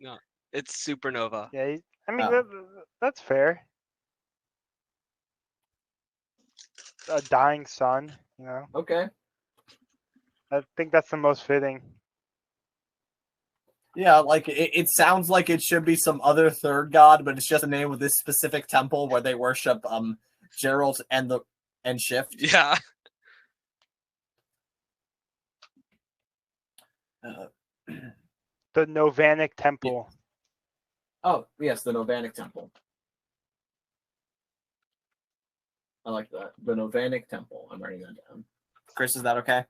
No, it's Supernova. Yeah, I mean, Oh. that's fair. A dying sun, you know? Okay. I think that's the most fitting. Yeah, like it sounds like it should be some other third god, but it's just the name of this specific temple where they worship Geralt and Shift. Yeah. The Novanic Temple. Oh, yes, the Novanic Temple. I like that. The Novanic Temple. I'm writing that down. Chris, is that okay?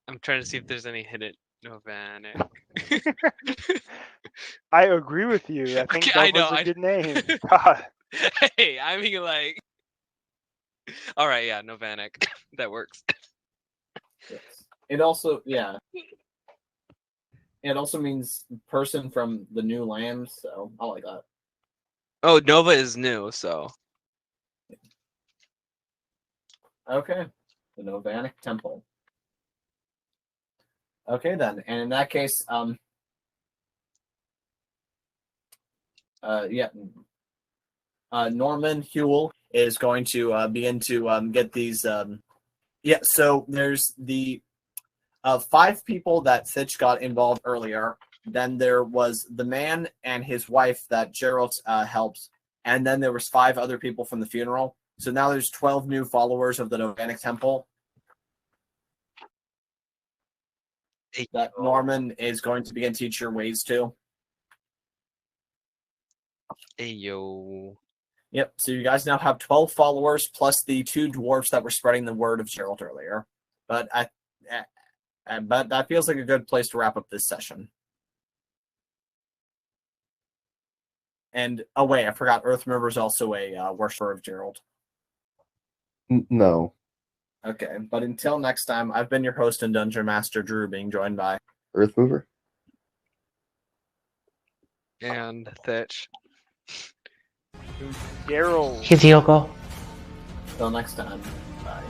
I'm trying to see if there's any hidden Novanic. I agree with you. I think Okay, that I know, was a I- good name. God. Hey, I mean like. All right, yeah, Novanic. That works. Yes. It also, yeah. It also means person from the new land, so I like that. Oh, Nova is new, so Okay. The Novanic Temple. Okay then, and in that case, Norman Huel is going to begin to get these. So there's the 5 people that Thitch got involved earlier. Then there was the man and his wife that Geralt helped, and then there was 5 other people from the funeral. So now there's 12 new followers of the Novanic Temple that Norman is going to begin to teach your ways to. Ayo. Yep. So you guys now have 12 followers plus the 2 dwarves that were spreading the word of Geralt earlier. But but that feels like a good place to wrap up this session. And oh wait, I forgot. Earthmover is also a worshiper of Geralt. No. Okay, but until next time, I've been your host and dungeon master, Drew, being joined by Earthmover? And Thitch. Geralt. Hideyoko. Till next time. Bye.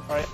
Alright.